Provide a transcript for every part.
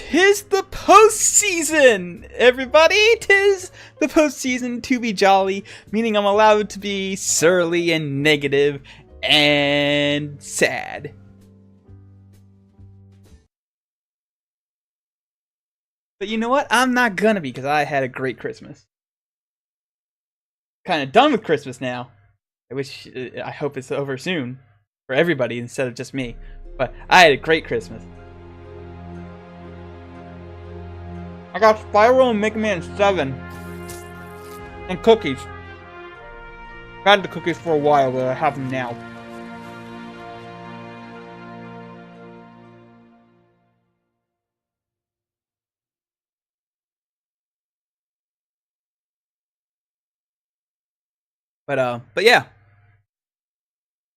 'Tis the postseason, everybody! 'Tis the postseason to be jolly, meaning I'm allowed to be surly and negative and sad. But you know what? I'm not gonna be, because I had a great Christmas. Kind of done with Christmas now. I hope it's over soon for everybody instead of just me. But I had a great Christmas. I got Spyro and Mega Man 7. And cookies. I've had the cookies for a while, but I have them now. But yeah.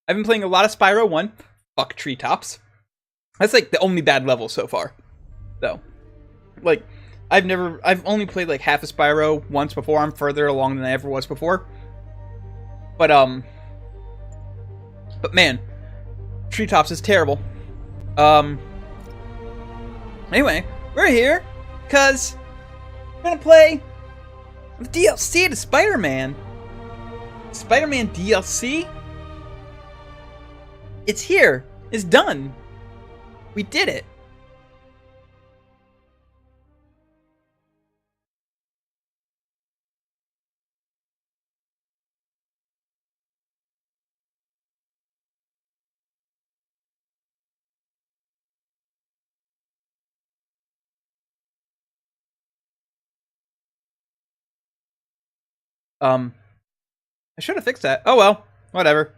I've been playing a lot of Spyro 1. Fuck treetops. That's like the only bad level so far. Though. Like, I've only played like half of Spyro once before. I'm further along than I ever was before. But man, treetops is terrible. Anyway, we're here because we're gonna play the DLC to Spider-Man. Spider-Man DLC? It's here. It's done. We did it. I should have fixed that. Oh well, whatever.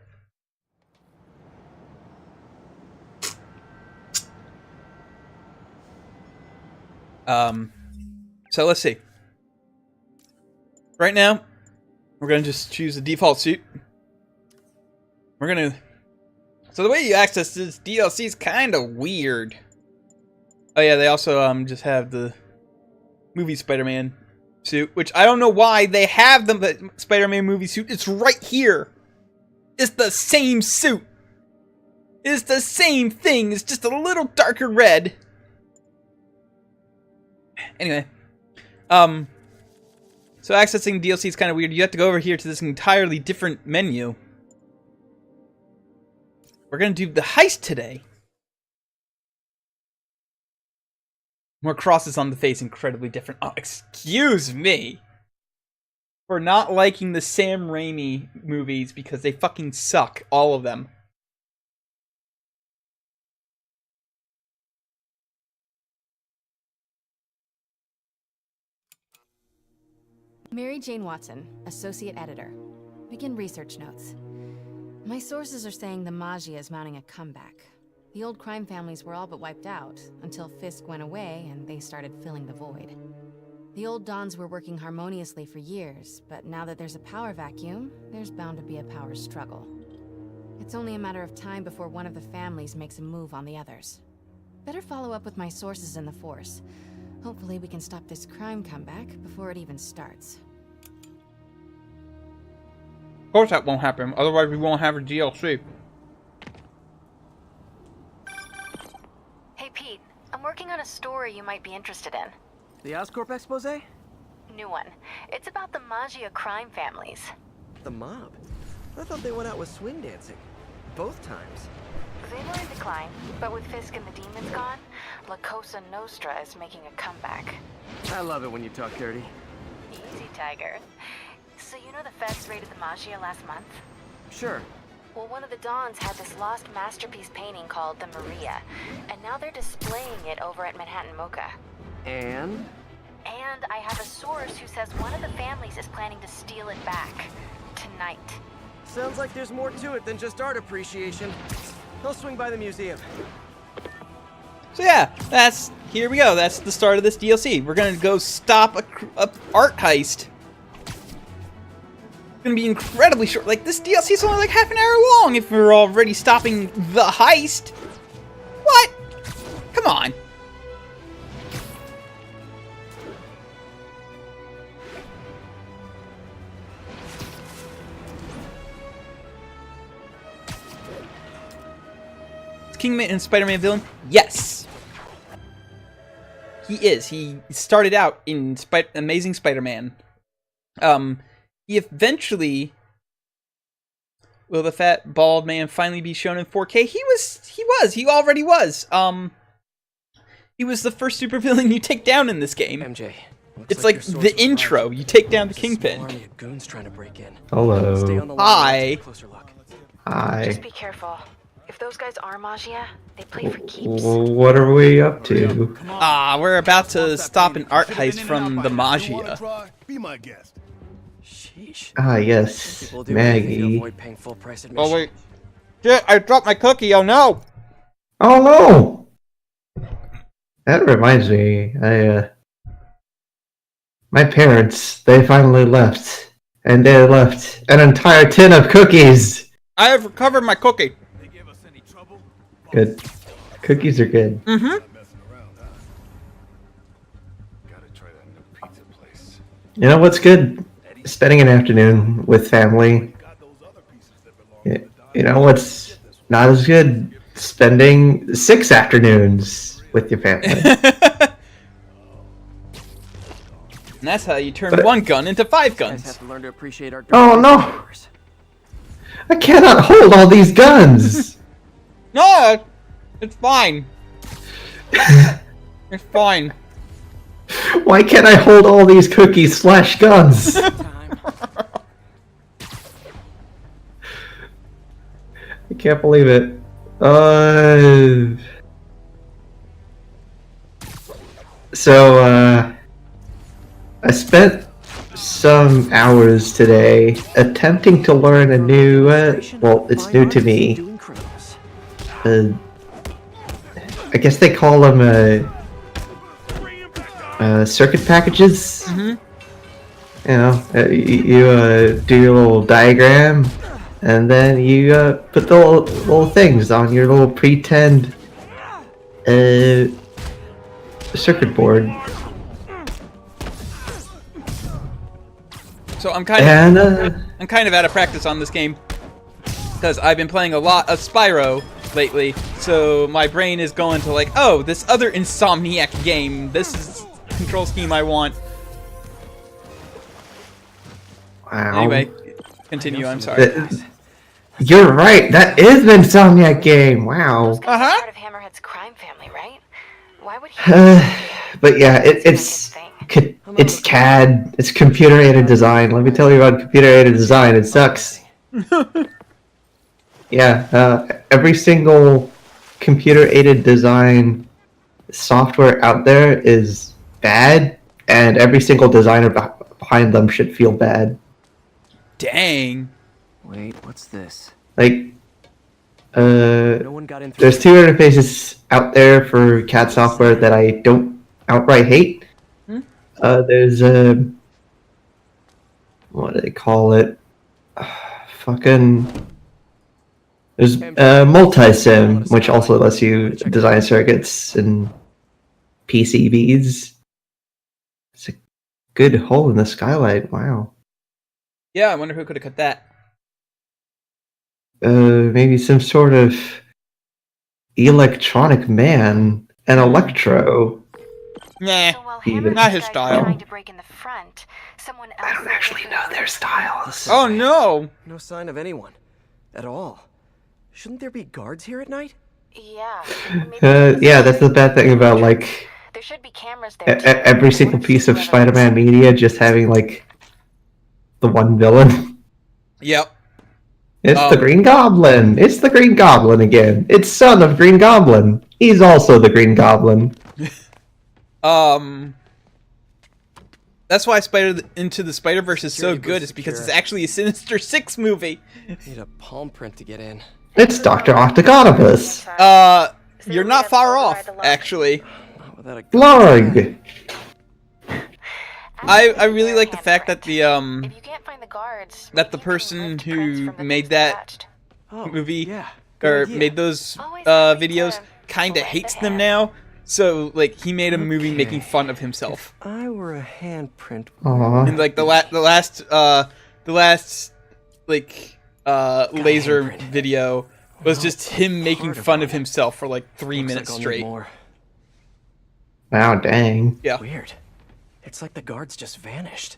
So let's see. Right now, we're gonna just choose the default suit. So the way you access this DLC is kind of weird. Oh yeah, they also just have the movie Spider-Man suit, which I don't know why they have the Spider-Man movie suit. It's right here. It's the same suit. It's the same thing. It's just a little darker red. Anyway, so accessing DLC is kind of weird. You have to go over here to this entirely different menu. We're gonna do the heist today. More crosses on the face, incredibly different. Oh, excuse me for not liking the Sam Raimi movies because they fucking suck, all of them. Mary Jane Watson, Associate Editor. Begin research notes. My sources are saying the Maggia is mounting a comeback. The old crime families were all but wiped out, until Fisk went away and they started filling the void. The old Dons were working harmoniously for years, but now that there's a power vacuum, there's bound to be a power struggle. It's only a matter of time before one of the families makes a move on the others. Better follow up with my sources in the Force. Hopefully we can stop this crime comeback before it even starts. Of course that won't happen, otherwise we won't have a DLC. Hey Pete, I'm working on a story you might be interested in. The Oscorp expose? New one. It's about the Maggia crime families. The mob? I thought they went out with swing dancing. Both times. They were in decline, but with Fisk and the demons gone, La Cosa Nostra is making a comeback. I love it when you talk dirty. Easy, Tiger. So you know the Feds raided the Maggia last month? Sure. Well, one of the Dons had this lost masterpiece painting called the Maria, and now they're displaying it over at Manhattan Mocha. And I have a source who says one of the families is planning to steal it back. Tonight. sounds like there's more to it than just art appreciation. I'll swing by the museum. So yeah, here we go. That's the start of this DLC. We're gonna go stop a art heist. It's gonna be incredibly short. Like, this DLC is only like half an hour long if we're already stopping the heist. What? Come on. Is Kingman and Spider-Man villain? Yes. He is. He started out in Amazing Spider-Man. He eventually... Will the fat, bald man finally be shown in 4K? He already was. He was the first supervillain you take down in this game. MJ. It's like the intro. You take down the Kingpin. Army of goons trying to break in. Hello. Stay on the line. Hi. Closer look. Hi. Just be careful. If those guys are Magia, they play for keeps. What are we up to? We're about to stop an art heist from the Magia. Be my guest. Sheesh. Ah, yes, People do anything to Maggie. avoid paying full price admission. Oh wait. Shit, I dropped my cookie, oh no! Oh no! That reminds me, my parents, they finally left. And they left an entire tin of cookies! I have recovered my cookie. They give us any trouble? Good. Cookies are good. Mm-hmm. Messing around, huh? Gotta try that new pizza place. You know what's good? Spending an afternoon with family. Got those other pieces that belong Yeah, to the you know what's not as good? Spending 6 afternoons with your family. And that's how you turn one gun into 5 You guys have guns. to learn to appreciate our Oh, no. powers. I cannot hold all these guns! No! It's fine. It's fine. Why can't I hold all these cookies / guns? Time. I can't believe it. I spent some hours today attempting to learn a new, well, it's new to me. Doing criminals. I guess they call them, circuit packages. Mm-hmm. You know, you do your little diagram, and then you put the little things on your little pretend circuit board. So I'm kind of out of practice on this game because I've been playing a lot of Spyro lately. So my brain is going to like, oh, this other Insomniac game. This is the control scheme I want. Wow. Anyway, continue. I'm sorry. You're right. That is an Insomniac game. Wow. Those guys Uh-huh. are part of Hammerhead's crime family, right? Why would he? But yeah, it's CAD. It's computer aided design. Let me tell you about computer aided design. It sucks. Yeah, every single computer aided design software out there is bad, and every single designer behind them should feel bad. Dang. Wait, what's this? Like, No one got in through there's 2 interfaces out there for CAD software that I don't outright hate. There's what do they call it? There's Multisim, which also lets you design circuits and PCBs. It's a good hole in the skylight. Wow. Yeah, I wonder who could have cut that. Maybe some sort of electronic man, an Electro. Nah. So while Even- Hammerhead's Not his guys style. were trying to break in the front, someone else I don't actually know their styles. Oh no. No sign of anyone. At all. Shouldn't there be guards here at night? Yeah. Yeah, that's the bad thing about like There should be cameras there. too. every single piece of Spider-Man media just having like the one villain. Yep. It's the Green Goblin. It's the Green Goblin again. It's son of Green Goblin. He's also the Green Goblin. That's why Into the Spider-Verse is so good. It's because it's actually a Sinister Six movie. Need a palm print to get in. It's Dr. Octagonopus. You're not far off, actually. Not without a Blarg. I really like the fact that If you can't find the guards, that the maybe you can person lift prints who from the made things they that touched. Oh, movie yeah. or Good idea. made those Always happy videos to kind of lend a hates them hand. now. So like he made a movie Okay. making fun of himself. If I were a handprint. Aw. And like the last like laser handprint. video was Well, just him making part of fun one. of himself for like 3 Looks minutes like I'll need straight. more. Wow, dang. Yeah. Weird. It's like the guards just vanished.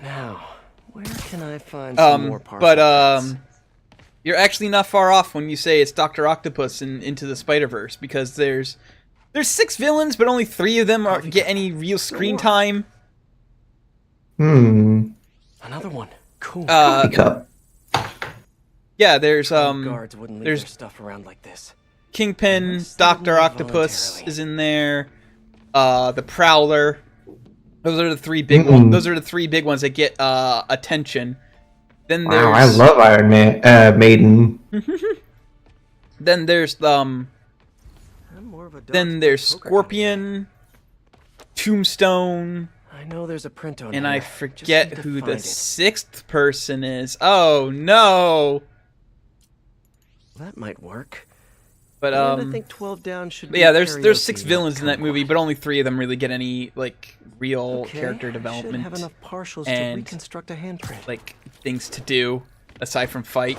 Now, where can I find some more partial cuts? You're actually not far off when you say it's Dr. Octopus in Into the Spider-Verse, because there's 6 villains, but only 3 of them get any real screen time. Another one. Cool. Coffee cup. Yeah, there's guards wouldn't leave there's their stuff around like this. Kingpin, Unless they Dr. leave Octopus voluntarily. is in there. The Prowler. Those are the 3 big ones. Those are the 3 big ones that get attention. Then there's Wow, I love Iron Maiden. Then there's I'm more of a dog then there's poker Scorpion, Tombstone, I know there's a printout. and here. I Just forget need to who the find it. 6th person is. Oh no! That might work. But And I think 12 down should be yeah, a there's karaoke 6 night villains in that movie, kumquat. but only 3 of them really get any like real Okay, character I should development, have enough partials and, to reconstruct a handprint. like things to do aside from fight.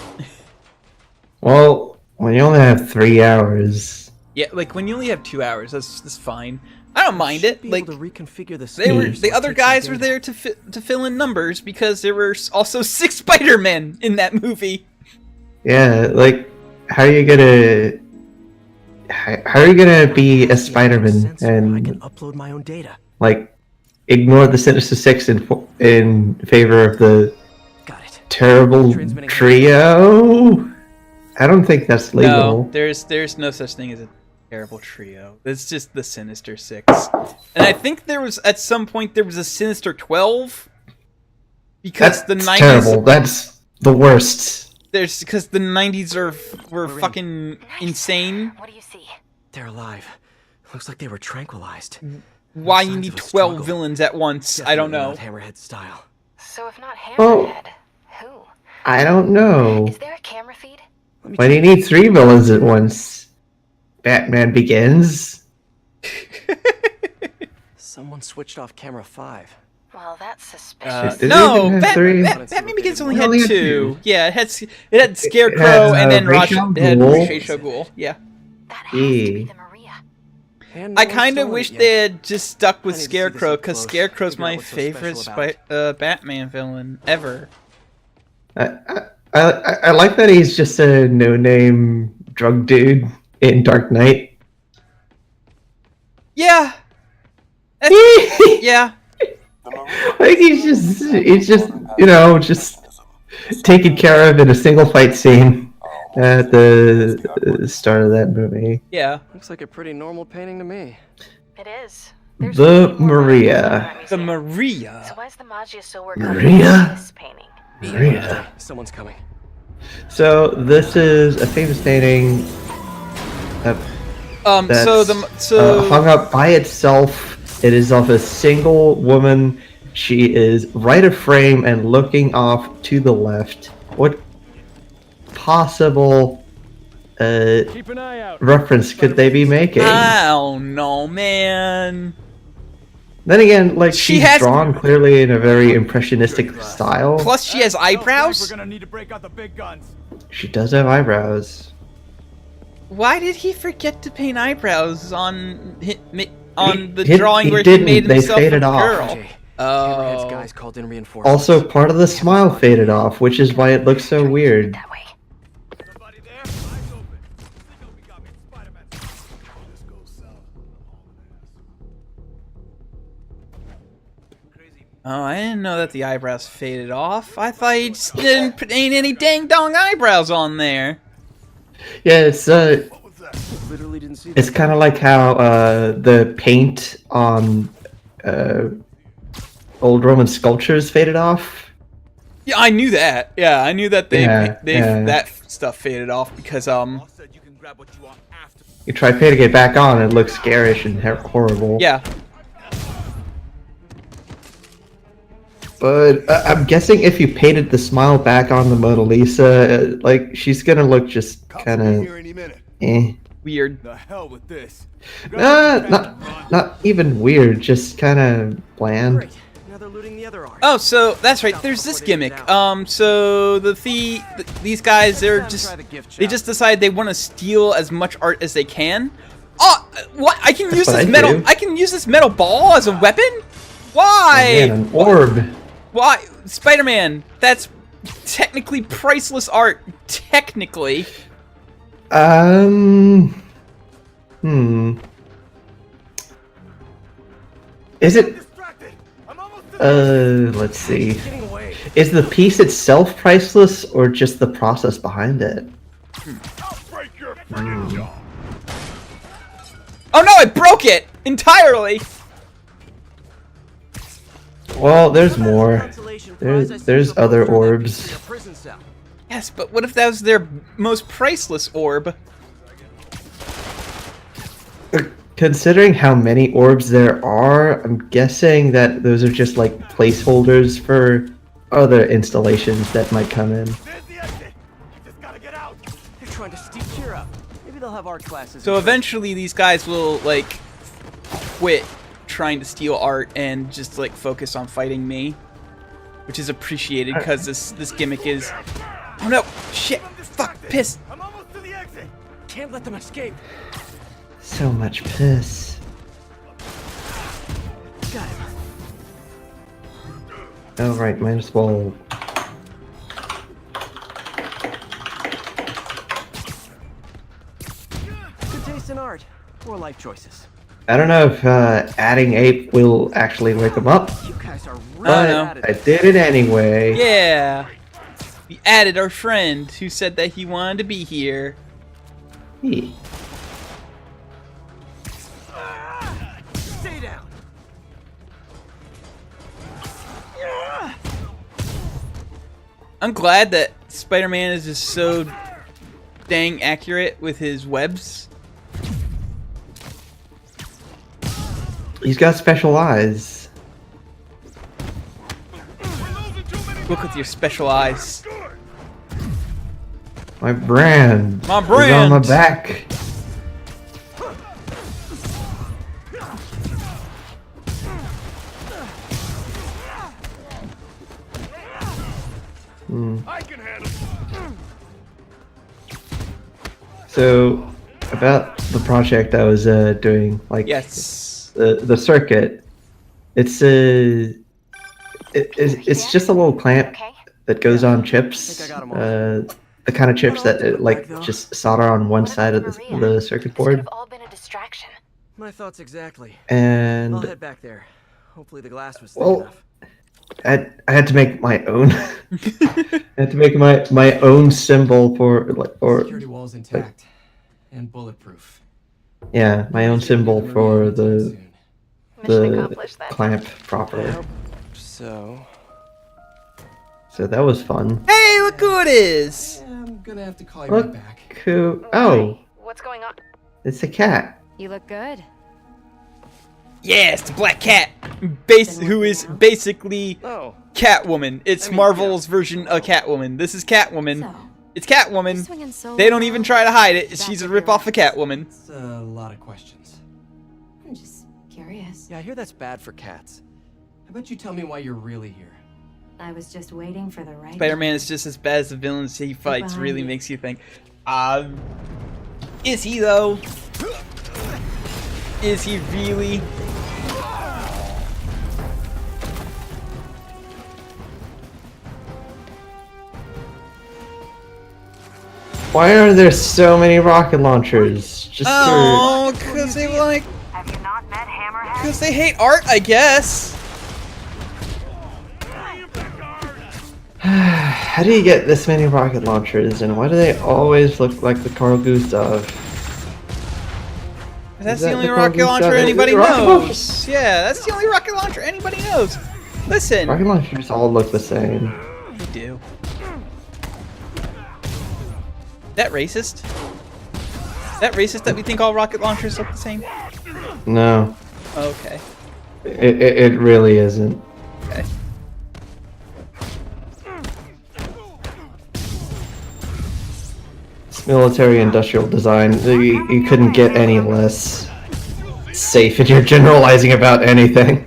Well, when you only have 3 hours, Yeah, like when you only have 2 hours, that's fine. I don't mind Should it. be Like able to reconfigure the they were, scenes the or other take some guys were data. there to fill in numbers because there were also 6 Spider-Men in that movie. yeah, like, how are you gonna be a Yeah, Spider-Man sensor, I can and upload my own data. like ignore the Sinister Six in favor of the Got it. terrible Transmitting trio? I don't think that's legal. No, there's no such thing as a terrible trio. It's just the Sinister Six, and I think there was at some point there was a Sinister 12 because That's the 90s terrible. That's the worst. because the 90s were We're in. fucking insane. What do you see? They're alive. Looks like they were tranquilized. Why No you signs need of a 12 struggle. villains at once? I don't know. Definitely not Hammerhead style. So if not Well- Hammerhead, who? I don't know. Is there a camera feed? Let me Why do you need 3 villains at once? Batman Begins. Someone switched off camera 5. Well, that's suspicious. Does it No, even have 3? Batman Begins only It had only had 2. 2. Yeah, it had Scarecrow had, and then Ra's al It had Ghul. Ra's al Ghul. Yeah. That has to be Yeah. the Maria. And no I one's kind of stolen wish it they yet. had just stuck with I need to see this Scarecrow up because close, Scarecrow's figure out my what's so favorite special Batman villain ever. I like that he's just a no-name drug dude in Dark Knight. Yeah. Yeah. Like he's just just taken care of in a single fight scene at the start of that movie. Yeah. Looks like a pretty normal painting to me. It is. The Maria. The Maria. So why is the Magia still working Maria? on this painting? Maria. Someone's coming. So this is a famous painting that's So hung up by itself. It is of a single woman. She is right of frame and looking off to the left. What possible Keep an eye out. reference could they be making? I don't know, man. Then again, like She she's has- drawn clearly in a very impressionistic style. Plus, she has We're eyebrows. gonna need to break out the big guns. She does have eyebrows. Why did he forget to paint eyebrows on the He drawing where didn't. he made They himself faded a off. girl? RJ, Hammerhead's Oh. guys called in reinforcements. Also, part of the smile faded off, which is why it looks so weird. That way. Somebody there? Eyes open. Signal we got me. Spider-Man. This goes south. Crazy. Oh, I didn't know that the eyebrows faded off. I thought he just didn't paint any dang dong eyebrows on there. Yeah, it's What was that? Literally didn't see it's kind of like how the paint on old Roman sculptures faded off. Yeah, I knew that. Yeah, I knew that Yeah, that stuff faded off because Boss said you can grab what you want after. You try painting it back on, it looks garish and horrible. yeah. But I'm guessing if you painted the smile back on the Mona Lisa, like she's gonna look just Cops kind will be of here any minute. Weird. The hell with this. Grab what you can and run. not even weird, just kind of bland. Great. Now they're looting the other art. Oh, so that's right. There's this gimmick. So these guys, they just decide they want to steal as much art as they can. Oh, what? I can use what this I metal. do. I can use this metal ball as a weapon. Why? Oh, man, an orb. Why, Spider-Man? That's technically priceless art. Technically. Is it? Distracted. I'm almost to the Let's see. Getting away. Is the piece itself priceless, or just the process behind it? I'll break your freaking jaw. Oh no! I broke it entirely. Well, there's more. There's other orbs. Prison cell. Yes, but what if that was their most priceless orb? Considering how many orbs there are, I'm guessing that those are just like placeholders for other installations that might come in. There's the exit. Just gotta get out. They're trying to steep cheer up. Maybe they'll have art classes. So eventually these guys will like quit trying to steal art and just like focus on fighting me, which is appreciated because this gimmick is. Oh no! Shit! Fuck! Piss! I'm almost to the exit. Can't let them escape. So much piss. Got him. Oh right, might as well. Good taste in art or life choices. I don't know if adding ape will actually wake them up, You guys are really but at I it. did it anyway. Yeah! We added our friend who said that he wanted to be here. Hey. Stay down. I'm glad that Spider-Man is just so dang accurate with his webs. He's got special eyes. Look with your special eyes. My brand. My Is on my brand. back. I can handle it. So, about the project I was doing, like Yes. the circuit, it's it's just a little clamp that goes on chips. Think I got 'em all. The kind of chips that like Though. just solder on one side of the circuit Could board, have all been a distraction. My thoughts exactly. and I'll head back there. Hopefully the glass was thick Well, enough. I had to make my own. I had to make my own symbol for like Security wall's intact and bulletproof. yeah, my own symbol for the Mission the accomplished then. clamp properly. So, So that was fun. Hey, look who it is! Yeah, I'm gonna have to call you Look right back. who? Oh, What's going on? it's a cat. You look good. Yeah, it's the Black Cat, who is basically oh, Catwoman. It's Marvel's version of Catwoman. This is Catwoman. So, It's Catwoman. swinging solo They don't even now? try to hide it. Back She's a with your ripoff of exes. Catwoman. It's a lot of questions. I'm just curious. yeah, I hear that's bad for cats. How about you tell me why you're really here? I was just waiting for the right. Spider-Man is just as bad as the villains he fights. behind Really you. makes you think. Is he though? Is he really? Why are there so many rocket launchers? Just Oh, because they like. Have you not met Hammerhead? Because they hate art, I guess. How do you get this many rocket launchers, and why do they always look like the Carl Gustav? That's that the only the rocket Carl launcher Gustav? anybody Rocket knows. launchers? Yeah, that's the only rocket launcher anybody knows. Listen. Rocket launchers all look the same. They do. That racist? That racist that we think all rocket launchers look the same? No, Okay. it really isn't. Okay. It's military industrial design. You couldn't get any less safe if you're generalizing about anything.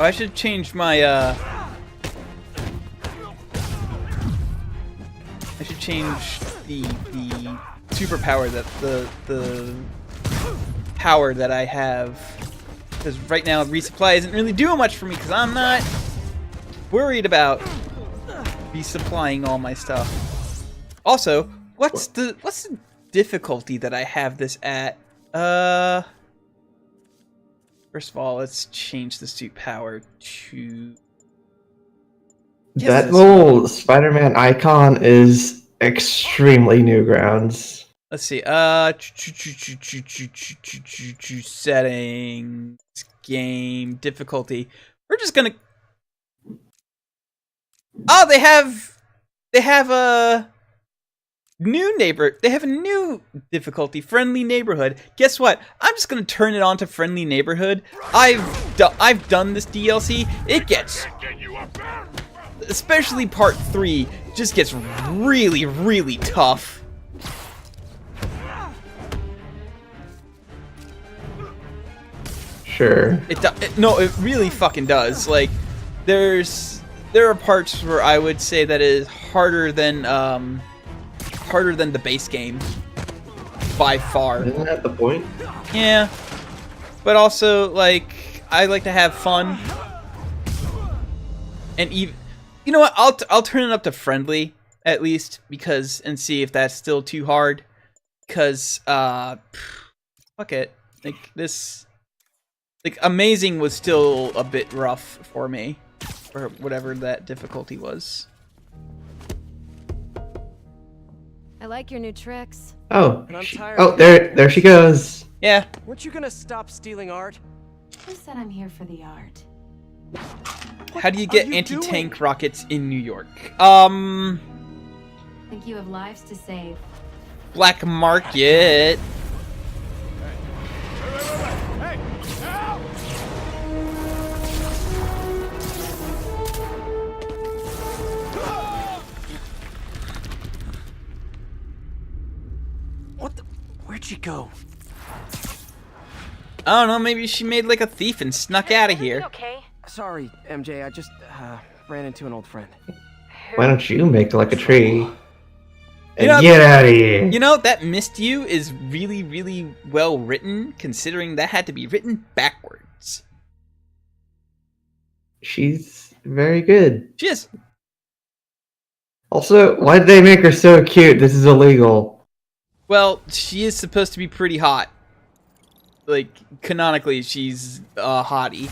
I should change my I should change the superpower that the power that I have, because right now resupply isn't really doing much for me because I'm not worried about resupplying all my stuff. Also, what's the difficulty that I have this at? First of all, let's change the suit power to... That little Spider-Man icon is extremely Newgrounds. Let's see. Settings, game, difficulty. We're just gonna... Oh, they have a new neighbor. They have a new difficulty, friendly neighborhood. Guess what? I'm just gonna turn it on to friendly neighborhood. I've done this DLC. It gets, especially part 3, just gets really, really tough. Sure. No, it really fucking does. Like, there are parts where I would say that it is harder than the base game by far. Isn't that the point? Yeah, but also, like, I like to have fun, and even, you know what? I'll turn it up to friendly at least, because, and see if that's still too hard, because fuck it, like this, like amazing was still a bit rough for me, or whatever that difficulty was. I like your new tricks. Oh, And I'm tired oh, of there she goes. Yeah. Weren't you gonna stop stealing art? Who said I'm here for the art? How do you get are you anti-tank doing? rockets in New York? Think you have lives to save. Black market. Hey! Help! What the? Where'd she go? I don't know, maybe she made like a thief and snuck out of here. Okay. Sorry, MJ. I just ran into an old friend. Why don't you make like a tree and You know, get out of here? You know, that missed you is really, really well written, considering that had to be written backwards. She's very good. She is. Also, why did they make her so cute? This is illegal. Well, she is supposed to be pretty hot. Like, canonically, she's a hottie.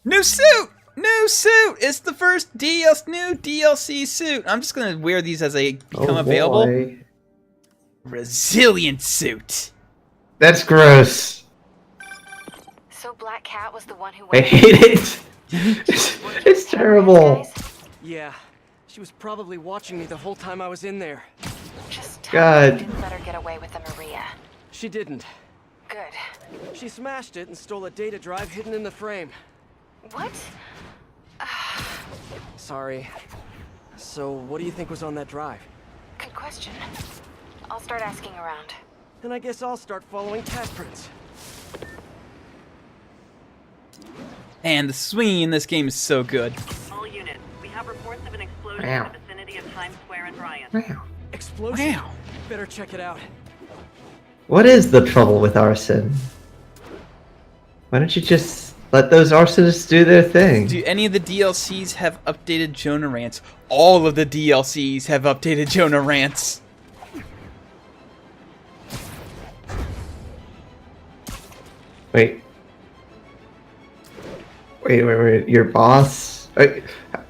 New suit! New suit! It's the first new DLC suit. I'm just gonna wear these as they become available. Boy. Resilient suit. That's gross. So Black Cat was the one who I went. hate it. It's terrible. Yeah, she was probably watching me the whole time I was in there. Just tell God. me you didn't let her get away with the Maria. She didn't. Good. She smashed it and stole a data drive hidden in the frame. What? Sorry. So, what do you think was on that drive? Good question. I'll start asking around. Then I guess I'll start following cat prints. And the swinging in this game is so good. All units, we have reports of an explosion Wow. in the vicinity of Times Square and Bryant. Wow. Explosion? Wow. Better check it out. What is the trouble with arson? Why don't you just let those arsonists do their thing? Do any of the DLCs have updated Jonah rants? All of the DLCs have updated Jonah rants. Wait. Your boss?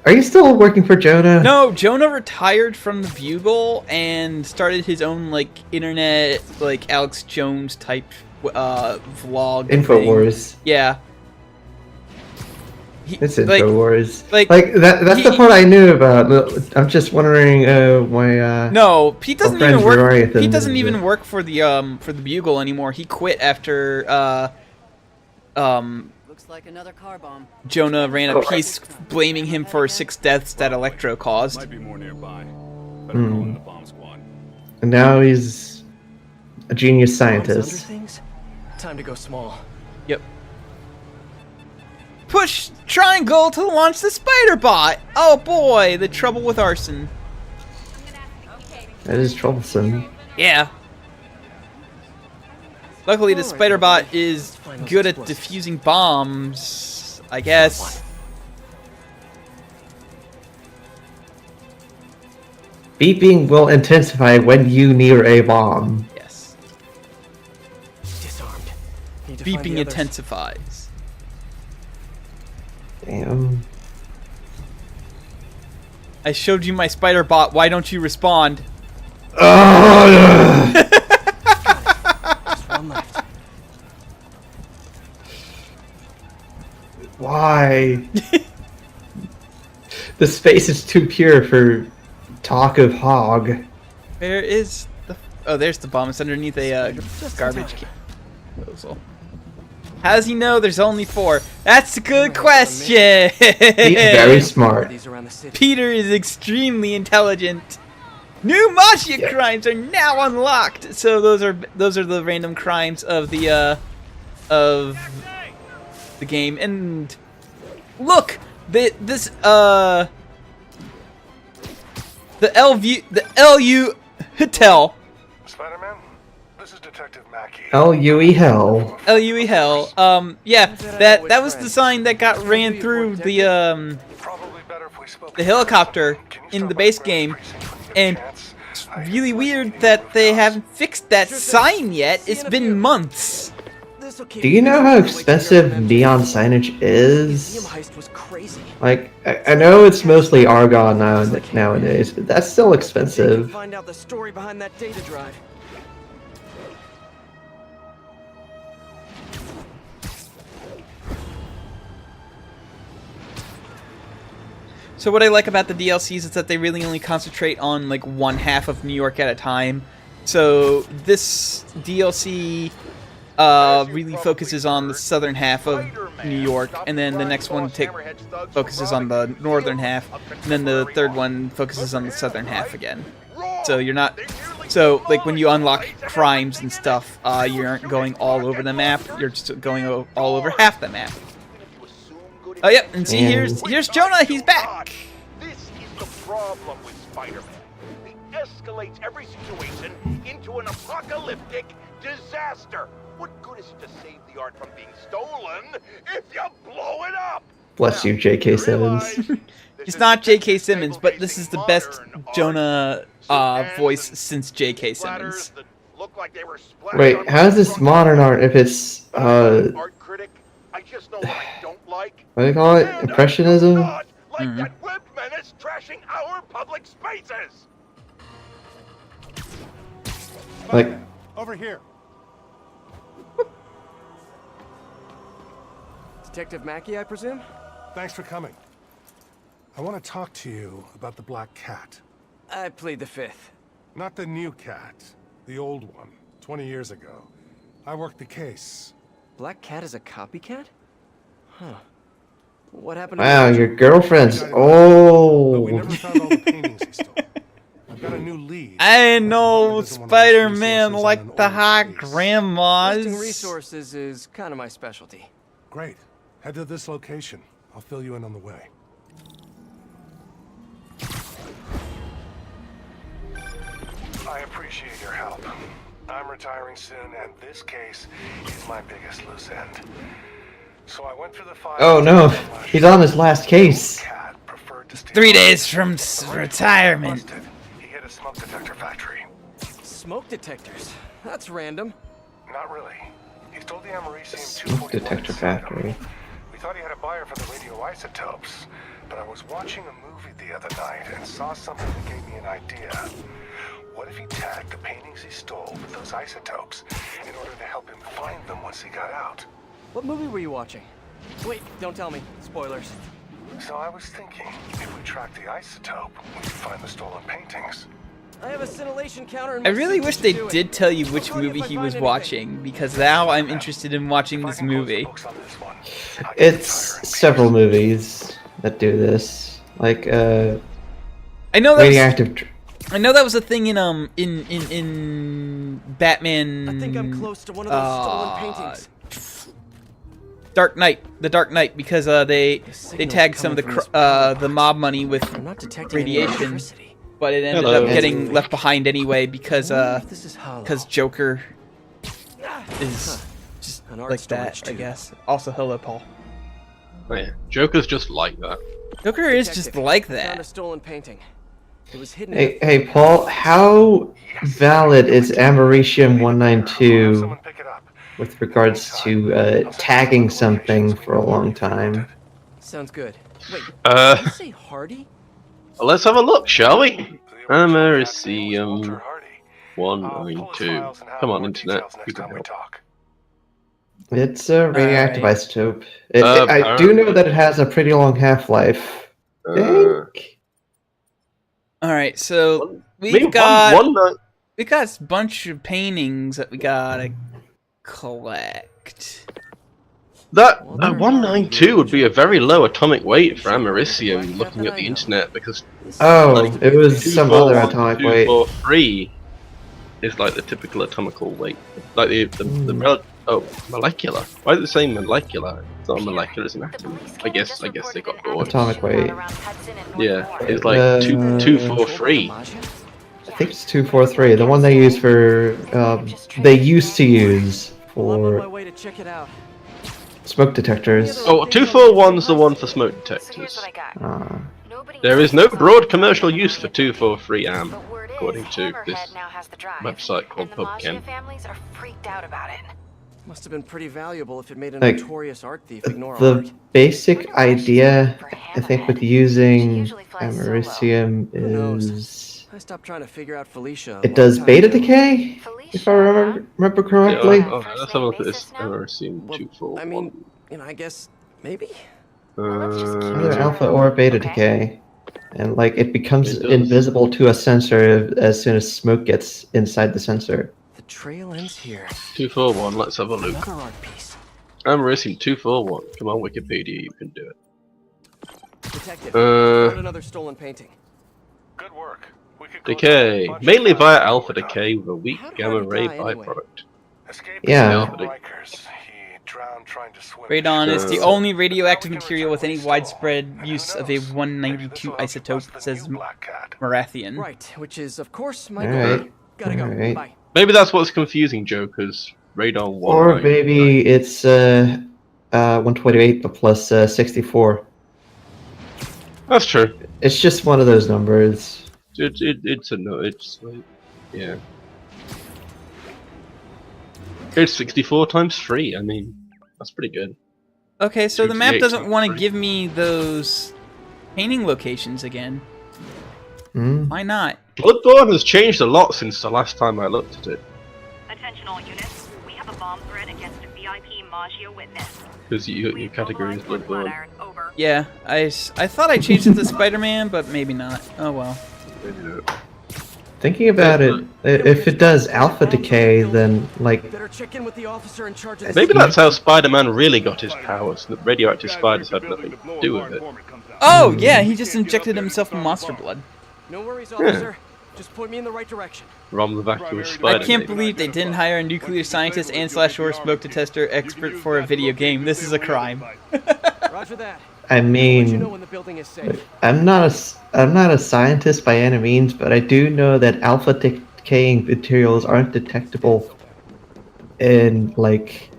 Are you still working for Jonah? No, Jonah retired from the Bugle and started his own, like, internet, like, Alex Jones type vlog thing. InfoWars. Yeah. It's like- InfoWars. like, That's the part I knew about. I'm just wondering why. No, Pete doesn't friends even work. Uriah Pete doesn't and- even work for the Bugle anymore. He quit after Looks like another car bomb. Jonah ran a Oh. piece blaming him for 6 deaths that Electro caused. Might be more nearby. Better call in the bomb squad. And now he's a genius Bombs under scientist. things? Time to go small. Yep. Push triangle to launch the spider bot. Oh boy, the trouble with arson. That is troublesome. Yeah. Luckily, the spider bot is good at defusing bombs, I guess. Beeping will intensify when you near a bomb. Yes. Disarmed. Need to find Beeping the others. intensifies. Damn. I showed you my spider bot. Why don't you respond? Oh, Just one left. why? The space is too pure for talk of hog. Where is the... Oh, there's the bomb. It's underneath a garbage can. How does he know there's only 4? That's a good question! He's very smart. These around the city. Peter is extremely intelligent. New Mafia crimes are now unlocked. So those are the random crimes of the game. And look, the LU Hotel. Spider-Man, this is Detective Mackey. L-U-E hell. LUE Hell. Yeah, that was the sign that got ran through the Probably better if we spoke. helicopter in the base game, and it's really weird that they haven't fixed that sign yet. It's been months. Do you know how expensive neon signage Museum is? heist was crazy. Like, I know it's mostly argon nowadays, but that's still expensive. Find out the story behind that data drive. So what I like about the DLCs is that they really only concentrate on like one half of New York at a time. So this DLC really focuses on the southern half of New York, and then the next one focuses on the northern half, and then the third one focuses on the southern half again. So you're not... So, like, when you unlock crimes and stuff, you aren't going all over the map, you're just going all over half the map. Oh, yep, and see, here's Jonah, he's back! This is the problem with Spider-Man. He escalates every situation into an apocalyptic disaster. What good is it to save the art from being stolen if you blow it up? Bless you, J.K. Simmons. It's not J.K. Simmons, but this is the best Jonah voice since J.K. Simmons. Wait, how is this modern art if it's, Art critic, I just know what I don't like. what do they call it? Impressionism? Not like that web menace trashing our public spaces. Like, Over here. Detective Mackey, I presume? Thanks for coming. I want to talk to you about the Black Cat. I plead the fifth. Not the new cat, the old one, 20 years ago. I worked the case. Black Cat is a copycat? Huh. What happened to wow, the- your girlfriend's But we never old. found all the paintings he stole. I've got a new lead. I know Doesn't wanna waste Spider-Man resources on like an the old hot case. grandmas. Wasting resources is kind of my specialty. Great. Head to this location. I'll fill you in on the way. I appreciate your help. I'm retiring soon, and this case is my biggest loose end. So I went through the files. Oh no, he's on his last case. Cat preferred to steal 3 days from retirement. Busted. He hit a smoke detector factory. Smoke detectors. That's random. Not really. He stole the americium Smoke 241 detector factory. We thought he had a buyer for the radioisotopes, but I was watching a movie the other night and saw something that gave me an idea. What if he tagged the paintings he stole with those isotopes in order to help him find them once he got out? What movie were you watching? Wait, don't tell me. Spoilers. So I was thinking, if we track the isotope, we could find the stolen paintings. I have a scintillation counter in I my really suit wish to they do it. did tell you I'll which call you movie if I he find was anything. watching, because now I'm interested in watching If I this can close the movie. books on this one, I can It's retire in several peace. movies that do this. Like, I know that was, radioactive. I know that was a thing in Batman. I think I'm close to one of those stolen paintings. Dark Knight, because they tagged some of the mob money with I'm not detecting any radiation, electricity. but it ended Hello. up getting left behind anyway because This is hollow. Joker is just An art like storage that, I tube. guess. Also, hello, Paul. Oh, yeah. Joker's just like that. Joker is Detective, just like I found a that. stolen painting. It was hidden. Hey, Paul, how valid is Americium 192 Someone pick it up. with regards to tagging something for a long time? Sounds good. Wait, Uh, did you say Hardy? let's have a look, shall we? The original Americium Walter Hardy. I'll pull his 192. files and have Come on, more internet. details next time we talk. It's a radioactive Alright. isotope. Uh, I do know that it has a pretty long half-life. Uh, All right, so maybe we've got one night. we got a bunch of paintings that we gotta collect. That 192 would be a very low atomic weight for Americium. Looking at the internet, because Oh, like, it was some other 241, atomic weight. 243 is like the typical atomical weight, like molecular. Why is it saying molecular? It's not molecular, it's an atom. I guess they got bored. Atomic weight. Yeah, it's like Uh, 243. I think it's 243. The one they use for they used to use Well, I'm on my for way to check it out. smoke detectors. Oh, 241's the one for smoke detectors. There is no broad commercial use for 243 AM, according to this website called PubChem. families are freaked out about it. Must have been pretty valuable if it made a Like, notorious art thief ignore The art. basic idea, I think, with using Americium is I stopped trying to figure out Felicia. a it long does time beta ago. decay, if I remember correctly. Yeah, let's have a look at this Americium Well, 241. I mean, I guess maybe. Either alpha or beta decay, and like it becomes It does. invisible to a sensor as soon as smoke gets inside the sensor. The trail ends here. 241, let's have a look. Another art piece. Americium 241. Come on, Wikipedia, you can do it. Detective, Uh, found another stolen painting. Good work. We could close Decay, out a bunch mainly of via files alpha before decay with a weak How did gamma Hardy ray die anyway? byproduct. Escaped Yeah. from Rikers. He drowned trying to swim. Radon is the Sure. only radioactive material with any widespread use of a 192 isotope, says Black Cat. Marathian. Right, which is of course my Alright, goal. Gotta go. alright. Bye. Maybe that's what's confusing Joker's radon 1. Or maybe it's 128 but plus 64. That's true. It's just one of those numbers. It's a no. It's like, yeah. It's 64 times 3. I mean, that's pretty good. Okay, so the map 2d8 doesn't times want to 3. give me those painting locations again. Hmm. Why not? Bloodborne has changed a lot since the last time I looked at it. Attention all units. We have a bomb threat against a VIP Maggio witness. Because your Please category is mobilize for Bloodborne. Flatiron. Over. Yeah, I thought I changed it to Spider-Man, but maybe not. Oh well. Thinking about it, if it does alpha decay, then like Better check in with the officer in charge of Maybe that's how Spider-Man really got his powers. The radioactive spiders had nothing to do with it. Oh yeah, he just injected himself with monster blood. No worries, officer. Just point me in the right direction. Rom the vacuous spider. I can't maybe. believe they didn't hire a nuclear scientist and /or smoke detector expert for a video game. This is a crime. Roger that. I Let you mean, know when the building is safe. I'm not a scientist by any means, but I do know that alpha decaying materials aren't detectable in like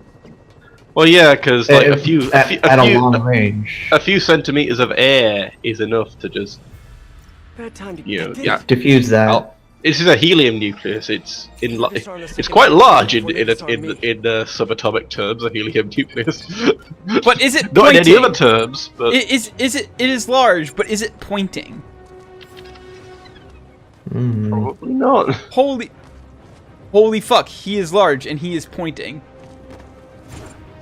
Well, yeah, because like at a long range. a few centimeters of air is enough to just, Bad time to you know, get in. yeah. Diffuse that. This is a helium nucleus. It's Disarm the it's second quite one large before they disarm me. in subatomic terms. A helium nucleus. But is it Not in any pointing? other terms, but It is large, but is it pointing? probably not. Holy fuck, he is large and he is pointing.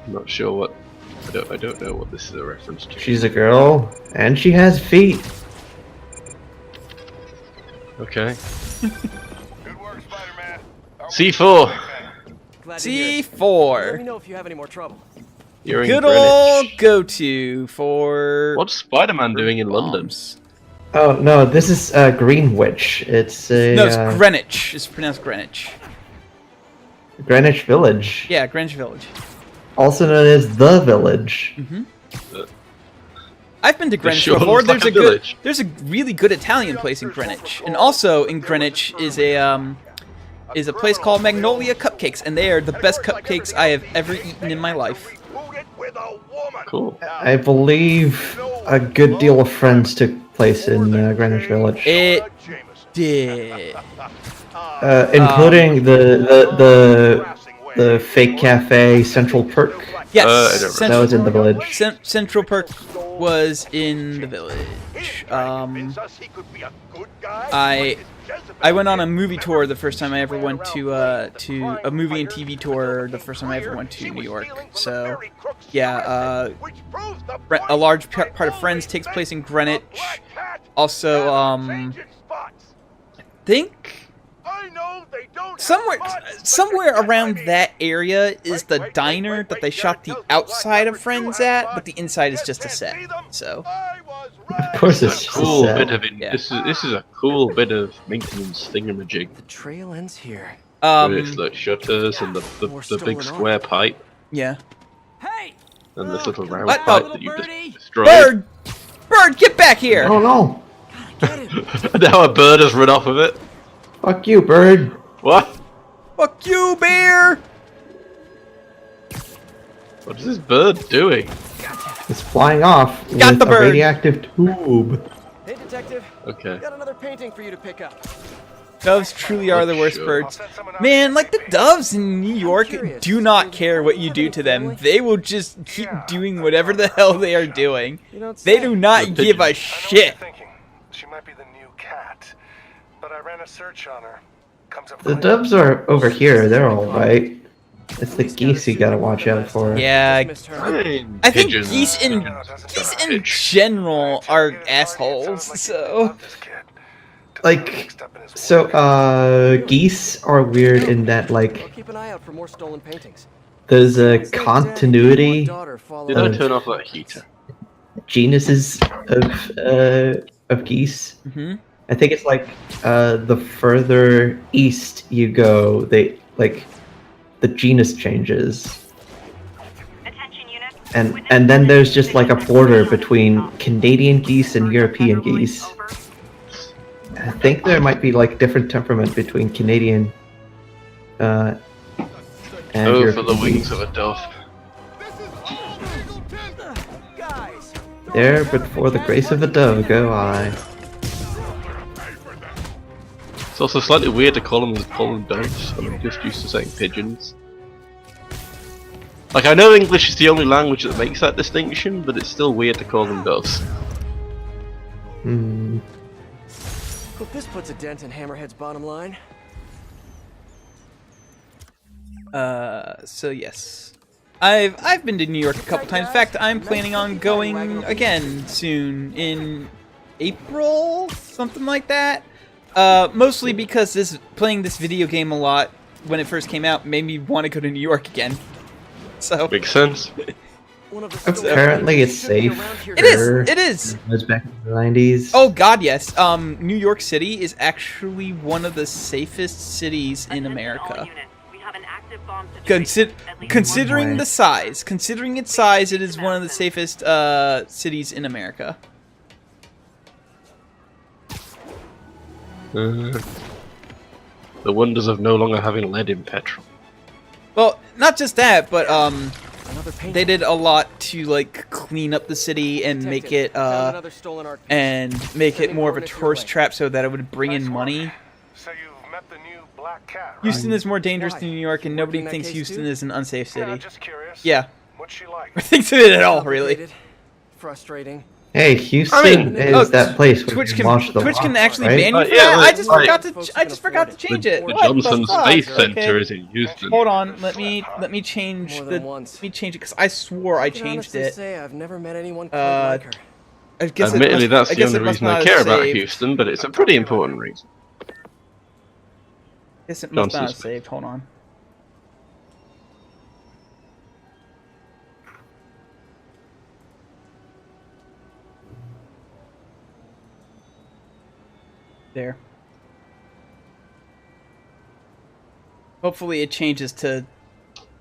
I'm not sure what. I don't know what this is a reference to. She's a girl and she has feet. Okay. Good work, Spider-Man. C4. Glad to hear it. Let me C4. know if you have any more trouble. You're in Good Greenwich. old go-to for What's Spider-Man doing in London? bombs. Oh no, this is Greenwich. It's a No, it's Greenwich. It's pronounced Greenwich. Greenwich Village. Yeah, Greenwich Village. also known as the Village. I've been to Greenwich sure before. looks like a village. There's a really good Italian place in Greenwich, and also in Greenwich is a place called Magnolia Cupcakes, and they are the best cupcakes I have ever eaten in my life. Cool. I believe a good deal of Friends took place in Greenwich Village. It did. Including the fake cafe Central Perk. Yes, That was in the village. Central Perk was in the village. I went on a movie tour the first time I ever went to a movie and TV tour the first time I ever went to New York. So, yeah, a large part of Friends takes place in Greenwich. Also, I think somewhere around that area is the diner that they shot the outside of Friends at, but the inside is just a set. So, of course, it's just cool a set. bit of this is a cool bit of maintenance thingamajig. The trail ends here. With its like shutters and the big square pipe. Yeah. And this little round What? pipe that you just destroyed. Bird, get back here! Oh no! Now a bird has run off of it. Fuck you, bird! What? Fuck you, bear! What is this bird doing? It's flying off Got with the bird. a radioactive tube. Hey, detective. Okay. Got another painting for you to pick up. Doves truly are the worst birds. Man, like the doves in New York do not care what you do to them. They will just keep doing whatever the hell they are doing. They do not give a shit. She might be the new cat, but I ran a search on her. Comes up The doves are over here. They're all right. It's the geese you gotta watch out for. Yeah, I think Pigeons. geese in general are assholes. So, Like, so geese are weird in that like Keep an eye out for more stolen paintings. there's a continuity Did I turn off that heater? genuses of geese. I think it's like the further east you go, they like the genus changes. And then there's just like a border between Canadian geese and European geese. I think there might be like different temperament between Canadian and Oh, for the European wings geese. of a dove. There, but for the grace of a dove go I. It's also slightly weird to call them doves, and I'm just used to saying pigeons. Like, I know English is the only language that makes that distinction, but it's still weird to call them doves. Hope this puts a dent in Hammerhead's bottom line. so yes. I've been to New York a couple times. In fact, I'm planning on going again soon in April, something like that. Mostly because playing this video game a lot when it first came out made me want to go to New York again. So makes sense. Apparently it's safe. It is. It is. It was back in the 90s. Oh God, yes. New York City is actually one of the safest cities in America. Considering the size, it is one of the safest cities in America. The wonders of no longer having lead in petrol. Well, not just that, but they did a lot to like clean up the city and make it more of a tourist trap, so that it would bring in money. So you've met the new black cat, right? Houston is more dangerous than New York, and nobody thinks Houston is an unsafe city. Yeah, just curious. Yeah. What's she like? Or thinks of it at all, really. Frustrating. Hey, Houston is that place where Twitch you launch the Twitch can lock, actually right? ban you for yeah, that. like, I just forgot to change it. The What Johnson fuck? Space Okay. Center is in Houston. Hold on, let me change it because I swore I changed it. I've never met anyone quite like her. I guess Admittedly, it must, that's I the guess only it must reason I not care have about saved. Houston, but it's a pretty important reason. I guess it must not have Johnson's saved. Hold on. There. Hopefully it changes to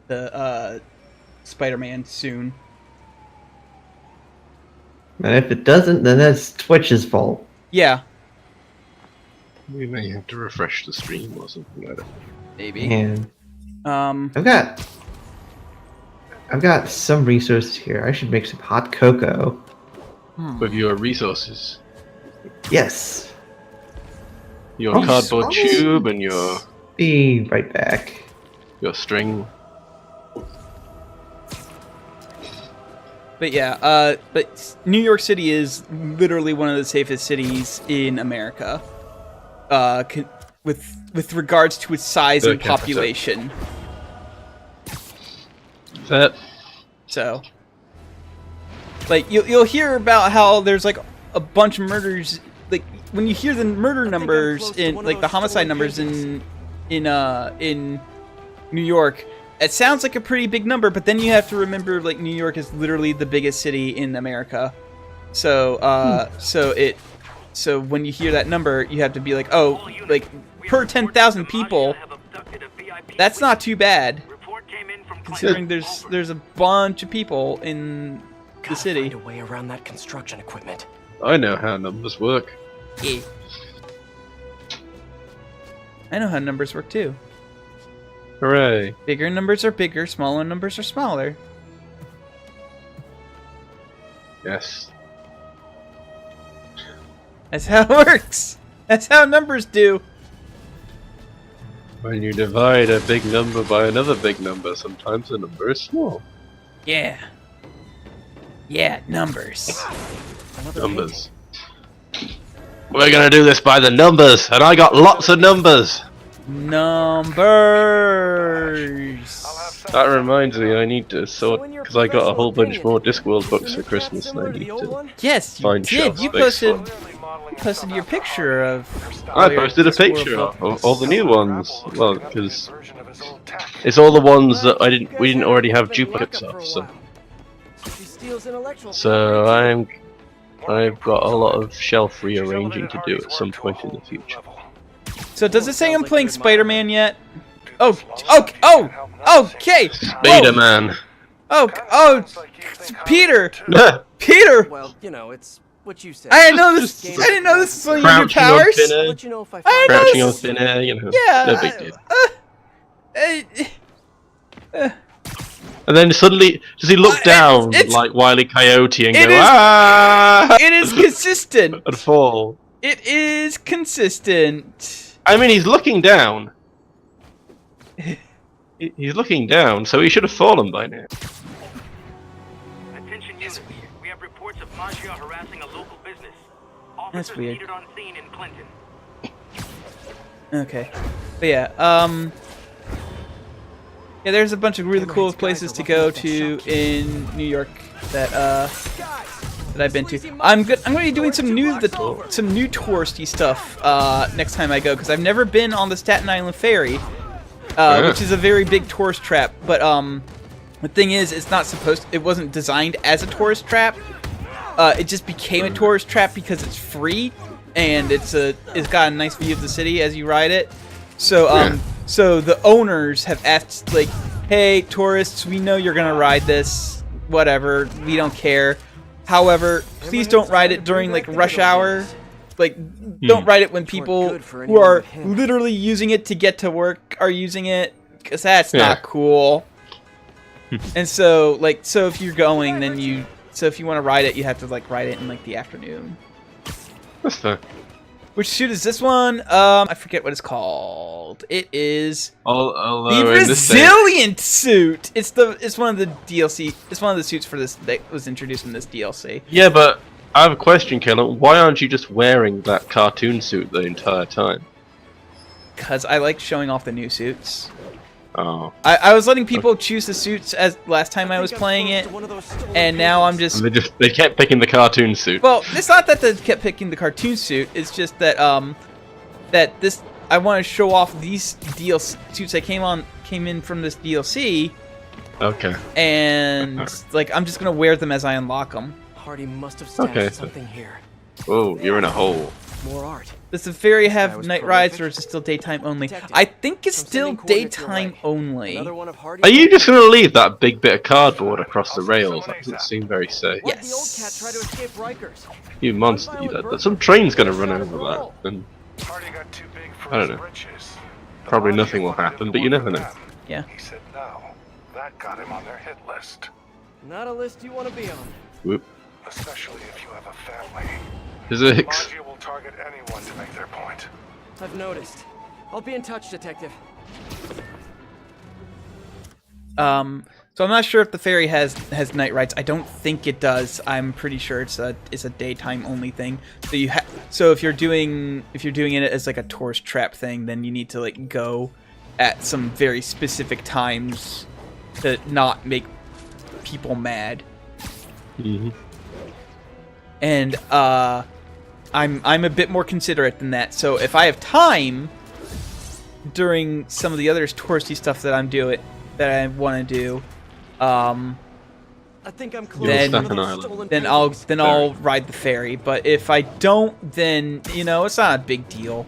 the Spider-Man soon. And if it doesn't, then that's Twitch's fault. Yeah. We may have to refresh the stream or something like that. Maybe. And I've got some resources here. I should make some hot cocoa. With your resources. Yes. Your cardboard tube and your... Be right back. Your string. But yeah, but New York City is literally one of the safest cities in America. With regards to its size and population. That. So, like you'll hear about how there's like a bunch of murders. Like when you hear the murder numbers in like the homicide numbers in New York, it sounds like a pretty big number. But then you have to remember like New York is literally the biggest city in America. So so when you hear that number, you have to be like, oh, like per 10,000 people, that's not too bad. Considering there's a bunch of people in the city. Find a way around that construction equipment. I know how numbers work. Yeah. I know how numbers work too. Hooray. Bigger numbers are bigger, smaller numbers are smaller. Yes. That's how it works. That's how numbers do. When you divide a big number by another big number, sometimes the number is small. Yeah. Yeah, numbers. Numbers. We're gonna do this by the numbers, and I got lots of numbers. Numbers. That reminds me, I need to sort, because I got a whole bunch more Discworld books for Christmas, and I need to yes, you find did. shelf You space for posted your picture of. I posted a picture of all the new ones. Well, because it's all the ones that we didn't already have duplicates of. So I've got a lot of shelf rearranging to do at some point in the future. So does it say I'm playing Spider-Man yet? Oh, okay. Spider-Man. Oh, Peter. Peter. Well, you know, it's what you said. I didn't know this. I didn't know this was one of your powers. Crouching on thin air, you know. Yeah. No big deal. And then suddenly, does he look down like Wile E. Coyote and go, ah! It is consistent. And fall. It is consistent. I mean, he's looking down. He's looking down, so he should have fallen by now. Attention units. We have reports of Magia harassing a local business. That's weird. Needed on scene in Clinton. Okay. But yeah, yeah, there's a bunch of really cool places to go to in New York that I've been to. I'm gonna be doing some new touristy stuff next time I go, because I've never been on the Staten Island Ferry, which is a very big tourist trap. But the thing is, it wasn't designed as a tourist trap. It just became a tourist trap because it's free and it's got a nice view of the city as you ride it. So so the owners have asked, like, hey, tourists, we know you're gonna ride this, whatever, we don't care. However, please don't ride it during like rush hour. Like, don't ride it when people who are literally using it to get to work are using it, because that's not cool. And so, like, so if you're going, then if you want to ride it, you have to like ride it in like the afternoon. That's fair. Which suit is this one? I forget what it's called. It is the Resilient suit. It's one of the DLC. It's one of the suits for this that was introduced in this DLC. Yeah, but I have a question, Kellen. Why aren't you just wearing that cartoon suit the entire time? Because I like showing off the new suits. Oh. I was letting people choose the suits as last time I was playing it, and now I'm just... They kept picking the cartoon suit. Well, it's not that they kept picking the cartoon suit, it's just that, I want to show off these DLC suits that came in from this DLC. Okay. And, like, I'm just gonna wear them as I unlock them. Hardy must have stashed something here. Oh, you're in a hole. More art. Does the ferry This guy have was night rides, prolific. or is it still daytime only? Detective, I think it's I'm still sending coordinates your daytime way. only. Another one of Hardy's Are you old just going to leave that big bit of cardboard across the rails? That doesn't seem very safe. Why'd the old cat try to escape Rikers? You monster, you know, some train's going to run over that, and Hardy got too big for I don't his know. britches. The Probably Mafia nothing will wanted him happen, to but you work never for know. them. Yeah. He said no. That got him on their hit list. Not a list you want to be on. Whoop. Especially if you have a family. Physics. Magia will target anyone to make their point. I've noticed. I'll be in touch, Detective. So I'm not sure if the ferry has night rides. I don't think it does. I'm pretty sure it's a daytime only thing. So if you're doing it as like a tourist trap thing, then you need to like go at some very specific times to not make people mad. Mm-hmm. And I'm a bit more considerate than that. So if I have time during some of the other touristy stuff that I'm doing, that I want to do, I think I'm close. then I'll ride the ferry. But if I don't, then it's not a big deal.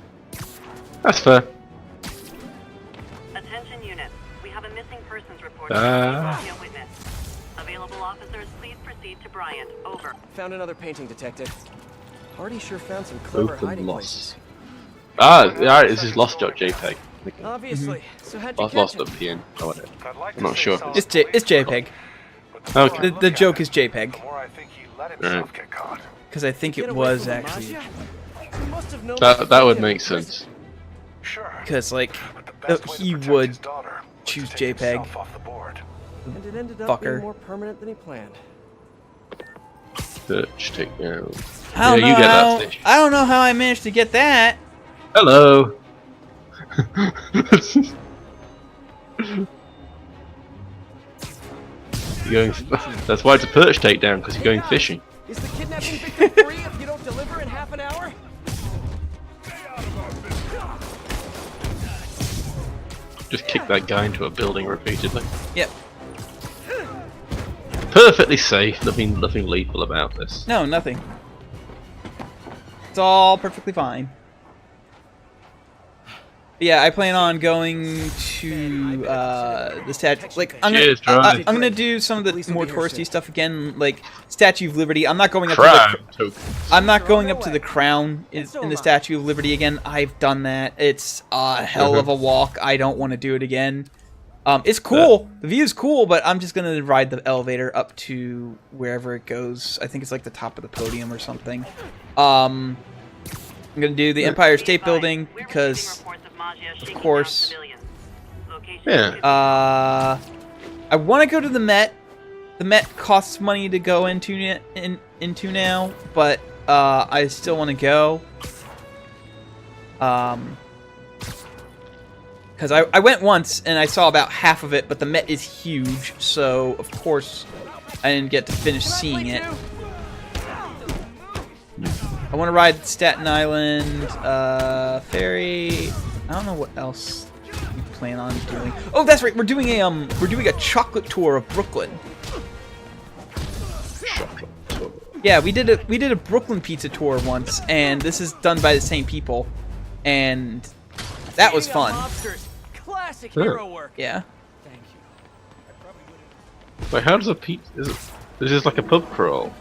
That's fair. Attention units. We have a missing persons report. Ah. Via witness. Available officers, please proceed to Bryant. Over. Found another painting, Detective. Hardy sure found some clever Open hiding lost. places. Ah, this is lost.jpg. Obviously. So how'd you catch him? Lost.pn. Oh, whatever. I'd like I'm not to say sure. solid It's police JPEG. but the more Okay. I The look at joke it, is JPEG. The more I think he let himself get caught. Because I think Get it away was from the actually. Magia? He must have known That would him. make sense. Sure. Because like But the best way to he protect would his daughter was to choose take JPEG. himself off the board. And it ended up Fucker. being more permanent than he planned. Search, take down. I don't Yeah, you know get that how. station. I don't know how I managed to get that. Hello. You're going. That's why it's a perch takedown, because you're going fishing. Is the kidnapping victim free if you don't deliver in half an hour? Just kick that guy into a building repeatedly. Yep. Perfectly safe. Nothing lethal about this. No, nothing. It's all perfectly fine. But yeah, I plan on going to the statue. Like I'm gonna do some of the more touristy stuff again, like Statue of Liberty. I'm not going up to I'm not going up to the Crown in the Statue of Liberty again. I've done that. It's a hell of a walk. I don't want to do it again. It's cool. The view's cool, but I'm just gonna ride the elevator up to wherever it goes. I think it's like the top of the podium or something. I'm gonna do the Empire State Building because, of course. Yeah. I want to go to the Met. The Met costs money to go into now, but I still want to go. Because I went once and I saw about half of it, but the Met is huge, so of course I didn't get to finish seeing it. I want to ride Staten Island ferry. I don't know what else we plan on doing. Oh, that's right. We're doing a chocolate tour of Brooklyn. Yeah, we did a Brooklyn pizza tour once, and this is done by the same people, and that was fun. Classic hero work. Yeah. Thank you. Wait, how does a pizza? Is this like a pub crawl?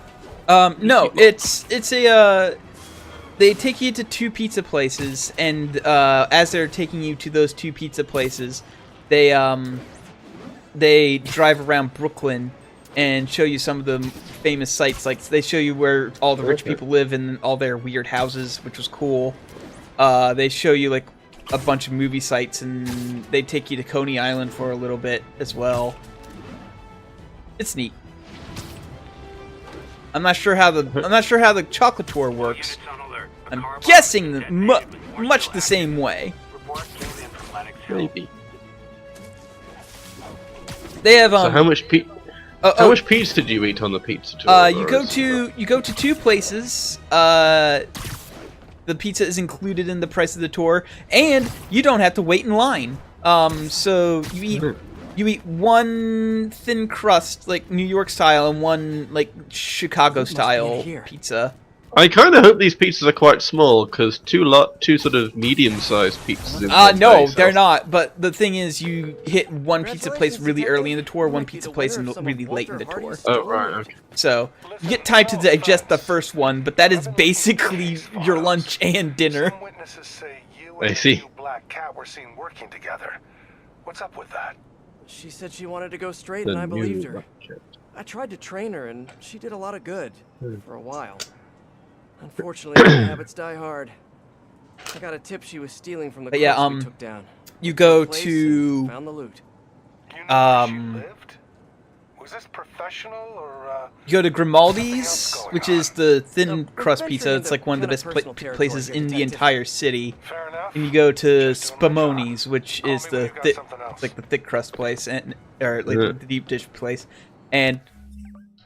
No, it's a they take you to two pizza places, and as they're taking you to those two pizza places, they drive around Brooklyn and show you some of the famous sites. Like they show you where all the rich people live and all their weird houses, which was cool. They show you like a bunch of movie sites, and they take you to Coney Island for a little bit as well. It's neat. I'm not sure how the chocolate tour works. I'm guessing much the same way. Maybe. They have So how much much pizza did you eat on the pizza tour? you go to two places. The pizza is included in the price of the tour, and you don't have to wait in line. So you eat one thin crust, like New York style, and one like Chicago style pizza. I kind of hope these pizzas are quite small, because two sort of medium-sized pizzas. No, they're not. But the thing is, you hit one pizza place really early in the tour, one pizza place really late in the tour. Oh right, okay. So you get time to digest the first one, but that is basically your lunch and dinner. Some witnesses say you I and see. the new Black Cat were seen working together. What's up with that? She said she wanted to go straight, The and I believed new her. I tried to train her, and she did a lot of good for a while. Unfortunately, my habits die hard. I got a tip she was stealing from the But yeah, crooks we took down. you go Place to and found the loot. You know where she lived? Was this professional or you go to Grimaldi's, which is the thin We're crust venturing pizza. It's into like one of the kinda best personal territory places here, in the detective. entire city. fair enough? And you go to Just doing my job. Spumoni's, which Call is me when the you've got thick, something else. like the thick crust place, or like Yeah. the deep dish place. And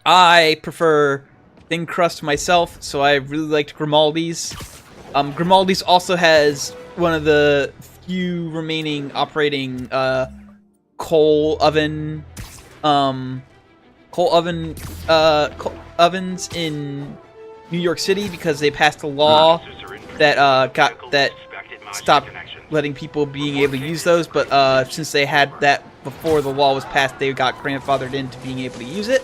I prefer thin crust myself, so I really liked Grimaldi's. Grimaldi's also has one of the few remaining operating coal ovens in New York City because they passed a law that stopped letting people being able to use those. But since they had that before the law was passed, they got grandfathered into being able to use it.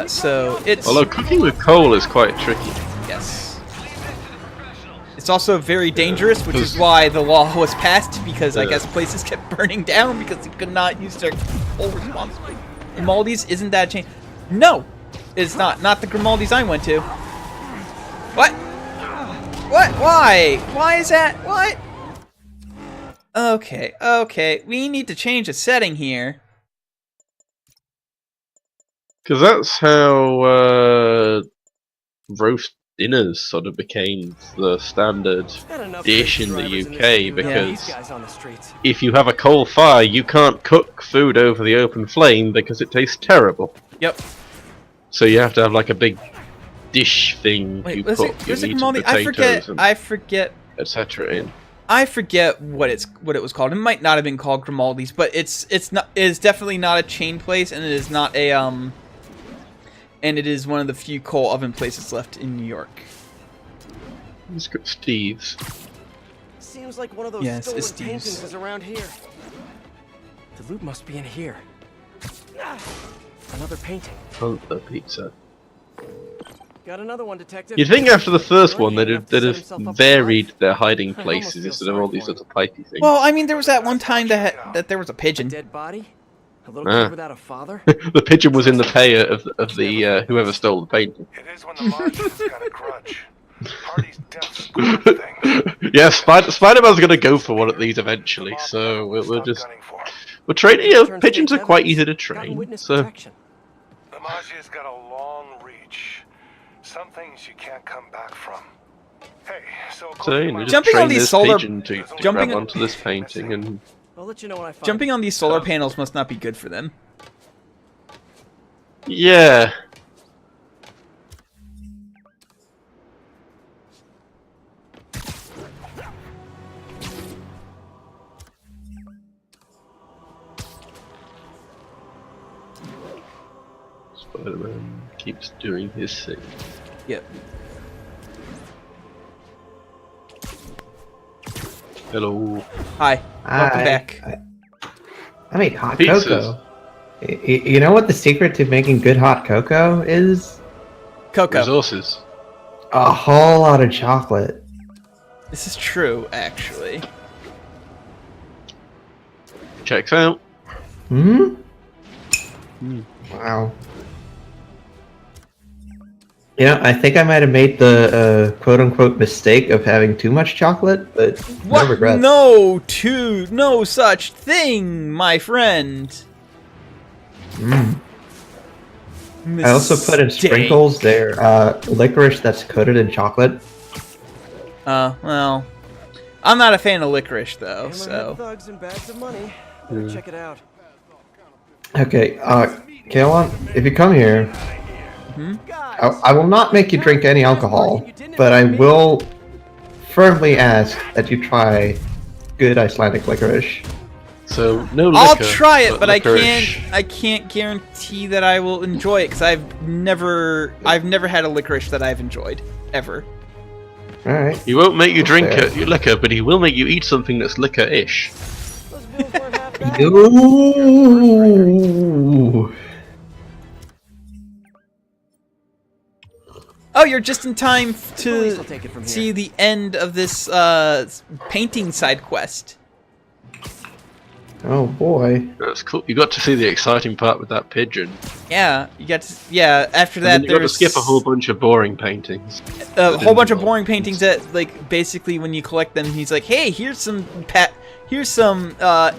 So it's Although cooking with coal is quite tricky. yes. It's also very dangerous, which is why the law was passed, because I guess places kept burning down because they could not use their coal responsibly. Grimaldi's isn't that chain? No, it's not. Not the Grimaldi's I went to. What? What? Why? Why is that? What? Okay, okay. We need to change the setting here. Because that's how roast dinners sort of became the standard Got enough dish safe in the drivers this UK, city without these because guys on the streets. if you have a coal fire, you can't cook food over the open flame because it tastes terrible. Yep. So you have to have like a big dish thing Wait, you was put it your meat and Grimaldi? potatoes and I forget etc. in. I forget what it was called. It might not have been called Grimaldi's, but it's definitely not a chain place, and it is not a and it is one of the few coal oven places left in New York. It's got Steve's. Seems like one of those Yes, stolen it's Steve's. paintings is around here. The loot must be in here. Another painting. Oh, the pizza. Got another one, detective. You'd think after the first one they'd Enough to have set himself up for varied life. their hiding I almost places feel instead of all sorry these for little pipey things. Well, I mean, there was that one time that there was a A pigeon. dead body? A little Ah. kid without a father? The pigeon was in the pay of the whoever stole the painting. It is when the Martians got a grudge. Party's death squad thing. Yeah, Spider-Man's gonna go for one of these eventually, so we'll just we're training. You know, pigeons are quite easy to Gotten train, witness so protection. The Magia's got a long reach. Some things you can't come back from. Hey, so you know, just Jumping on train these this solar- pigeon to jumping grab on- onto this painting and I'll let you know when I find Jumping on these solar panels must not be good for them. yeah. Spider-Man keeps doing his thing. Yep. Hello. Hi. Welcome I- back. I made hot Pizzas. cocoa. You know what the secret to making good hot cocoa is? Coco. Resources. A whole lot of chocolate. This is true, actually. Checks out. Hmm? Wow. You know, I think I might have made the quote-unquote mistake of having too much chocolate, but no What? regrets. No such thing, my friend. Mm. I also put in Mistake. sprinkles there, licorice that's coated in chocolate. Well, I'm not a fan of licorice though, Hammerhead so. thugs and bags of money. Better check it out. Okay, Kaelon, if you come here, Guys, I will not make you drink any alcohol, but I will firmly ask that you try good Icelandic licorice. So no liquor. I'll try it, but licorice. I can't guarantee that I will enjoy it because I've never had a licorice that I've enjoyed ever. All right. He won't make you drink liquor, but he will make you eat something that's liquor-ish. Ooh. Oh, you're just in time Police to will take it from see here. the end of this painting side quest. Oh boy. That's cool. You got to see the exciting part with that pigeon. Yeah, you got to. Yeah, after And that, then you got to there's skip a whole bunch of boring paintings. a whole bunch of boring paintings that, like, basically when you collect them, he's like, "Hey, here's some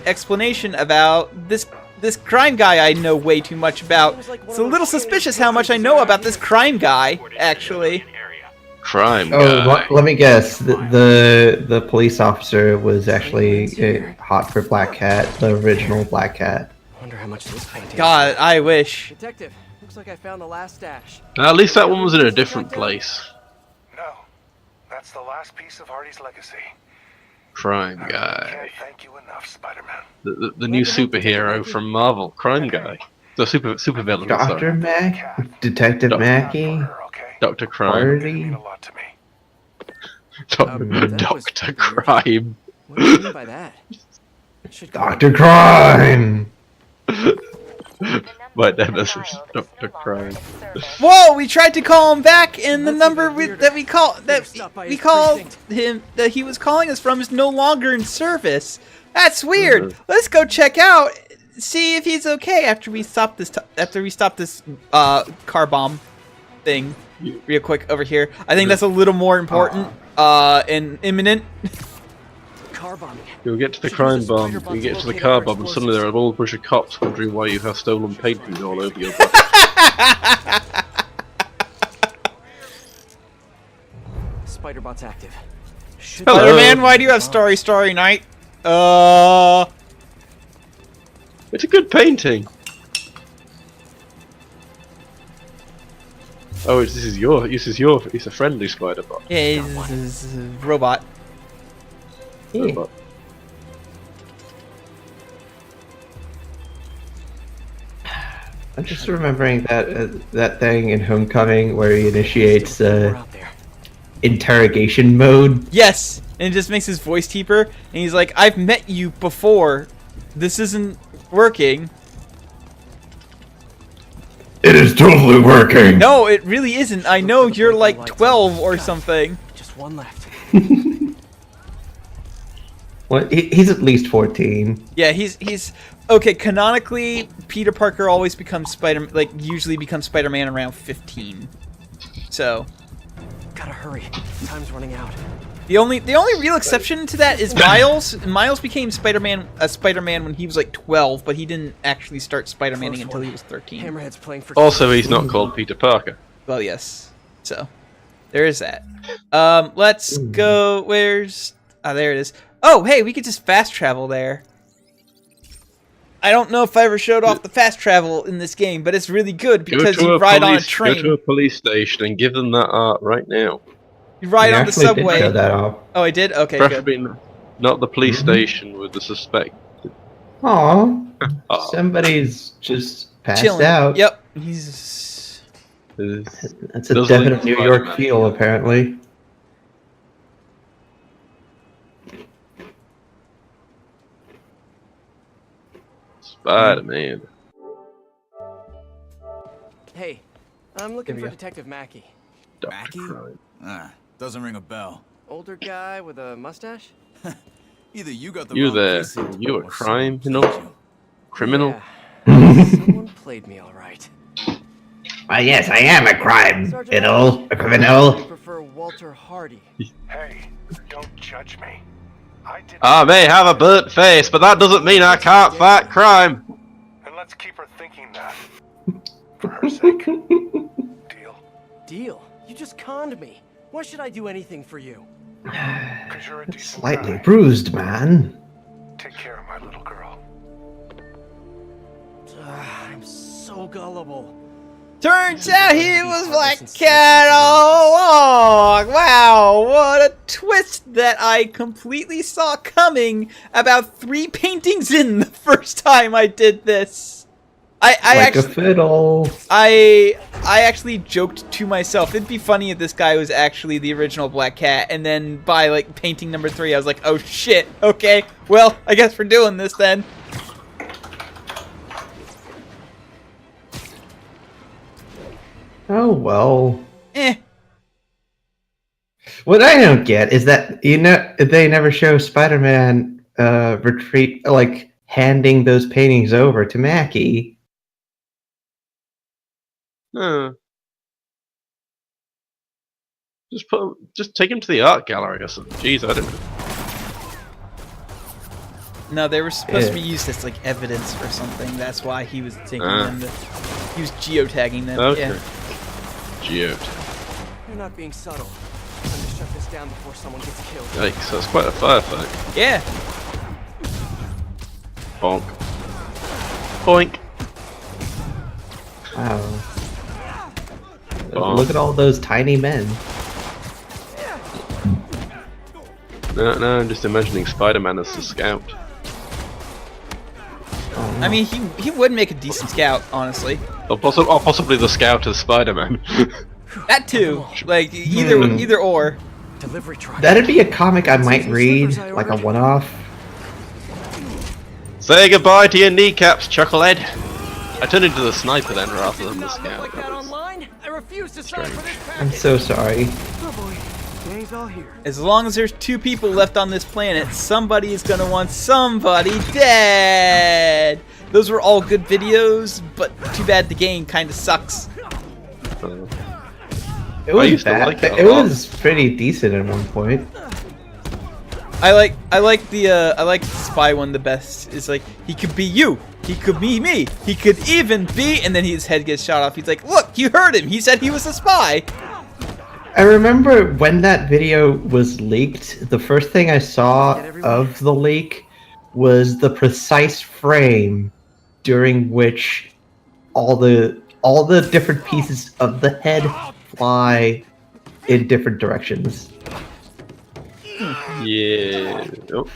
explanation about this crime guy I know way too much about. It's a little suspicious how much I know about this crime guy, actually." Crime Oh, guy. let me guess. The police officer was actually hot for Black Cat, the original Black Cat. Wonder how much this painting. God, I wish. Detective, looks like I found the last stash. At least that one was in a different place. No, that's the last piece of Hardy's legacy. Crime I guy. can't thank you enough, Spider-Man. The new superhero from Marvel. Crime guy. The supervillain. Dr. Sorry. Mac? Detective Mackey? Dr. Crime. Hardy? Mean a lot to me. that was Dr. weird. Crime. What do you mean by that? Should go- Dr. Crime! My nemesis, Dr. Crime. Whoa! We tried to call him back, and the number that we called him that he was calling us from is no longer in service. That's weird. Let's go check out, see if he's okay after we stop this. Car bomb thing, real quick over here. I think that's a little more important and imminent. Car bombing. You'll get to the crime bomb, you get to the car bomb, and suddenly there are a whole bunch of cops wondering why you have stolen paintings all over your body. Spider-Bot's active. Spider-Man, why do you have Starry Night? It's a good painting. Oh, this is your. It's a friendly Spider-Bot. Yeah, he's a robot. Robot. I'm just remembering that thing in Homecoming where he initiates We're out there. interrogation mode. Yes, and it just makes his voice deeper, and he's like, "I've met you before. This isn't working." It is totally working. No, it really isn't. I know you're like 12 or something. Just one left. Well, he's at least 14. Yeah, he's okay. Canonically, Peter Parker always becomes usually becomes Spider-Man around 15. So Gotta hurry. Time's running out. the only real exception to that is Miles. Miles became Spider-Man when he was like 12, but he didn't actually start Spider-Maning until he was 13. Hammerhead's playing for. Also, he's not called Peter Parker. Well, yes. So there is that. Let's go. Where's? Oh, there it is. Oh, hey, we could just fast travel there. I don't know if I ever showed off the fast travel in this game, but it's really good because you ride on a train. Go to a police station and give them that art right now. You ride on the actually did subway. show that off. Oh, I did? Okay, Preferably good. not the police station with the suspect. Aw, Oh, somebody's just passed Chilling. out. Yep. He's... That's a Does definite like New Spider-Man. York feel, apparently. Spider-Man. Hey, I'm looking for Detective Mackey. Dr. Crime. Doesn't ring a bell. Older guy with a mustache? Either you got the You wrong there? precinct You a or crime, someone you know? killed you. Criminal? Yeah. Someone played me all right. Why, yes, I am a crime. Sergeant Fiddle, Hardy, a criminal. I prefer Walter Hardy. Hey, don't judge me. I did. I may have a burnt face, but that doesn't mean I can't fight crime. And let's keep her thinking that. For her sake. Deal? Deal? You just conned me. Why should I do anything for you? Because you're a decent Slightly guy. bruised, man. Take care of my little girl. I'm so gullible. Turns out he was Black Cat all along. Wow, what a twist that I completely saw coming about 3 paintings in the first time I did this. I like actually, a fiddle. I actually joked to myself, it'd be funny if this guy was actually the original Black Cat, and then by like painting number 3, I was like, oh shit, okay, well, I guess we're doing this then. Oh well. Eh. What I don't get is that they never show Spider-Man like handing those paintings over to Mackie. Just take him to the art gallery or something. Jeez, I don't know. No, they were supposed to be used as like evidence or something. That's why he was taking them. He was geotagging them. Okay. Yeah. You're not being subtle. Time to shut this down before someone gets killed. Yikes, that's quite a firefight. Yeah. Bonk. Boink. Wow. Bonk. Look at all those tiny men. No, I'm just imagining Spider-Man as the scout. I mean, he would make a decent scout, honestly. Or possibly the scout as Spider-Man. That too. Like either or. That'd be a comic I might read, like a one-off. Say goodbye to your kneecaps, Chucklehead. I turned into the sniper then rather than the scout. Strange. I'm so sorry. As long as there's 2 people left on this planet, somebody is gonna want somebody dead. Those were all good videos, but too bad the game kind of sucks. It was bad. Like it was pretty decent at one point. I like the spy one the best. Is like, he could be you, he could be me, he could even be, and then his head gets shot off. He's like, look, you heard him. He said he was a spy. I remember when that video was leaked, the first thing I saw of the leak was the precise frame during which all the different pieces of the head fly in different directions. Yeah. Oh.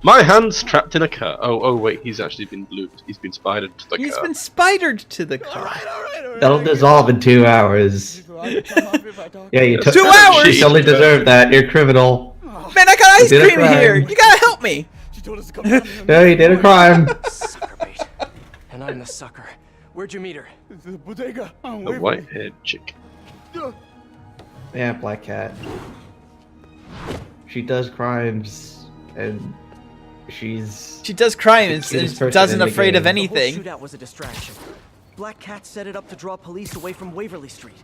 My hand's trapped in a car. Oh wait, he's actually been looped. He's been spidered to the car. He's been spidered to the car. That'll dissolve in 2 hours. Yeah, you took 2 hours! You totally deserve that. You're a criminal. Man, I got ice cream in here. You gotta help me. No, you did a crime. Sucker bait. And I'm the sucker. Where'd you meet her? The bodega. The white-haired chick. Yeah, Black Cat. She does crimes, and she does crimes the and cutest person doesn't in the afraid of game. anything. The whole shootout was a distraction. Black Cat set it up to draw police away from Waverly Street.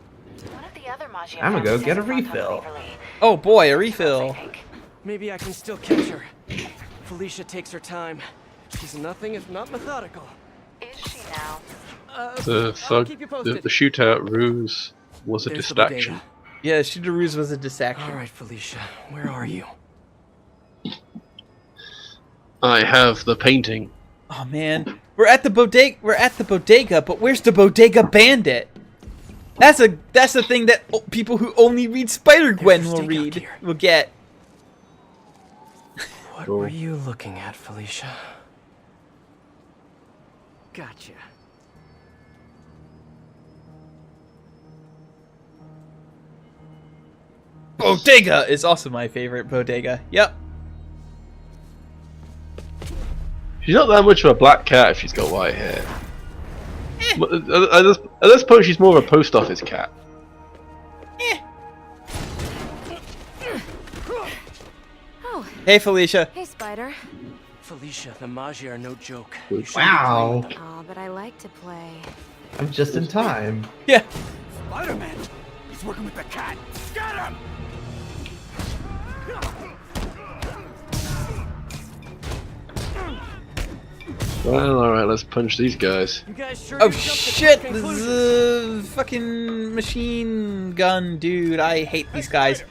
One of the other Maggia I'm gonna go families get a has fought refill. Waverly. Oh boy, a refill. Maybe I can still catch her. Felicia takes her time. She's nothing if not methodical. Is she now? The shootout ruse was a distraction. Yeah, Shooter Ruse was a distraction. All right, Felicia, where are you? I have the painting. Oh man, we're at the bodega, but where's the bodega bandit? That's the thing that people who only read Spider-Gwen will get. What were you looking at, Felicia? Gotcha. Bodega is also my favorite bodega. Yep. She's not that much of a black cat if she's got white hair. At this point, she's more of a post office cat. Oh. Hey, Felicia. Hey, Spider. Felicia, the Maggia are no joke. Wow. Oh, but I like to play. I'm just in time. Yeah. Spider-Man. He's working with the cat. Get him! Well, alright, let's punch these guys. You guys sure Oh shit! The fucking machine gun dude. I hate these guys.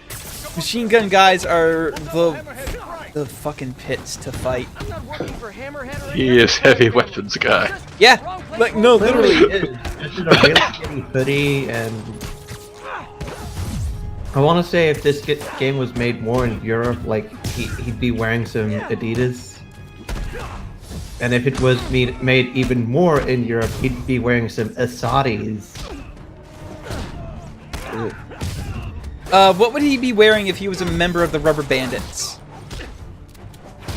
Machine gun guys are the fucking pits to fight. I'm not working for Hammerhead or He is heavy weapons guy. Yeah, like no, literally. This is a really skinny hoodie, and I want to say if this game was made more in Europe, like he'd be wearing some Adidas. And if it was made even more in Europe, he'd be wearing some Asadis. What would he be wearing if he was a member of the Rubber Bandits?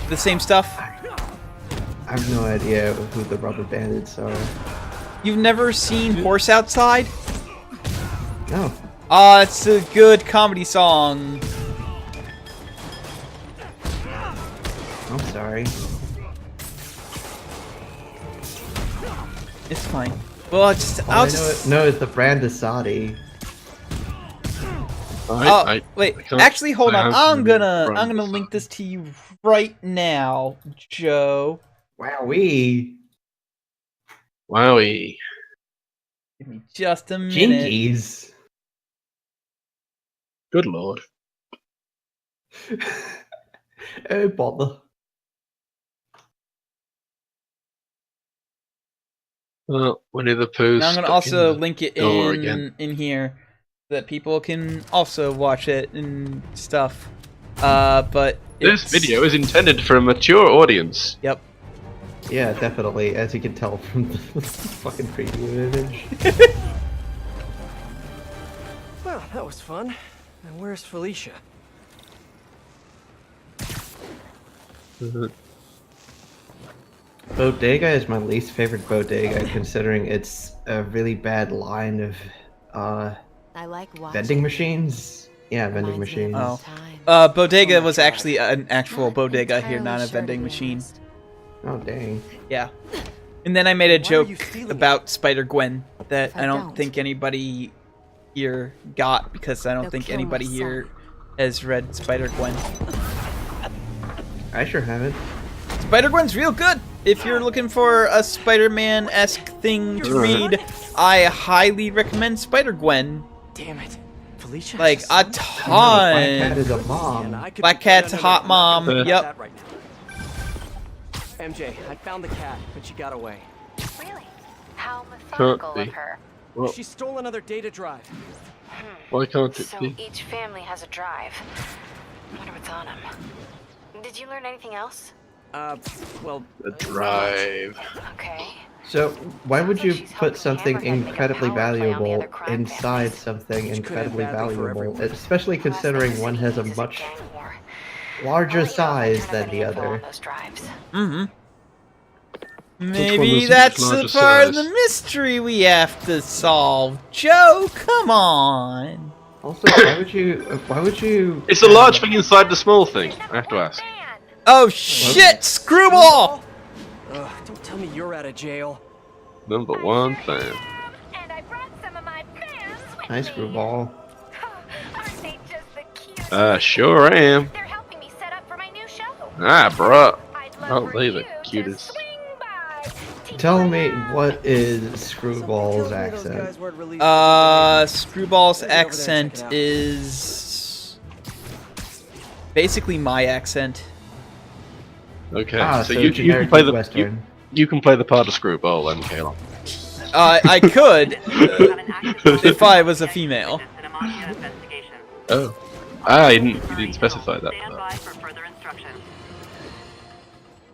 The same stuff? I have no idea who the Rubber Bandits are. You've never seen Horse Outside? No. It's a good comedy song. I'm sorry. It's fine. Well, I'll just know is the brand Asadi. Wait. Actually, hold on. I'm gonna link this to you right now, Joe. Wowee. Wowie. Give me just a minute. Jinkies. Good lord. Oh bother. Well, Winnie the Pooh. Now I'm gonna also link it in here so that people can also watch it and stuff. But this video is intended for a mature audience. Yep. Yeah, definitely, as you can tell from the fucking preview image. Well, that was fun. And where's Felicia? Bodega is my least favorite bodega, considering it's a really bad line of I like vending machines. Yeah, vending machines. Oh. Bodega was actually an actual bodega here, not a vending machine. Oh, dang. Yeah. And then I made a joke about Spider-Gwen that I don't think anybody here got, because I don't think anybody here has read Spider-Gwen. I sure haven't. Spider-Gwen's real good! If you're looking for a Spider-Man-esque thing to read, I highly recommend Spider-Gwen. Damn it. Felicia like, a ton! Black Cat is a mom. Black Cat's a hot mom, yep. MJ, I found the cat, but she got away. Really? How methodical of her. Well, she stole another data drive. Why can't it so be? Each family has a drive. I wonder what's on them. Did you learn anything else? Well... A drive. Okay. So, why would you put something incredibly valuable inside something incredibly valuable, especially considering one has a much larger size than the other? Mm-hmm. Maybe that's the part of the mystery we have to solve. Joe, come on! Also, why would you... It's a large thing inside the small thing, I have to ask. Oh shit, Screwball! Don't tell me you're out of jail. Number one fan. Hi, Screwball. Sure am. Ah, bruh. Oh, they the cutest. Tell me, what is Screwball's accent? Screwball's accent is basically my accent. Okay, so you can play the you can play the part of Screwball then, Caleb. I could if I was a female. Oh, you didn't specify that.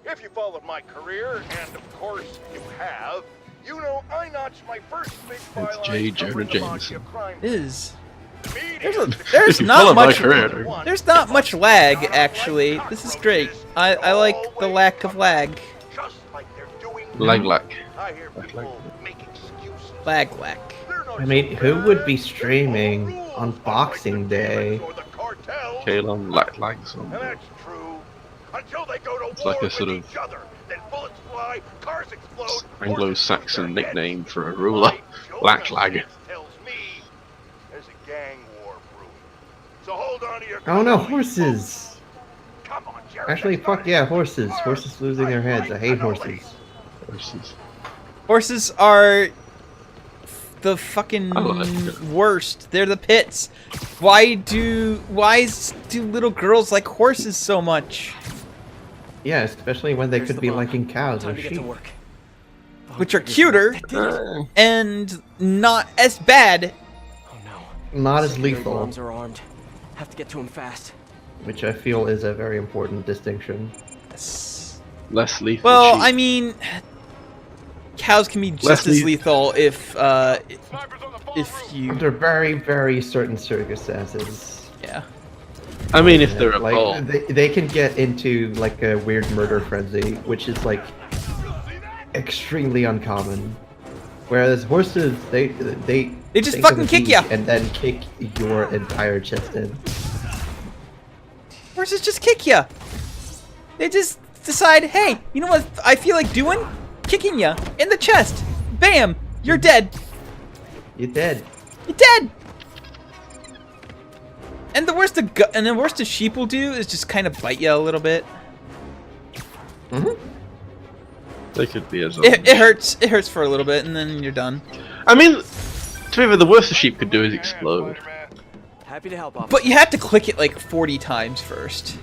If you followed my career, and of course you have, you know I notched my first big byline J. Jonah Jameson. There's not much. There's not much lag actually. This is great. I like the lack of lag. Lag. Lag. I mean, who would be streaming on Boxing Day? Kalon lag song. It's like a sort of Anglo-Saxon nickname for a ruler. Black lag. Oh no, horses! Actually, fuck yeah, horses. Horses losing their heads. I hate horses. Horses are the fucking worst. They're the pits. Why do little girls like horses so much? Yeah, especially when they could be liking cows or sheep. Which are cuter and not as bad. Oh no. Not as lethal. Bombs are armed. Have to get to him fast. which I feel is a very important distinction. Less lethal. Well, sheep. I mean, cows can be just as lethal if you Under very, very certain circumstances. Yeah. I mean, if they're a like bull. they can get into like a weird murder frenzy, which is like extremely uncommon. Whereas horses, they just think fucking of a kick beat ya. and then kick your entire chest in. Horses just kick ya. They just decide, hey, you know what I feel like doing? Kicking ya in the chest. Bam, you're dead. You're dead. You're dead. And the worst a sheep will do is just kind of bite you a little bit. They could be as it hurts. It hurts for a little bit, and then you're done. I mean, to be fair, the worst a sheep could do is explode. Happy to help, officer. But you have to click it like 40 times first.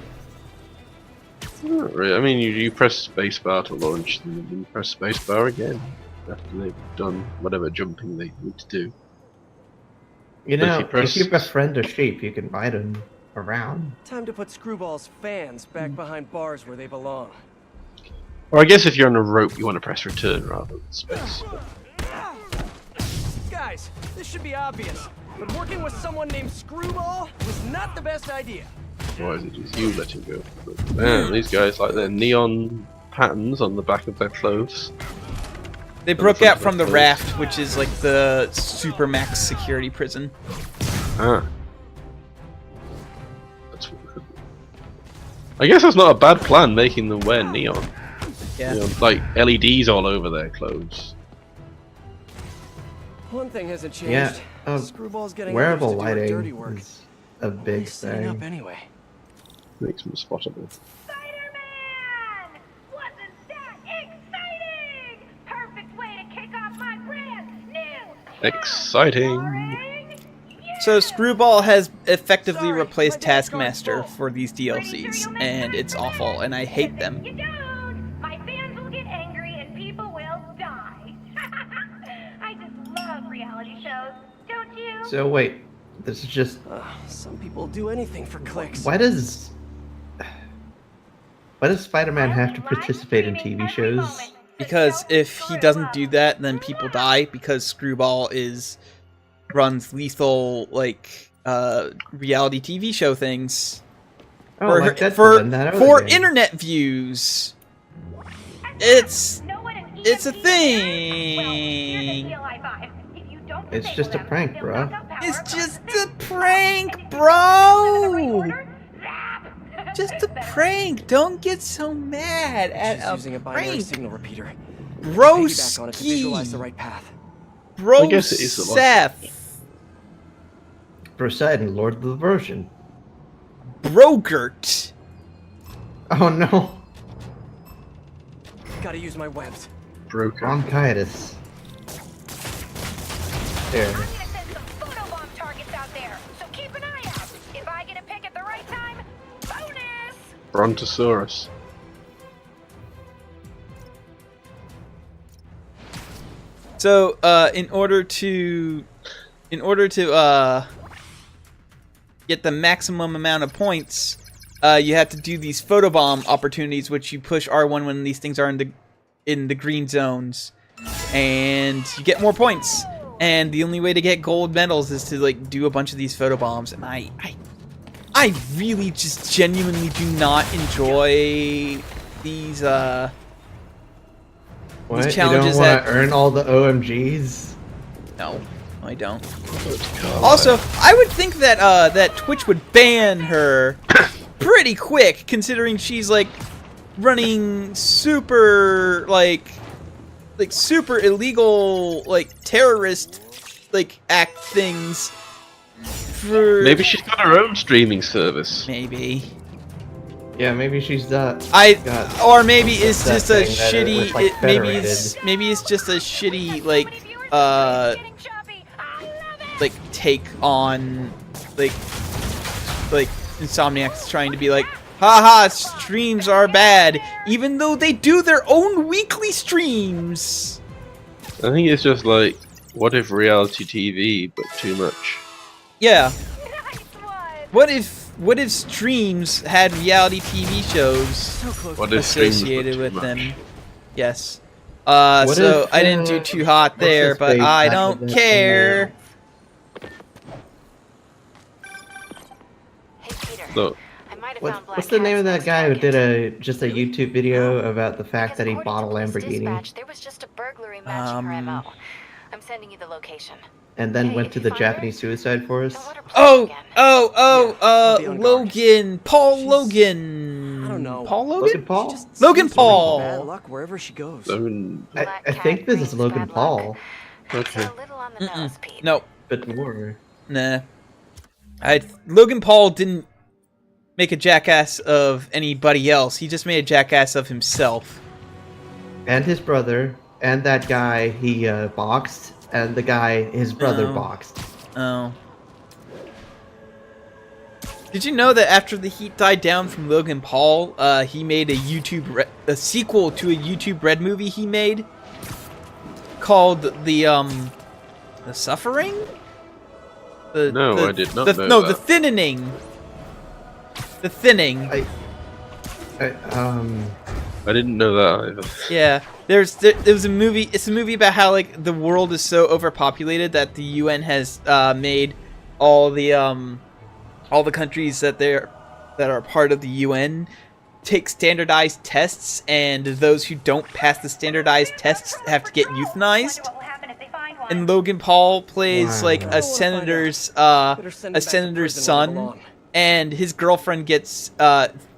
Not really. I mean, you press spacebar to launch, and then you press spacebar again after they've done whatever jumping they need to do. You know, if you befriend a sheep, you can ride them around. Time to put Screwball's fans back behind bars where they belong. Or I guess if you're on a rope, you want to press return rather than space. Guys, this should be obvious, but working with someone named Screwball was not the best idea. Why is it just you letting go? But, man, these guys like their neon patterns on the back of their clothes. They broke out from the raft, which is like the supermax security prison. Ah. That's what we could do. I guess that's not a bad plan, making them wear neon. Yeah. You know, like LEDs all over their clothes. One thing hasn't changed. Yeah, Screwball's getting wearable others to do our dirty lighting work. is a big Setting up thing. anyway. Makes them spottable. Spider-Man! Wasn't that exciting? Perfect way to kick off my brand new. Exciting. So Screwball has effectively replaced Taskmaster for these DLCs, and it's awful, and I hate them. You don't. My fans will get angry and people will die. I just love reality shows, don't you? So wait, this is just. Some people do anything for clicks. Why does Spider-Man have to participate in TV shows? Because if he doesn't do that, then people die, because Screwball runs lethal, like, reality TV show things. Oh, for like Deadpool for, and that other for game. internet views. It's a thing. It's just a prank, bro. It's just a prank, bro. Just a prank. Don't get so mad at She's using a binary prank. signal repeater. Bro, Piggyback on it to visualize the right path. Bro, I guess it is a lot. Seth. Poseidon, Lord of the Version. Brogert. Oh no. Gotta use my webs. Broken. Bronchitis. There. I'm gonna send some photobomb targets out there, so keep an eye out. If I get a pick at the right time, bonus! Brontosaurus. So, in order to get the maximum amount of points, you have to do these photobomb opportunities, which you push R1 when these things are in the green zones, and you get more points. And the only way to get gold medals is to like do a bunch of these photobombs. And I really just genuinely do not enjoy these What? these challenges. You don't want to earn all the OMGs? No, I don't. Also, I would think that that Twitch would ban her pretty quick, considering she's like running super super illegal terrorist act things. For Maybe she's got her own streaming service. maybe. Yeah, maybe she's that. Or maybe it's that just a thing that shitty. was, like, maybe it's just a shitty take on like Insomniac's trying to be like, haha, streams are bad, even though they do their own weekly streams. I think it's just like, what if reality TV, but too much? Yeah. What if what if streams had reality TV shows What if streams associated were with too them? much? Yes. What So if, I didn't do too hot what's there, his but face I back don't in the care. Hey, Peter. So, I might have found Black What's the name of that Cat's guy who next did target. just a YouTube video about the fact Because that he according bought a to police Lamborghini dispatch, there was just a burglary matching her MO. I'm sending you the location. and then Hey, went if to you the find her, Japanese suicide forest? don't let her play Oh, again. I'll be on guard. Logan, Paul She's- Logan. I don't know. Paul Logan? Logan Paul? Just Logan seems to bring Paul. Bad luck wherever she goes. I mean, I Black think cat this is brings Logan bad luck. Paul, okay. So a little on the nose, Pete. No, but more. nah. Logan Paul didn't make a jackass of anybody else. He just made a jackass of himself. And his brother, and that guy he boxed, and the guy his brother Oh. boxed. Oh. Did you know that after the heat died down from Logan Paul, he made a sequel to a YouTube Red movie he made called The Suffering? No, I did not know No, that. The Thinning. The Thinning. I didn't know that either. Yeah, there was a movie. It's a movie about how like the world is so overpopulated that the UN has made all the countries that are part of the UN take standardized tests, and those who don't pass the standardized tests have to get euthanized. What will happen if they find one? And Logan Paul plays Wow. like Oh, a we'll find senator's Better send him back to senator's prison when they son, belong. and his girlfriend gets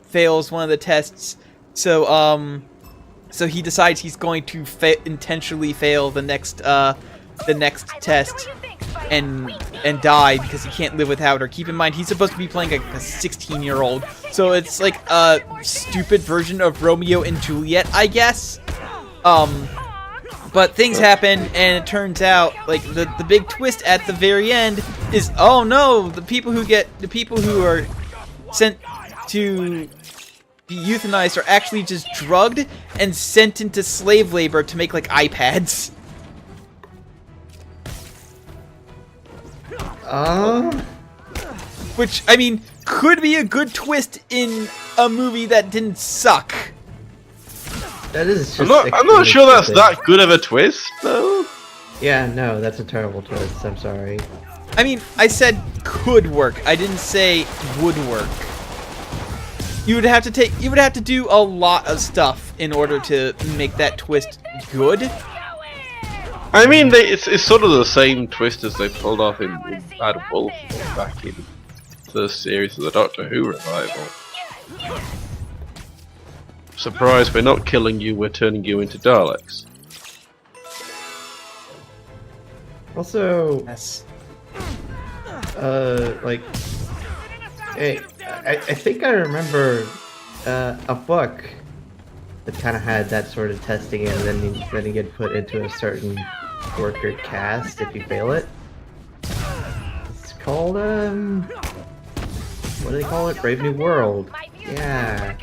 fails one of the tests. So he decides he's going to intentionally fail the next test and die because he can't live without her. Keep in mind he's supposed to be playing a 16-year-old, so it's like a stupid version of Romeo and Juliet, I guess. But things happen, and it turns out like the big twist at the very end is, oh no, the people who are sent to be euthanized are actually just drugged and sent into slave labor to make like iPads. Which, I mean, could be a good twist in a movie that didn't suck. that is. I'm Just not sure that's stupid. that good of a twist, though. Yeah, no, that's a terrible twist. I'm sorry. I mean, I said could work. I didn't say would work. You would have to do a lot of stuff in order to make that twist good. I mean, it's sort of the same twist as they pulled off in Bad Wolf back in the series of the Doctor Who revival. Surprise, we're not killing you, we're turning you into Daleks. Also, Yes. like, hey, I think I remember a book that kind of had that sort of testing, and then you get put into a certain worker cast if you fail it. It's called what do they call it? Brave New World. Yeah.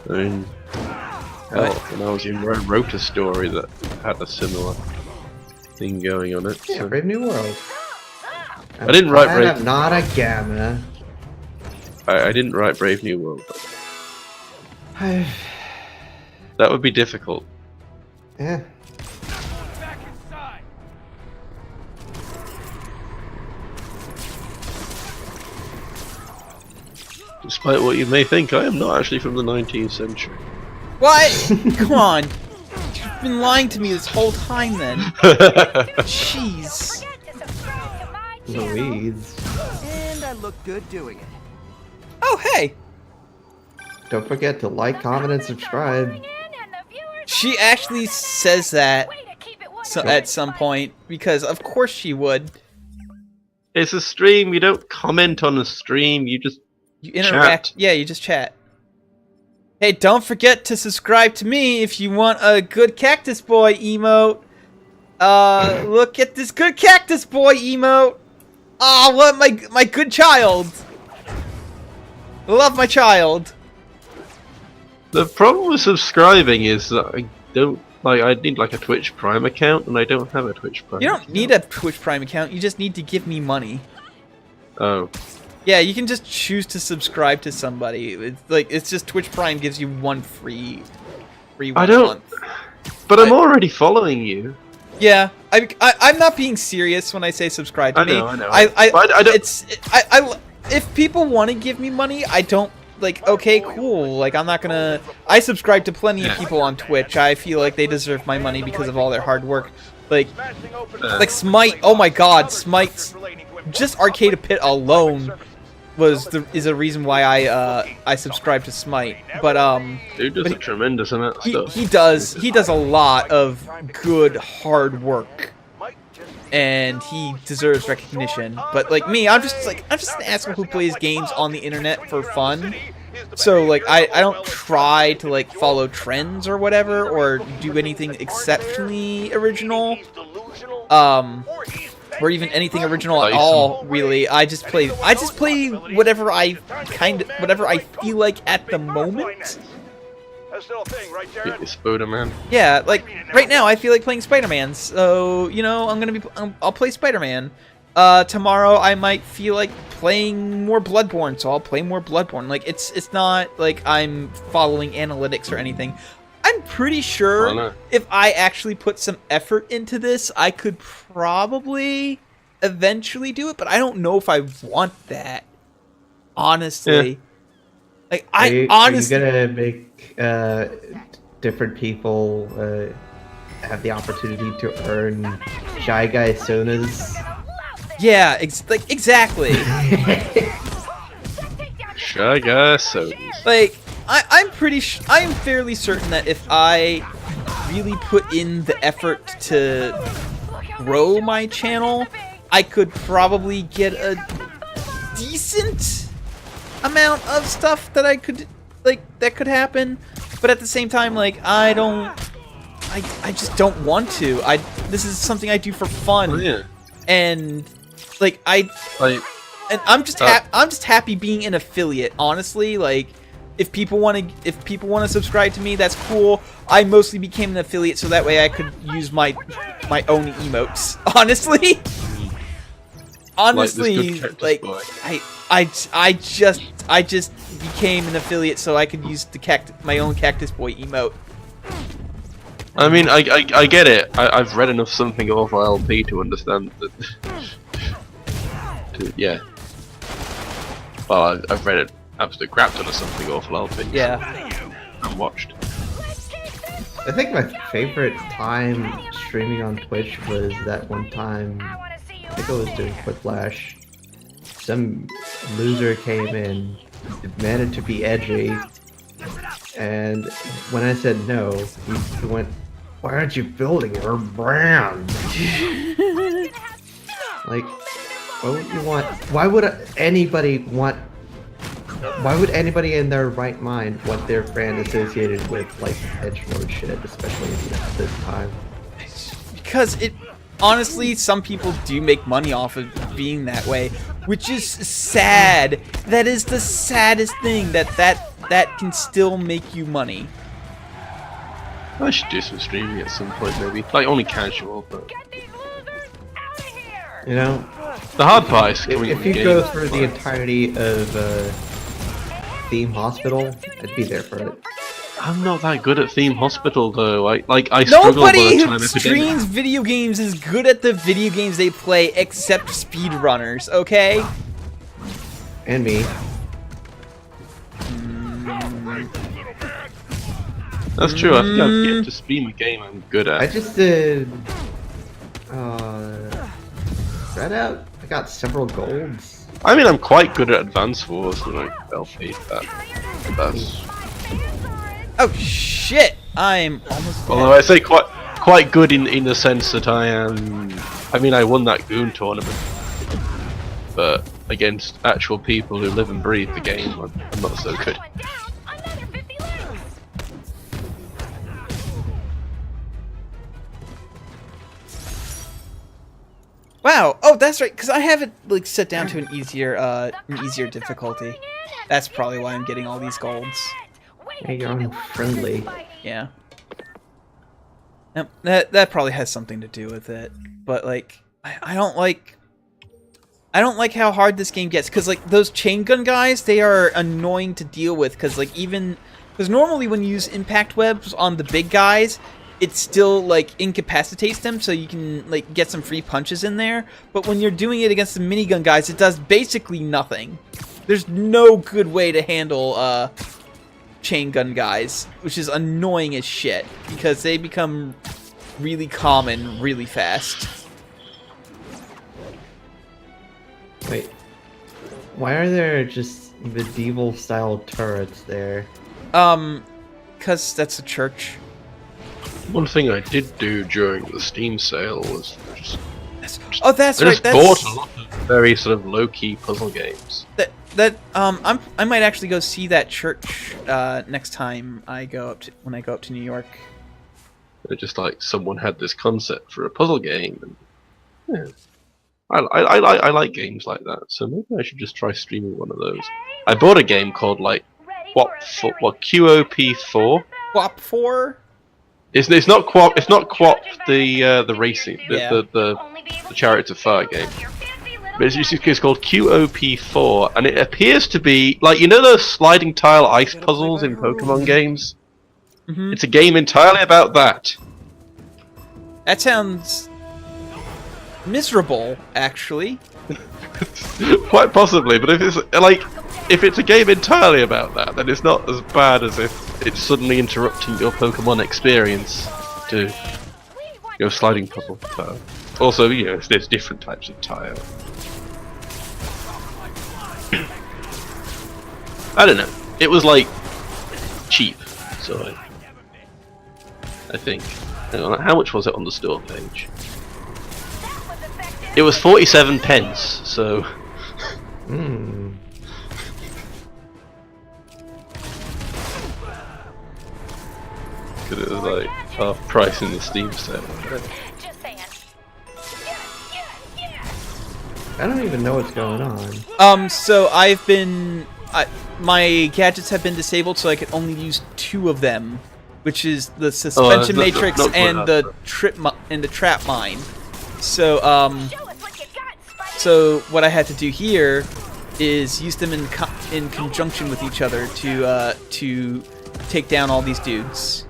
I mean, hell, when I was in, I wrote a story that had a similar thing going on it. Yeah, So. Brave New World. I didn't write Brave. I'm not a gamma. I didn't write Brave New World. But that would be difficult. Yeah. Back inside. Despite what you may think, I am not actually from the 19th century. What? Come on. You've been lying to me this whole time then. Jeez. Louise. And I look good doing it. Oh, hey. Don't forget to like, comment, and subscribe. She actually says that at some point, because of course she would. It's a stream, you don't comment on a stream, you just You interact. chat. Yeah, you just chat. Hey, don't forget to subscribe to me if you want a good Cactus Boy emote. Look at this good Cactus Boy emote. Ah, what my good child. I love my child. The problem with subscribing is that I don't I need like a Twitch Prime account, and I don't have a Twitch Prime. You don't account. need a Twitch Prime account. You just need to give me money. Oh, Yeah, you can just choose to subscribe to somebody. It's just Twitch Prime gives you one free I don't. month. But I'm already following you. Yeah, I'm not being serious when I say subscribe to me. I know. I don't. If people want to give me money, I don't like. Okay, cool. Like I'm not gonna. I subscribe to plenty of people on Twitch. I feel like they deserve my money because of all their hard work. Like Smite. Oh my God, Smite's just Arcade Pit alone is a reason why I subscribe to Smite. But dude does a tremendous amount of stuff. He does a lot of good hard work, and he deserves recognition. But like me, I'm just an asshole who plays games on the internet for fun. So like I don't try to like follow trends or whatever or do anything exceptionally original. Or even anything original at all, really. I just play whatever I feel like at the moment. Spider-Man. Yeah, like right now I feel like playing Spider-Man, so you know I'll play Spider-Man. Tomorrow I might feel like playing more Bloodborne, so I'll play more Bloodborne. Like it's not like I'm following analytics or anything. I'm pretty sure if I actually put some effort into this, I could probably eventually do it, but I don't know if I want that. Honestly. Yeah. Like honestly, are you gonna make different people have the opportunity to earn Shy Guy Sonas? Yeah, exactly. Shy Guy Sonas. Like I'm fairly certain that if I really put in the effort to grow my channel, I could probably get a decent amount of stuff that that could happen. But at the same time, like I just don't want to. This is something I do for fun. Oh, yeah. And like and I'm just happy being an affiliate, honestly. Like if people want to subscribe to me, that's cool. I mostly became an affiliate so that way I could use my own emotes. Honestly, like I just became an affiliate so I could use my own Cactus Boy emote. I mean, I get it. I've read enough something awful LP to understand that. Yeah. Well, I've read it. Absolute crap ton of something awful LP. Yeah. And watched. I think my favorite time streaming on Twitch was that one time. I think I was doing Quiplash. Some loser came in, demanded to be edgy, and when I said no, he went, "Why aren't you building your brand?" Like, what would you want? Why would anybody in their right mind want their brand associated with like edgelord shit, especially at this time? Because honestly, some people do make money off of being that way, which is sad. That is the saddest thing, that can still make you money. I should do some streaming at some point, maybe. Like, only casual, but... You know? The hard part is if you go through the entirety of Theme Hospital, I'd be there for it. I'm not that good at Theme Hospital, though. I struggle by the Nobody time who streams video games is good at the video games they play, except speedrunners, okay? And me. That's true, I think I've yet to stream a game I'm good at. I just did... Red Out? I got several golds. I mean, I'm quite good at Advance Wars, like, LP, that's... Oh shit! I'm almost dead. Although I say quite good in the sense that I am... I mean, I won that Goon tournament. But against actual people who live and breathe the game, I'm not so good. Wow! Oh, that's right, because I have it like set down to an easier difficulty. That's probably why I'm getting all these golds. Hey, you're unfriendly. Yeah. That probably has something to do with it. But like, I don't like. I don't like how hard this game gets, because, like, those chain gun guys, they are annoying to deal with, because, like, because normally when you use impact webs on the big guys, it still, like, incapacitates them, so you can, like, get some free punches in there, but when you're doing it against the minigun guys, it does basically nothing. There's no good way to handle, chain gun guys, which is annoying as shit, because they become really common really fast. Wait, why are there just medieval-style turrets there? Because that's a church. One thing I did do during the Steam sale was just oh, that's I right. just That's bought a lot of very sort of low-key puzzle games. I might actually go see that church next time I go up to New York. They're just like someone had this concept for a puzzle game, and yeah. I like games like that, so maybe I should just try streaming one of those. I bought a game called like QOP4. QOP 4? It's not QOP. It's not QOP the racing the Chariots of Fire game. But it's called QOP4, and it appears to be like, you know those sliding tile ice puzzles in Pokemon games. Mm-hmm. It's a game entirely about that. That sounds miserable, actually. Quite possibly, but if it's a game entirely about that, then it's not as bad as if it's suddenly interrupting your Pokemon experience to your sliding puzzle tile. Also, you know, there's different types of tile. I don't know. It was like cheap, so I think. Hang on, how much was it on the store page? It was 47 pence, so. It was like half price in the Steam sale. I don't even know what's going on. So my gadgets have been disabled, so I can only use 2 of them, which is the suspension matrix and the trap mine. So so what I had to do here is use them in conjunction with each other to take down all these dudes.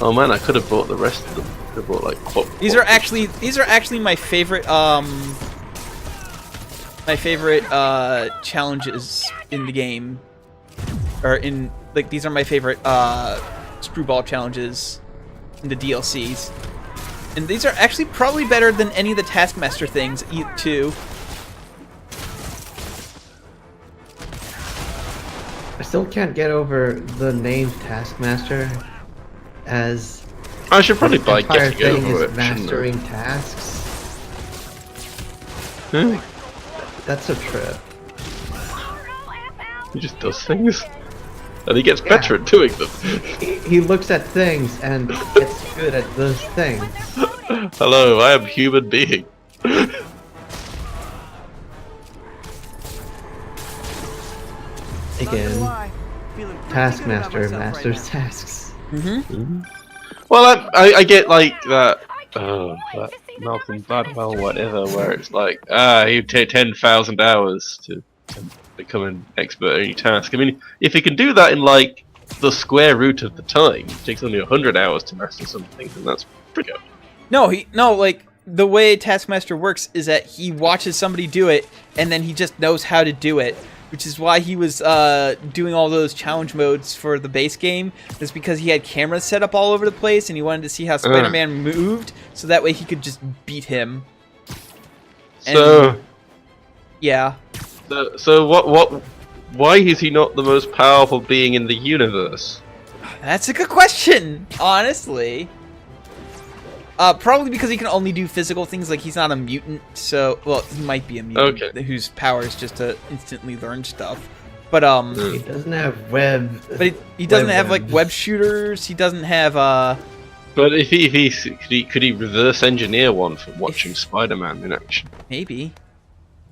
Oh man, I could have bought the rest of them. Could have bought like These are actually my favorite challenges in the game, or in like these are my favorite screwball challenges in the DLCs, and these are actually probably better than any of the Taskmaster things too. I still can't get over the name Taskmaster, as I should probably buy entire Getting thing Over is It. mastering tasks. That's a trip. He just does things, and he gets better at doing them. He looks at things and gets good at those things. Hello, I am human being. Again, Taskmaster masters tasks. Well, I get like that. That Malcolm Gladwell, whatever, where it's like, you take 10,000 hours to become an expert at any task. I mean, if he can do that in like the square root of the time, it takes only 100 hours to master something, then that's pretty good. No, like the way Taskmaster works is that he watches somebody do it, and then he just knows how to do it. Which is why he was doing all those challenge modes for the base game. It's because he had cameras set up all over the place, and he wanted to see how Spider-Man moved, so that way he could just beat him. And, yeah. So what? Why is he not the most powerful being in the universe? That's a good question, honestly. Probably because he can only do physical things, like he's not a mutant, so... Well, he might be a mutant, whose power is just to instantly learn stuff. But, He doesn't have web... But he doesn't have, like, web shooters, he doesn't have, But if could he reverse engineer one from watching Spider-Man in action? Maybe.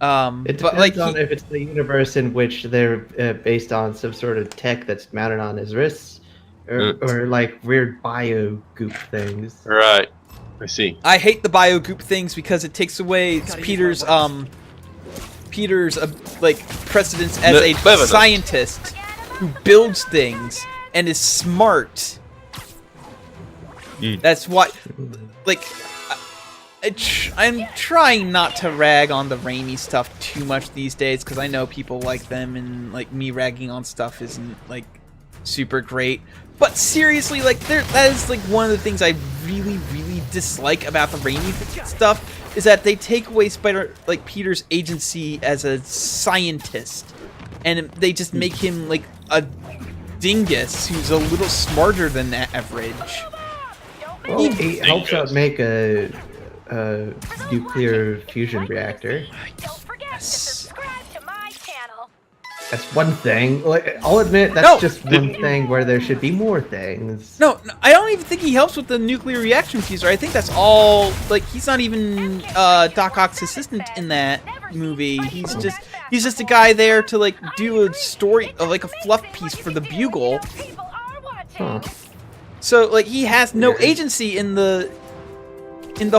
It depends on if it's the universe in which they're based on some sort of tech that's mounted on his wrists, or like weird bio goop things. Right. I see. I hate the bio goop things because it takes away Peter's Peter's like precedence as a scientist who builds things and is smart. That's why, like, I'm trying not to rag on the Raimi stuff too much these days because I know people like them, and like me ragging on stuff isn't like super great. But seriously, like that is like one of the things I really dislike about the Raimi stuff is that they take away Peter's agency as a scientist, and they just make him like a dingus who's a little smarter than average. Well, he helps out make a nuclear fusion reactor. Don't forget to subscribe to my channel. That's one thing. Like, I'll admit that's just one thing where there should be more things. No, I don't even think he helps with the nuclear reaction fuser. I think that's all. Like, he's not even Doc Ock's assistant in that movie. He's just a guy there to like do a story, like a fluff piece for the Bugle. Huh. So like he has no agency in the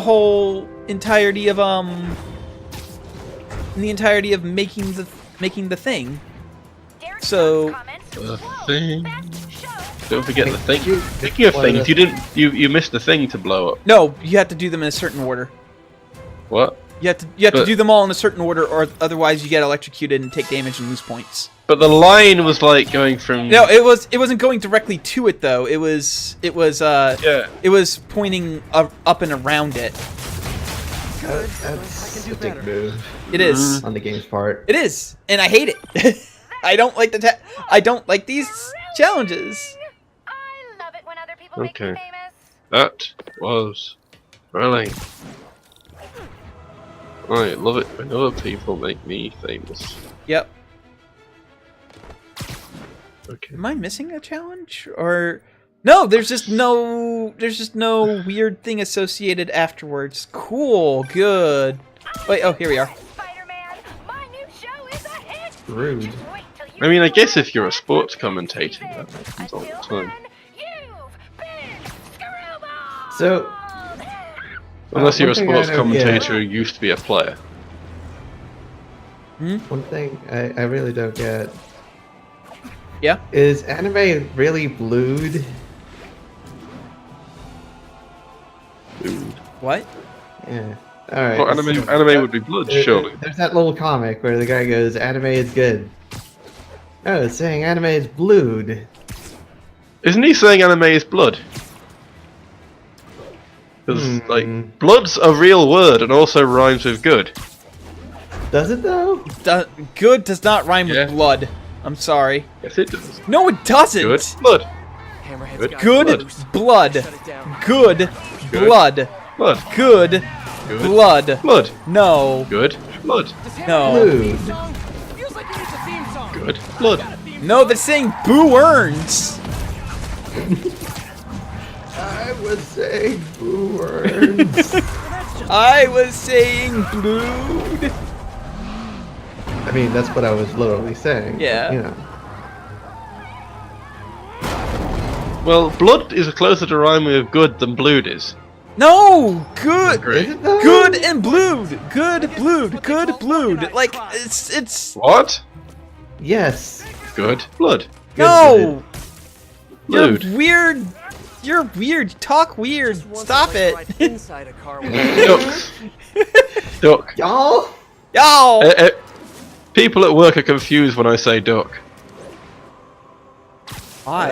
whole entirety of making the thing. So the thing. Don't forget the thing. Speaking of things, you missed the thing to blow up. No, you have to do them in a certain order. What? You have to do them all in a certain order, or otherwise you get electrocuted and take damage and lose points. But the line was like going from. No, it wasn't going directly to it though. It was pointing up and around it. That's a big move. It is on the game's part. It is, and I hate it. I don't like I don't like these challenges. I love it when other people make me Okay. famous. That was thrilling. I love it when other people make me famous. Yep. Okay. Am I missing a challenge? Or no, there's just no weird thing associated afterwards. Cool, good. Wait, oh, here we are. Spider-Man, my new show is a hit. Rude. Just wait till you I mean, I guess if you're a sports commentator, that happens all the Until time. then, you've been screwballed. So, Unless you're a one thing I sports don't commentator who used to be a player. one thing I really don't get Yeah. is anime really blued? What? Yeah. All right. Well, anime would be blood, surely. There's that little comic where the guy goes, "Anime is good." Oh, it's saying anime is blued. Isn't he saying anime is blood? Because, like, blood's a real word and also rhymes with good. Does it though? Good does not rhyme with blood. I'm sorry. Yes, it does. No, it doesn't. Good blood. Hammerhead's got Good loose. blood. Shut it down. Good blood. Blood. Good Good blood. blood. No. Good blood. No. Blued. Feels like it needs a theme song. Good blood. No, they're saying Boo earns. I was saying boo words. I was saying blued. I mean, that's what I was literally saying. Yeah. You know. Well, blood is closer to rhyming with good than blued is. No, good, Agree. good and blued, good blued, good blued. Like it's What? Yes. Good blood. no. Blued. You're weird. You're weird. You talk weird. Stop it. Right inside a car with Duck. Duck. Y'all. Y'all. People at work are confused when I say duck. Why?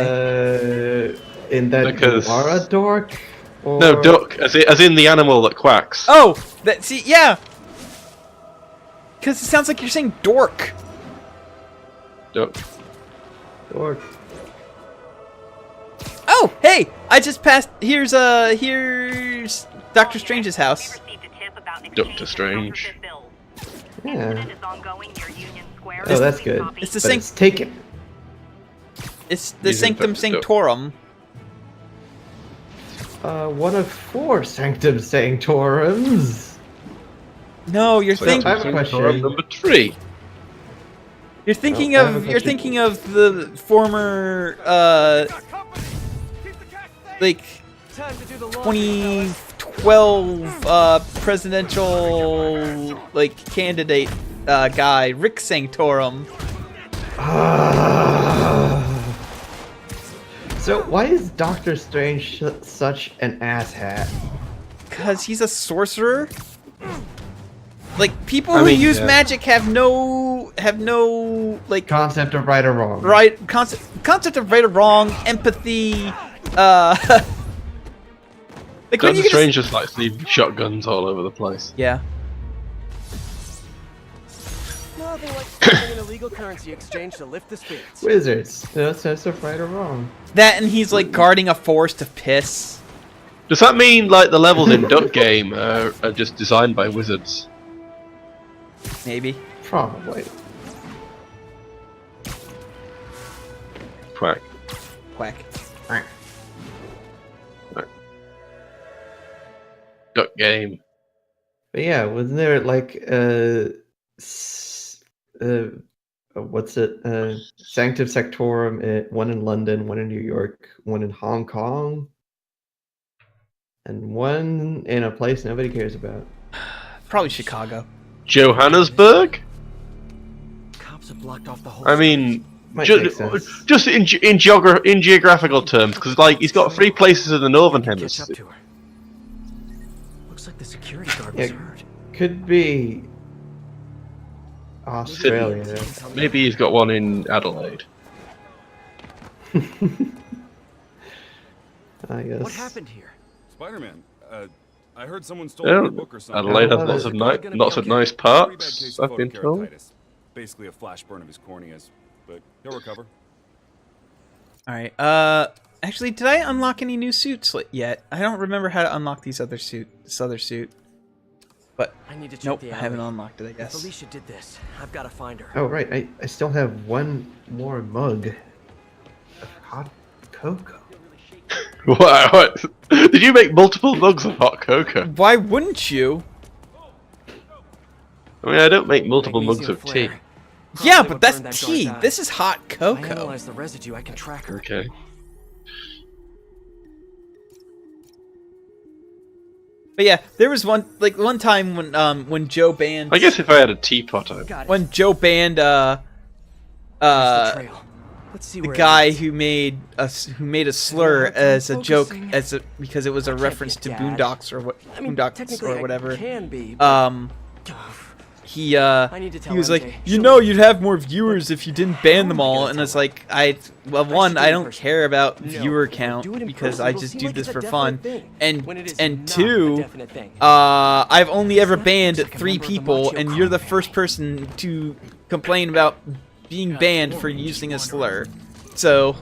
In that Because- Guara dork? Or... No, duck, as in the animal that quacks. Oh, yeah. Because it sounds like you're saying dork. Duck. Dork. Oh, hey, I just passed. Here's Doctor Strange's house. Doctor Strange. Yeah. Oh, that's good. It's the But same. it's taken. It's the Using Sanctum Doctor Sanctorum. One of 4 Sanctum Sanctorums. No, you're So thinking. I have a question. Number 3. You're thinking Oh, I have a of. You're question. thinking of the former. Like time to do the laundry, fellas. 2012 presidential like candidate guy, Rick Sanctorum. So why is Doctor Strange such an asshat? Because he's a sorcerer. Like, people who use magic have no like concept of right or wrong. Right, concept of right or wrong, empathy. Like Doctor Strange just likes leaving shotguns all over the place. Yeah. Nothing like finding an illegal currency exchange to lift the spirits. Wizards, no sense of right or wrong. That, and he's like guarding a forest of piss. Does that mean like the levels in Duck Game are just designed by wizards? Maybe. Probably. Quack. Quack. Quack. Duck Game. But yeah, wasn't there like what's it? Sanctum Sectorum, one in London, one in New York, one in Hong Kong, and one in a place nobody cares about. Probably Chicago. Johannesburg? Cops have blocked off the whole I mean, Might make sense. just in geographical terms, because like he's got 3 places in the northern Catch up hemisphere. to her. Looks like the security guard was Yeah, hurt. could be Australia. Maybe he's got one in Adelaide. I guess. What happened here? Spider-Man, I heard someone stole your book or something. Adelaide has lots of nice Pretty bad parks, case of I've been told. photokeratitis. Basically a flash burn of his corneas, but he'll recover. All right. Actually, did I unlock any new suits yet? I don't remember how to unlock this other suit. But I need to check nope, the I haven't alley. unlocked it. I guess. If Alicia did this, I've got to find her. Oh right, I still have one more mug of hot cocoa. What? Did you make multiple mugs of hot cocoa? Why wouldn't you? I mean, I don't make multiple mugs Magnesium of tea. flare. Yeah, Probably but what that's burned that tea. guard's eye. This is hot If I cocoa. analyze the residue, I can track her. Okay. But yeah, there was one time when Joe banned. I guess if I had a teapot, I'd... Got it. When Joe banned Here's the trail. Let's see the where it guy leads. who made a slur hard time as a joke focusing. because it was a Can't reference be to Dad. Boondocks or what I mean, Boondocks technically or I whatever. can be, but He need to tell he was MJ. like, you She'll know, know. you'd have more viewers if you didn't ban them How am I all, gonna and tell it's her? like I should do one, it I in don't person. care about No, viewer if I count do it in because person, I it'll just seem do like this it's a for fun, definite thing, and when it is and not a two, definite thing. I've only ever banned like a 3 member of the people, Macho and you're the Crime first person to complain about being banned for using a slur. So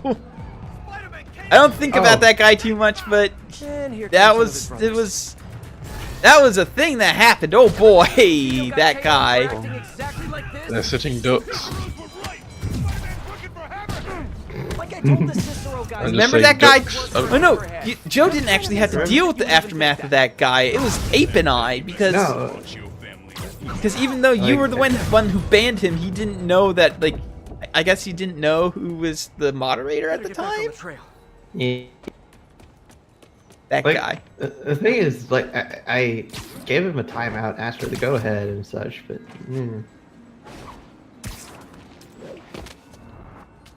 I don't think about that guy too much, but And here that comes some of his was brothers. that was a thing that happened. Oh boy, that Acting guy. exactly like this? They're sitting ducks. Like I told the Cicero guys. I'm just Remember saying that guy? ducks. Oh no, Joe didn't actually have to deal with the aftermath of that guy. It was Ape and I because No, even though you Like- were the one who banned him, he didn't know that. Like, I guess he didn't know who was the moderator at the Get back on time. the trail. yeah. That Like, guy. The thing is, like, I gave him a timeout, asked for the go-ahead and such, but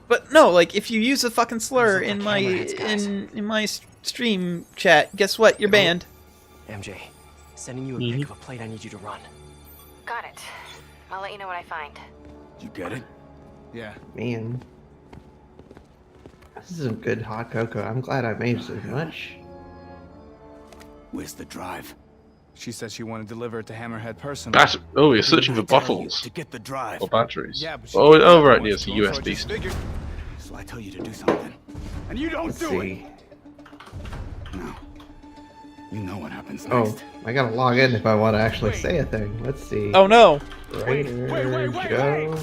But no, like if you use a fucking slur These are in the my camera heads, guys. in my stream chat, guess what? You're banned. MJ, sending you a pic of a plate I need you to run. Got it. I'll let you know what I find. You get it? Yeah. man, this is some good hot cocoa. I'm glad I made so much. Where's the drive? She said she wanted to deliver it to Hammerhead personally. Oh, you're searching for I tell you bottles to get the drive. or batteries. Yeah, but she Oh, didn't oh have right, one, yes, a so I USB just stick. figured- So I tell you to do something, and you don't Let's do see. it. No. You know what happens next. Oh, I gotta log in if I want to actually say a thing. Let's see. Oh no! Raider Joe.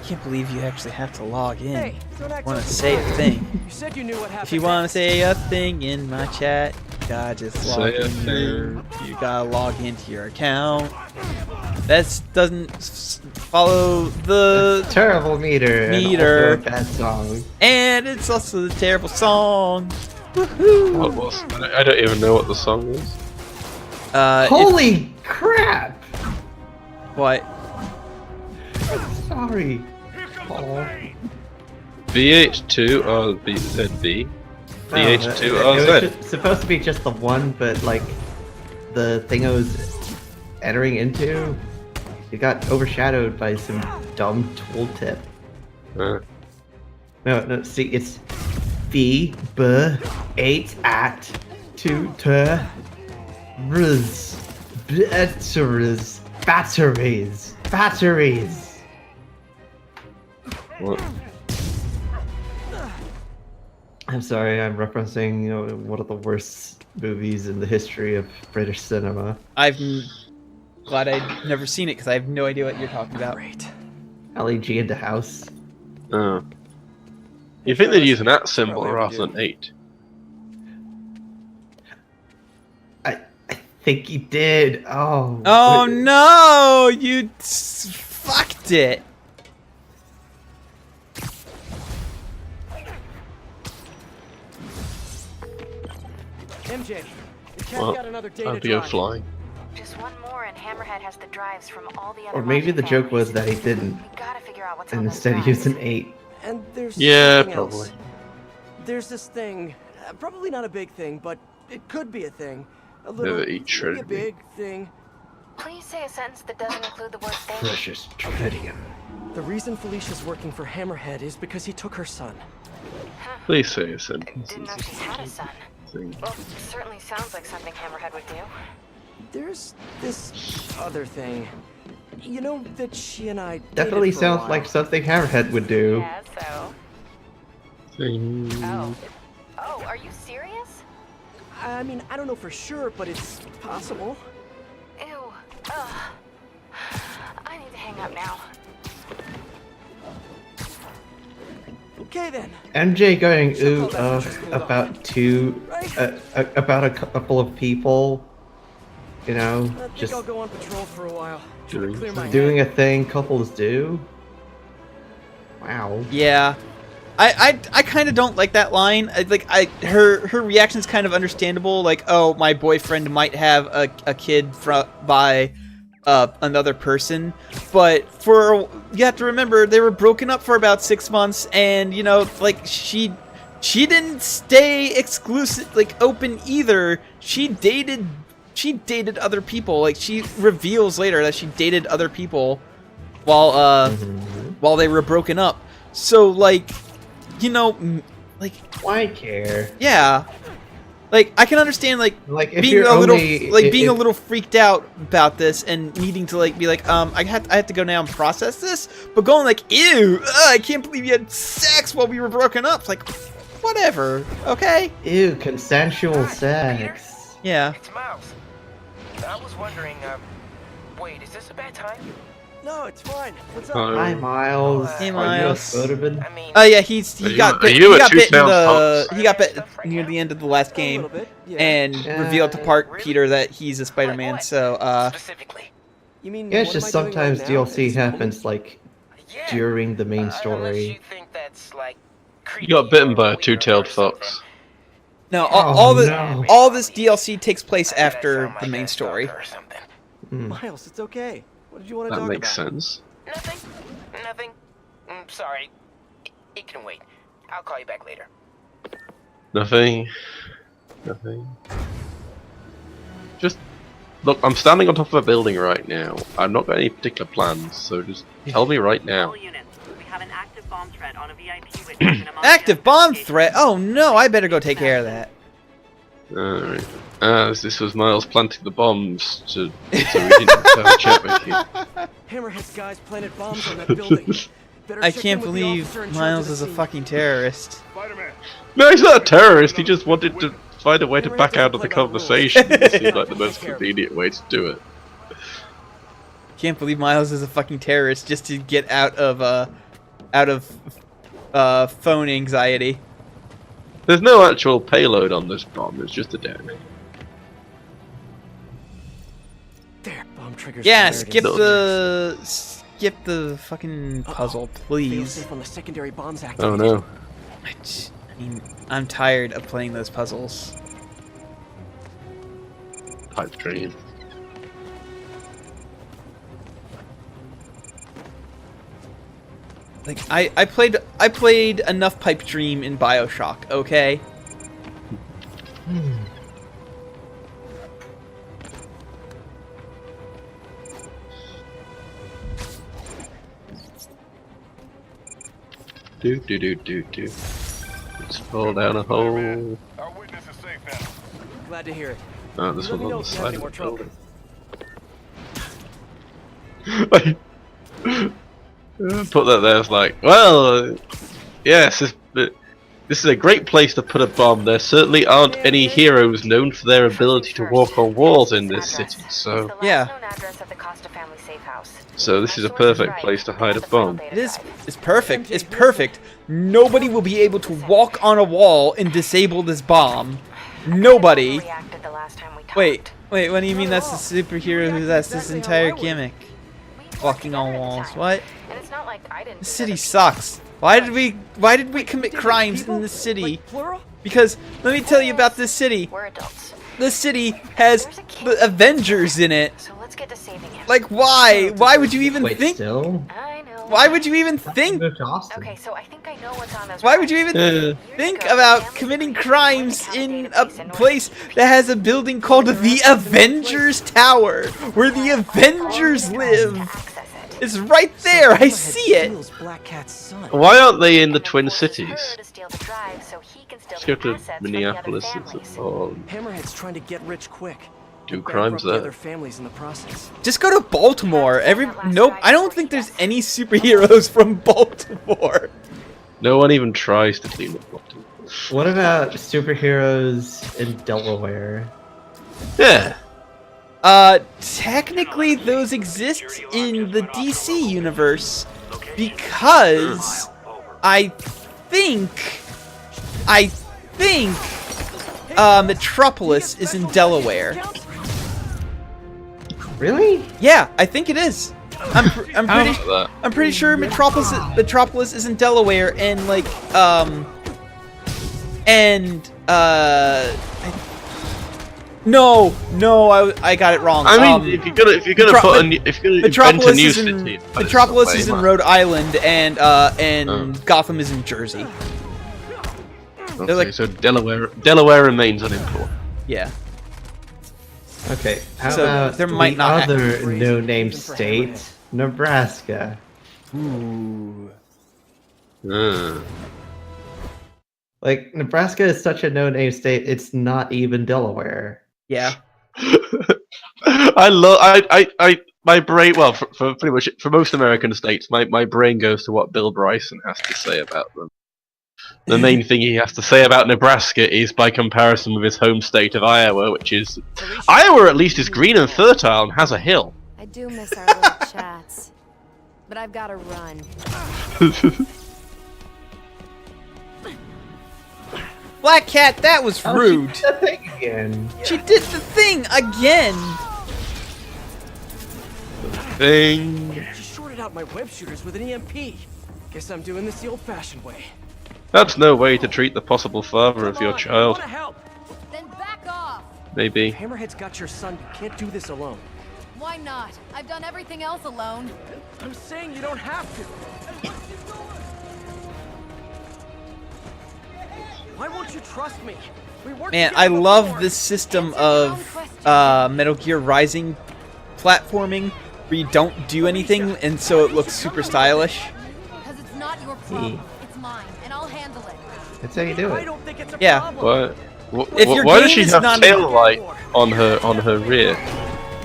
Can't believe you actually have to log in. Hey, don't act Want so to say a thing? You said you knew what happened. If you want to say a thing in my chat, you gotta just log Say a in. You gotta log into your account. That doesn't follow the Terrible meter. and Meter. also a bad song. and it's also the terrible song. Woohoo! I don't even know what the song is. If- Holy crap! What? Sorry. Paul. VH2 or ZB? VH2 It or was Z? just supposed to be just the one, but like the thing I was entering into, it got overshadowed by some dumb tooltip. No, see, it's V, B, 8, at, 2, T, Rs, batteries. What? I'm sorry, I'm referencing one of the worst movies in the history of British cinema. I'm glad I'd never seen it because I have no idea what you're talking about. Great. LEG into house. Oh. You think they'd use an at symbol rather than 8? I think he did. Oh. Oh no! You fucked it. MJ, the cat Well, got another I data have to go drive. flying. Just one more, and Hammerhead has the drives from all the other. Or maybe the joke was that he didn't, We gotta figure out what's and on those instead he used an drives. 8. And there's Yeah, something probably. else. There's this thing, probably not a big thing, but it could be a thing. A little, Never eat maybe a shredded meat. big thing. Please say a sentence that doesn't include the word thing. Precious tritium. The reason Felicia's working for Hammerhead is because he took her son. Please say a sentence. Didn't know she had a son. Well, certainly sounds like something Hammerhead would do. There's this other thing. You know that she and I Definitely dated for a sounds while. like something Hammerhead would do. Yeah, so. Thing. Oh. Oh, are you serious? I mean, I don't know for sure, but it's possible. Ew. Ugh. I need to hang up now. Okay then. MJ going She'll ooh call back when she's cooled about Right? about a couple of people, you know, I think just I'll go on patrol for a while. Doing Clear my doing head. a thing couples do. Wow. Yeah. I kind of don't like that line. Her reaction's kind of understandable. Like, oh, my boyfriend might have a kid by another person, but you have to remember they were broken up for about 6 months, and you know, like she didn't stay exclusive, like open either. She dated other people. Like she reveals later that she dated other people while they were broken up. So like, you know, like Why care? yeah. Like I can understand like Like if being you're a little only being a little freaked out about this and needing to like be like I have to go now and process this, but going like ew, I can't believe you had sex while we were broken up. It's like whatever, okay? Ew, consensual sex. Yeah. It's Miles. I was wondering, wait, is this a bad time? No, it's fine. What's up? Hi, Miles. Hey, Are you a Miles. photoman? I mean, Oh yeah, he Are got you- bit. are you He a got bit in two-town the. fox? He got bit near the end of the last A game, little bit, yeah. and revealed to Park Peter that he's a Spider-Man. So specifically. You mean Yeah, it's what am just I doing sometimes right now? DLC It's happens like Yeah. during the main Unless story. you think that's like You got bitten creepy by or a weird two-tailed or something. fox. no, Oh, no. all this DLC takes place I bet I after sound the like main a story. stalker or something. Miles, it's okay. What did you want to That talk makes about? sense. Nothing. Sorry. It can wait. I'll call you back later. Nothing. Just look, I'm standing on top of a building right now. I've not got any particular plans, so just tell me right now. All units, we have an active bomb threat on a VIP witness in a Active bomb threat. Oh no, I better go take care of that. Alright. This was Miles planting the bombs so we didn't have a chat with you. Hammerhead's guys planted bombs on that building. Better I check can't in with the believe officer in charge Miles of the is a scene. fucking terrorist. No, he's not a terrorist. He just wanted to find a way to back out of the conversation. It seemed like the most convenient way to do it. Can't believe Miles is a fucking terrorist just to get out of phone anxiety. There's no actual payload on this bomb. It's just a detonator. There, bomb triggers. Yeah, There it is. skip the fucking puzzle, please. Failsafe on the secondary bombs Oh activated. no. I mean, I'm tired of playing those puzzles. Pipe dream. Like I played enough Pipe Dream in BioShock, okay? Do. Let's fall down a hole. Our witness is safe now. Glad to hear it. Oh, this Let one me know on the if you have side any of more the trouble. building. Put that there. It's like, well, yes, this is a great place to put a bomb. There certainly aren't any heroes known for their ability to walk on walls in this city, so Yeah. so this is a perfect place to hide a bomb. It is. It's perfect. It's perfect. Nobody will be able to walk on a wall and disable this bomb. Nobody. Wait. What do you mean that's the superhero who that's this entire gimmick? Walking on walls. What? This city sucks. Why did we commit crimes in this city? Because let me tell you about this city. This city has the Avengers in it. Like why? Why would you even think? Why would you even think? Okay, so I think I know what's on those. Why would you even think about committing crimes in a place that has a building called the Avengers Tower, where the Avengers live? It's right there. I see it. Why aren't they in the Twin Cities? Let's go to Minneapolis or Hammerhead's trying to get rich quick. do crimes The there. other families in the process. Just go to Baltimore. Nope. I don't think there's any superheroes from Baltimore. No one even tries to clean up Baltimore. What about superheroes in Delaware? Yeah. Technically those exist in the DC universe because I think Metropolis is in Delaware. Really? Yeah, I think it is. I'm pretty sure Metropolis is in Delaware and like No, I got it wrong. I mean, if you're gonna invent a new city, Metropolis is in Rhode Island, and Gotham is in Jersey. Okay, like, so Delaware remains unimportant. Yeah. Okay, how So about there might the not other no-name state, Nebraska? Ooh. Like, Nebraska is such a no-name state, it's not even Delaware. Yeah. My brain, well, for pretty much for most American states, my brain goes to what Bill Bryson has to say about them. The main thing he has to say about Nebraska is by comparison with his home state of Iowa, which is Iowa at least is green and fertile and has a hill. I do miss our little chats, but I've got to run. Black Cat, that was rude. She did the thing again. She did the thing again. Thing. She shorted out my web shooters with an EMP. Guess I'm doing this the old-fashioned way. That's no way to treat the possible father of your child. Then back off. Maybe. Hammerhead's got your son. You can't do this alone. Why not? I've done everything else alone. I'm saying you don't have to. Why won't you trust me? We worked Man, together I love before. this system of Metal Gear Rising platforming where you don't do anything and so it looks super stylish. Because it's not your problem. It's mine, and I'll handle it. That's how you do I it. don't think it's a Yeah. problem. If your Why does game she is have not tail light on her rear?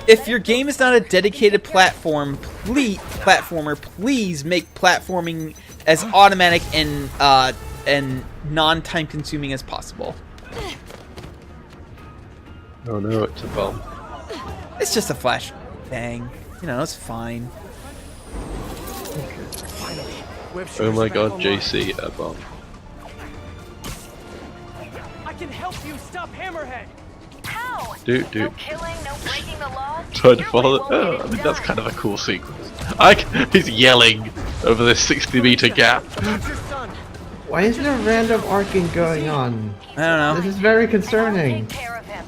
If your game is not a dedicated platformer, please make platforming as automatic and non-time consuming as possible. Oh no, it's a bomb. It's just a flash bang. You know, it's fine. Oh my god, JC, a bomb. I can help you stop Hammerhead. How? Do. No killing, no breaking the law. Trying to Your follow. way won't Oh, get I it mean that's done. kind of a cool sequence. He's yelling over this 60-meter gap. Why isn't there random arcing going on? I don't know. This is very concerning. Take care of him.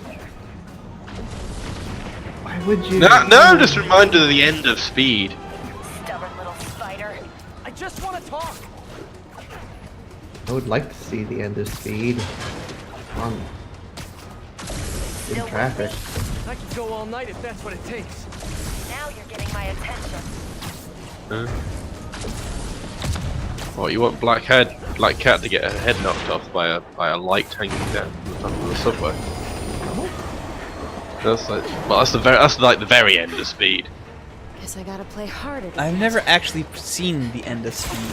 Why would you? No, I'm just reminded of the end of Speed. Stubborn little spider. just want to talk. I would like to see the end of Speed on in traffic. I could go all night if that's what it takes. Now you're getting my attention. What, you want Black Cat to get her head knocked off by a light hanging down from the top of the subway? That's like, well, that's like the very end of Speed. Guess I gotta play harder. I've never actually seen the end of Speed.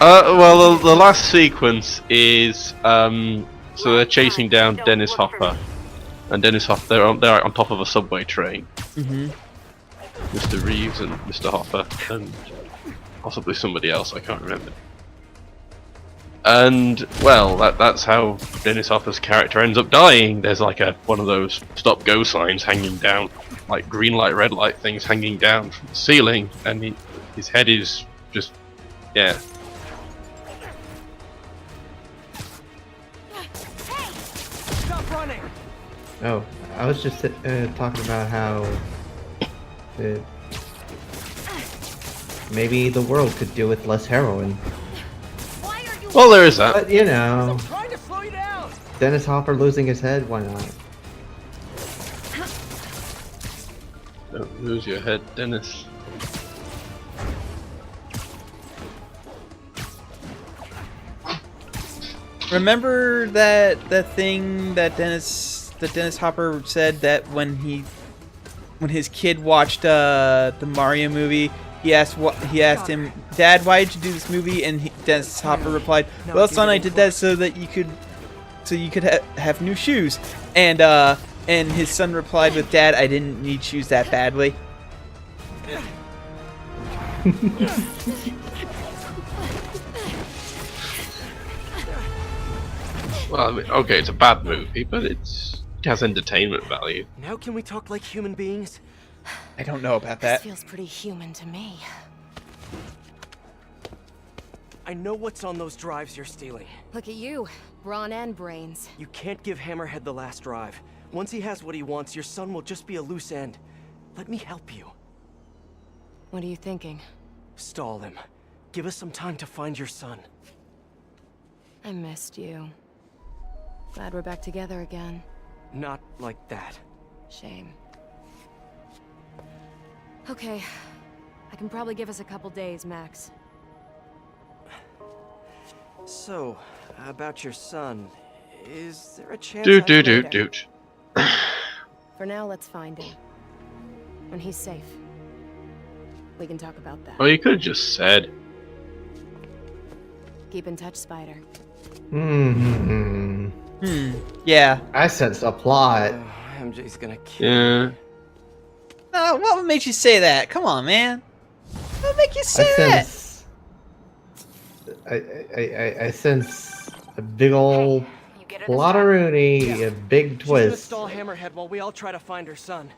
Well, the last sequence is so they're chasing down Dennis Hopper, and Dennis Hopper they're on top of a subway train. Mr. Reeves and Mr. Hopper and possibly somebody else, I can't remember. And well, that's how Dennis Hopper's character ends up dying. There's like one of those stop go signs hanging down, like green light, red light things hanging down from the ceiling, and his head is just, yeah. Stop running. Oh, I was just talking about how maybe the world could do with less heroin. Well, there is that. But you know, I'm trying to slow you down. Dennis Hopper losing his head, why not? Don't lose your head, Dennis. Remember that thing that Dennis Hopper said that when his kid watched the Mario movie, he asked him, "Dad, why did you do this movie?" And Dennis Hopper replied, "Well, son, I did that so that you could have new shoes." And his son replied with, "Dad, I didn't need shoes that badly." Well, I mean, okay, it's a bad movie, but it has entertainment value. Now can we talk like human beings? I don't know about that. This feels pretty human to me. I know what's on those drives you're stealing. Look at you, brawn and brains. You can't give Hammerhead the last drive. Once he has what he wants, your son will just be a loose end. Let me help you. What are you thinking? Stall him. Give us some time to find your son. I missed you. Glad we're back together again. Not like that. Shame. Okay. I can probably give us a couple days, max. So, about your son, is there a chance? Doot. For now, let's find him. When he's safe. We can talk about that. Well, you could have just said. Keep in touch, Spider. Yeah. I sense a plot. MJ's gonna kill Yeah. me. What would make you say that? Come on, man. What would make you say that? I sense a big ol' plot-a-rooney, a big She's gonna twist. stall Hammerhead while we all try to find her son.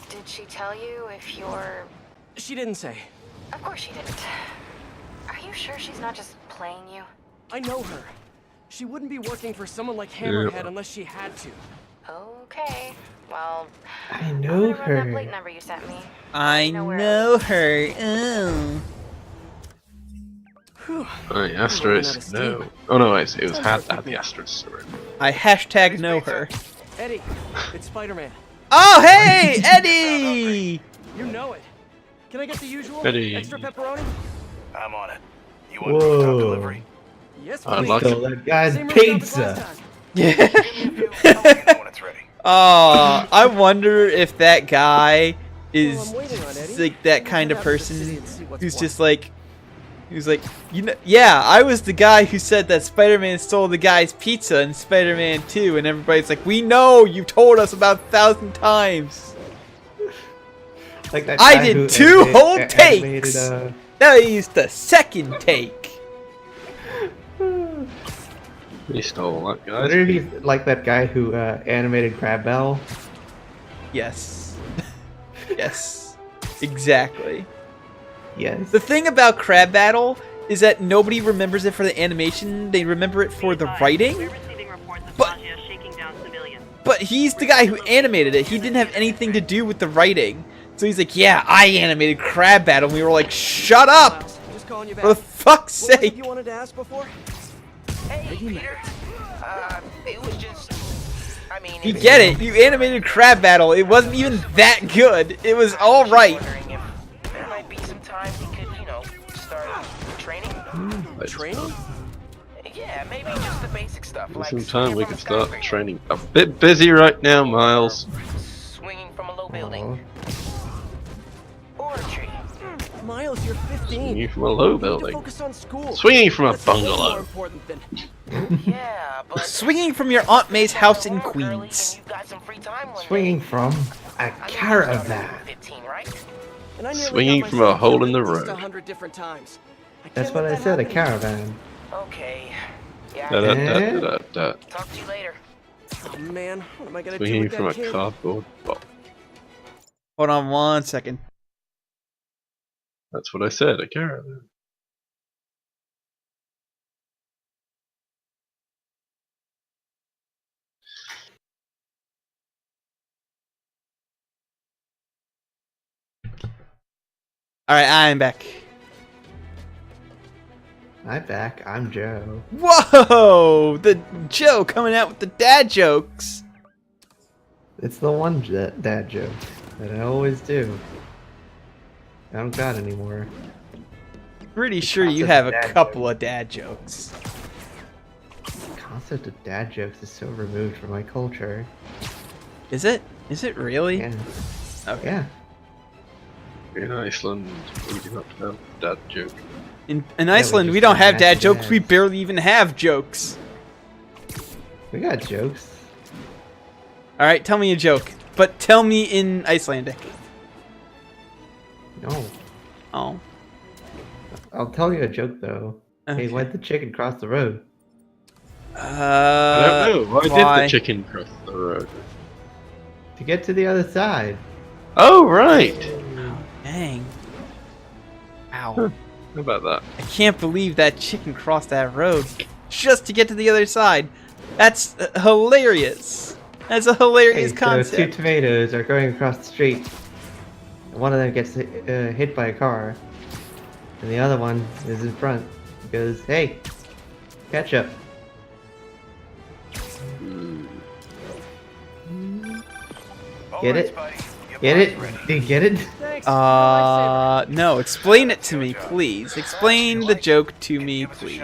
Did she tell you if you're... She didn't say. Of course she didn't. Are you sure she's not just playing you? I know her. She wouldn't be working for someone like Hammerhead unless she had to. Okay. Well, I know run that her. plate number you sent me. I know her. Oh. Oh, the asterisk. No. Oh no, wait, it was had the asterisk. I hashtag know her. Eddie, it's Spider-Man. Oh, hey, Eddie! You know it. Can I get the usual? Eddie. Extra pepperoni? I'm on it. You want top delivery? Yes, I'd please. like So that guy's Same restaurant as pizza. last time. Yeah. I'll let you know when it's ready. Oh, I wonder if that guy is Well, I'm waiting on Eddie. like that kind Head of out to the city person and see what's who's what. just like, you know, yeah, I was the guy who said that Spider-Man stole the guy's pizza in Spider-Man 2, and everybody's like, we know, you've told us about 1,000 times. Like that I guy did who 2 whole animated, takes. That is the second take. He stole that, guys. Wonder if he's like that guy who animated Crab Bell. Yes. Yes. Exactly. Yes. The thing about Crab Battle is that nobody remembers it for the animation, they remember it for the writing. We're receiving reports of But- Magia shaking down civilians. But he's the guy who animated it. He didn't have anything to do with the writing. So he's like, yeah, I animated Crab Battle. And we were like, shut up! Just call calling you back. For the fuck's What was it sake! you wanted to ask before? Hey, Peter. It was just... I mean... You get it. You animated crab battle. It wasn't even that good. It was alright. Wondering if there might be some time we could, you know, start training? Training? Yeah, maybe just the basic stuff. Like Some time we swinging can from a start skyscraper, training. I'm a bit busy right now, Miles. swinging from a low building, or a tree. Miles, you're 15. Swinging from a low You need to building. focus on school. Swinging from a That's way more bungalow. important than... Yeah, but Swinging from your Aunt May's house in Girly, and Queens. you've got some free time one Swinging day. from a I know you started caravan. at 15, right? And I nearly Swinging got from a myself hole killed in the at least road. 100 different times. I That's can't what let I that said, a happen. caravan. Okay. Yeah. Da, da, da, Eh? da, da. Talk to you later. Oh man, what am I gonna do Swinging with from that a kid? cardboard box. Hold on 1 second. That's what I said, a caravan. Alright, I'm back. I'm back. I'm Joe. Whoa! The Joe coming out with the dad jokes. It's the one dad joke that I always do. I don't got any more. Pretty sure you concept have of a dad couple of dad jokes. The concept of dad jokes is so removed from my culture. Is it? Is it really? Yeah. Okay. Yeah. In Iceland, we do not have dad joke. In we Iceland, we just don't have have dad nasty jokes. We dads. barely even have jokes. We got jokes. All right, tell me a joke, but tell me in Icelandic. No. Oh. I'll tell you a joke though. Okay. Hey, why'd the chicken cross the road? I don't know. Why did the chicken cross the road? To get to the other side. Oh, right. Dang. Ow. Huh. How about that? I can't believe that chicken crossed that road just to get to the other side. That's hilarious. That's a hilarious Hey, concept. so two tomatoes are going across the street. And one of them gets hit by a car. And the other one is in front. He goes, hey, ketchup. Get it? Get it? Do you get it? Thanks. No. Explain it to me, please. Explain the joke to me, please.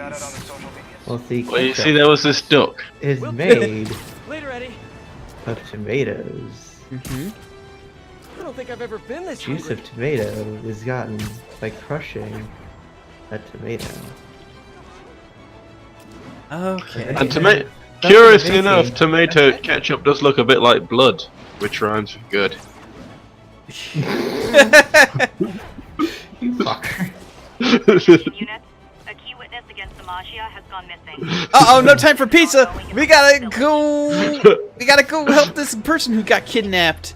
Well, see, Well, you see, ketchup there was this duck. is made Later, Eddie. of tomatoes. Mm-hmm. I don't think I've ever been this Juice hungry. of tomato is gotten by crushing a tomato. Okay. And tomato. That's Curiously amazing. enough, tomato ketchup does look a bit like blood, which rhymes with good. You fucker. Units, a key witness against the Mafia has gone missing. Uh-oh, no time for pizza. We gotta go. We gotta go help this person who got kidnapped.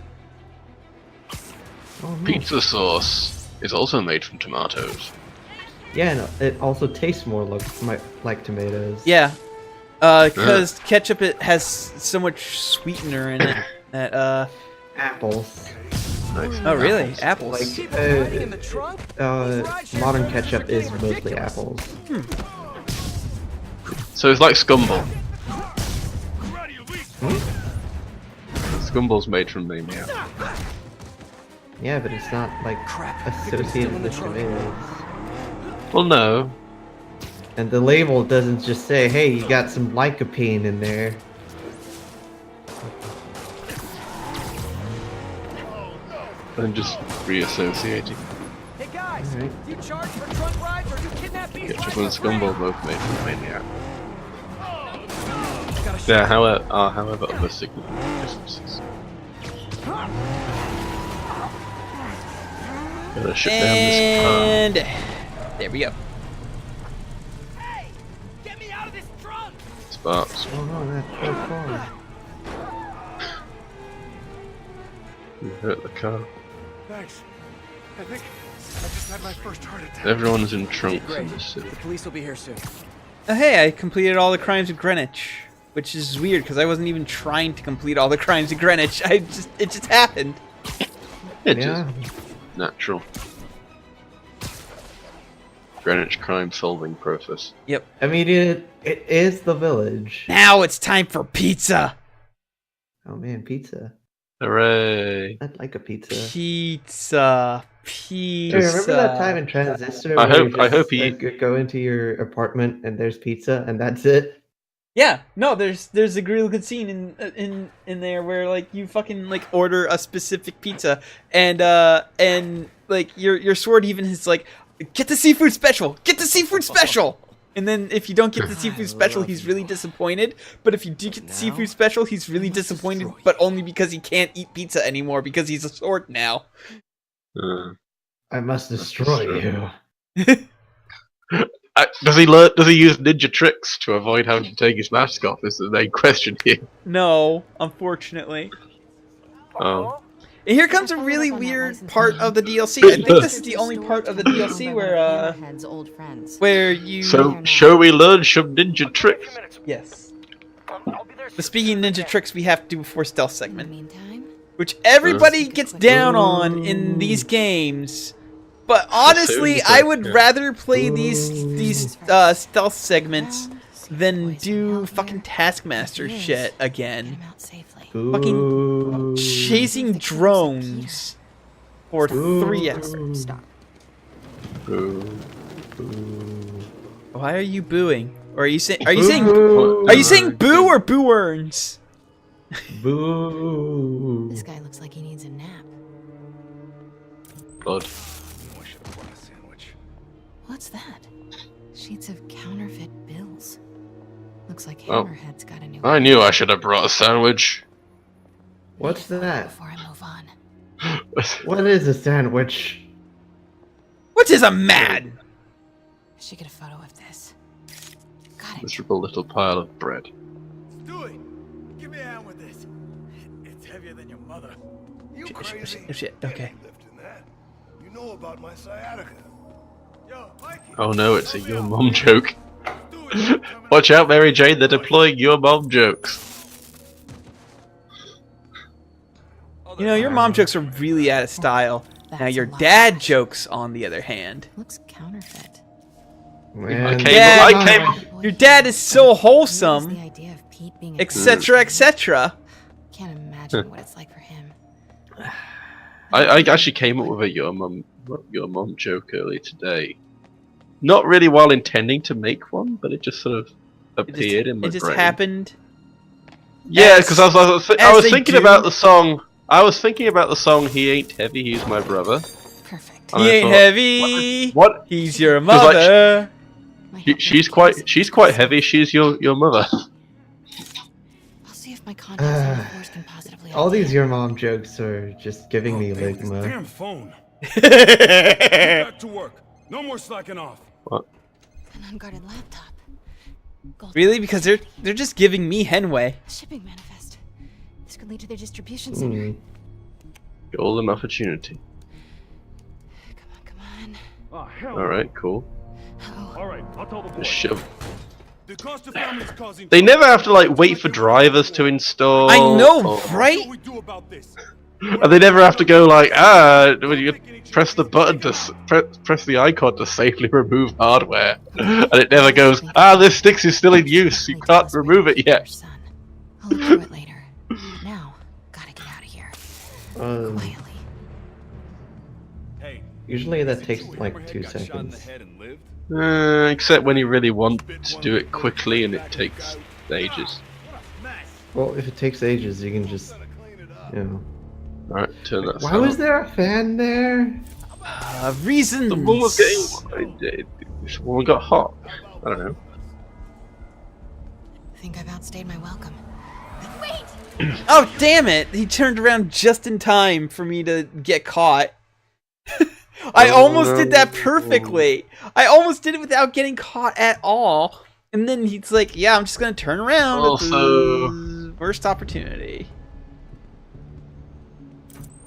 Oh, no. Pizza sauce is also made from tomatoes. Yeah, no, it also tastes more like tomatoes. Yeah. Because ketchup it has so much sweetener in it that Apples. Nice. Oh really? Apples. Like, People hiding in the trunk? modern ketchup is mostly apples. So it's like Scumble. Scumble's made from the yeah. Yeah, but it's not like Crap. associated in the with trunk. tomatoes. Well, no. And the label doesn't just say, hey, you got some lycopene in there. I'm just reassociating. Hey guys, Alright. do you charge for trunk rides or do you kidnap these Ketchup and Scumble both made from maniac. Gotta shoot. There, however, other significant differences. Gotta shut down this car. And there we go. Hey! Get me out of this trunk! Sparks. Oh no, that's so far. You hurt the car. Thanks. I think I just had my first heart attack. Everyone's in trunks Great. in this city. The police will be here soon. Hey, I completed all the crimes of Greenwich, which is weird because I wasn't even trying to complete all the crimes of Greenwich. It just happened. It's Yeah. just natural. Greenwich crime-solving process. Yep. I mean, it is the village. Now it's time for pizza. Oh man, pizza. Hooray! I'd like a pizza. Pizza. Hey, remember that time in Transistor where I hope he go into your apartment and there's pizza and that's it? Yeah, no, there's a really good scene in there where like you fucking like order a specific pizza and like your sword even is like, get the seafood special, get the seafood special. And then if you don't get the seafood special, he's really disappointed. But if you do get the seafood special, he's really disappointed, but only because he can't eat pizza anymore because he's a sword now. I must destroy you. Does he use ninja tricks to avoid having to take his mask off? Is the main question here. No, unfortunately. Oh. And here comes a really weird part of the DLC. I think this is the only part of the DLC where you. So, shall we learn some ninja tricks? Yes. But speaking of ninja tricks, we have to do before stealth segment, which everybody gets down on in these games. But honestly, I would rather play these stealth segments than do fucking Taskmaster shit again. Fucking chasing drones for 3 hours. Stop. Why are you booing? Or are you saying boo or boo earns? Boo. This guy looks like he needs a nap. Blood. What's that? Sheets of counterfeit bills. Looks like Hammerhead's got a new. I knew I should have brought a sandwich. What's that? Before I move on. What is a sandwich? What is a man? I should get a photo of this. Got it. Miserable little pile of bread. Stewie, give me a hand with this. It's heavier than your mother. You crazy? Shit. Okay. Lifting that. You know about my sciatica. Yo, Mikey. Oh no, it's a your mom joke. Watch out, Mary Jane, they're deploying your mom jokes. You know, your mom jokes are really out of style. Now your dad jokes, on the other hand. Looks counterfeit. Your dad is so wholesome, etc., etc. Can't imagine what it's like for him. I actually came up with a your mom joke earlier today. Not really while intending to make one, but it just sort of appeared in my brain. It just happened. Yeah, because I was thinking about the song. I was thinking about the song "He Ain't Heavy, He's My Brother." Perfect. He ain't heavy. What? He's your mother. Like, she's quite heavy. She's your mother. I'll see if my contacts in the force can positively. All these your mom jokes are just giving me ligma. Damn phone. Back to work. No more slacking off. What? An unguarded laptop. Really? Because they're just giving me Henway. Shipping manifest. This could lead to their distribution center. Golden opportunity. Come on. Oh, hell. Alright, cool. Alright, I'll tell the boys. Shove. The cost of families causing. They never have to like wait for drivers to install. I know, right? What do we do about this? And they never have to go like, when you press the button to press the icon to safely remove hardware, and it never goes, this stick is still in use, you can't remove it yet. I'll look through it later. Now, gotta get out of here. Quietly. Hey, Usually that takes like 2 seconds. Except when you really want to do it quickly and it takes ages. Well, if it takes ages, you can just, you know. Alright, turn that. Why was there a fan there? Reasons. The woman was getting. This woman got hot. I don't know. I think I've outstayed my welcome. Wait! Oh damn it! He turned around just in time for me to get caught. I almost did that perfectly. I almost did it without getting caught at all. And then he's like, "Yeah, I'm just gonna turn around at the worst opportunity."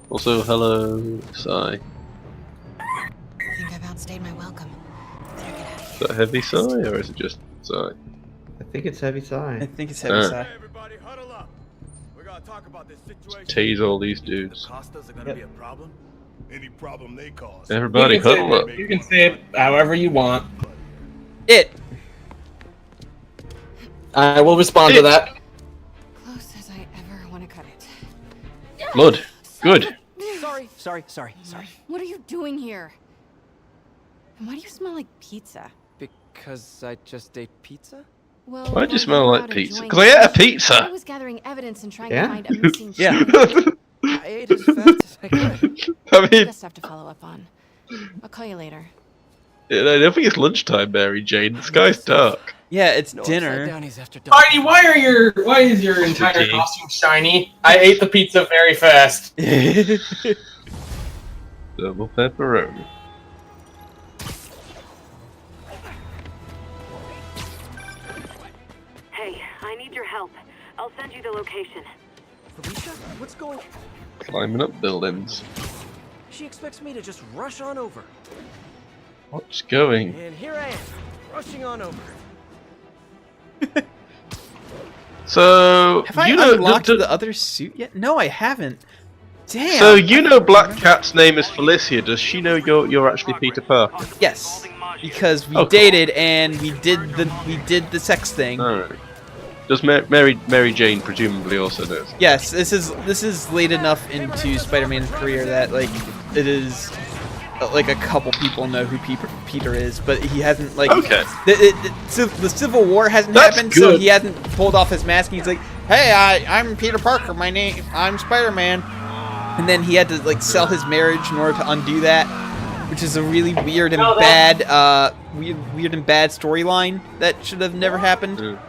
Also, hello, Sai. I think I've outstayed my welcome. Better get out of here. Is that heavy Sai or is it just Sai? I think it's heavy I side. think it's heavy side. everybody huddle up. We're gonna talk about this situation. Tase all these dudes. Costas are gonna be a problem. Any problem they cause. Everybody huddle up. You can say it however you want. It. I will respond to that. Close as I ever want to cut it. Blood. Good. Sorry. What are you doing here? And why do you smell like pizza? Because I just ate pizza? Well, Why do you while smell were like out pizza? enjoying Because I ate a lunch, I pizza. was gathering evidence and trying Yeah? to find a missing Yeah. child. I ate as fast as I could. I mean, Just have to follow up on. I'll call you later. I don't think it's lunchtime, Mary Jane. The sky's dark. Yeah, it's No upside dinner. downies after dark. Artie, why is your entire Okay. costume shiny? I ate the pizza very fast. Double pepperoni. Hey, I need your help. I'll send you the location. Felicia? What's going... Climbing up buildings. She expects me to just rush on over. What's going? And here I am, rushing on over. So, Have I you know, unlocked the other suit yet? No, I haven't. Damn. So you know Black Cat's name is Felicia. Does she know you're actually Peter Parker? Yes, because we Oh, cool. dated and we did the sex thing. Alright. Does Mary Jane presumably also knows? Yes, this is late enough into Spider-Man's career that like it is like a couple people know who Peter is, but he hasn't like Okay. the Civil War hasn't That's happened, so good. he hasn't pulled off his mask. And he's like, "Hey, I'm Peter Parker. I'm Spider-Man," and then he had to like sell his marriage in order to undo that, which is a really weird and bad weird and bad storyline that should have never happened.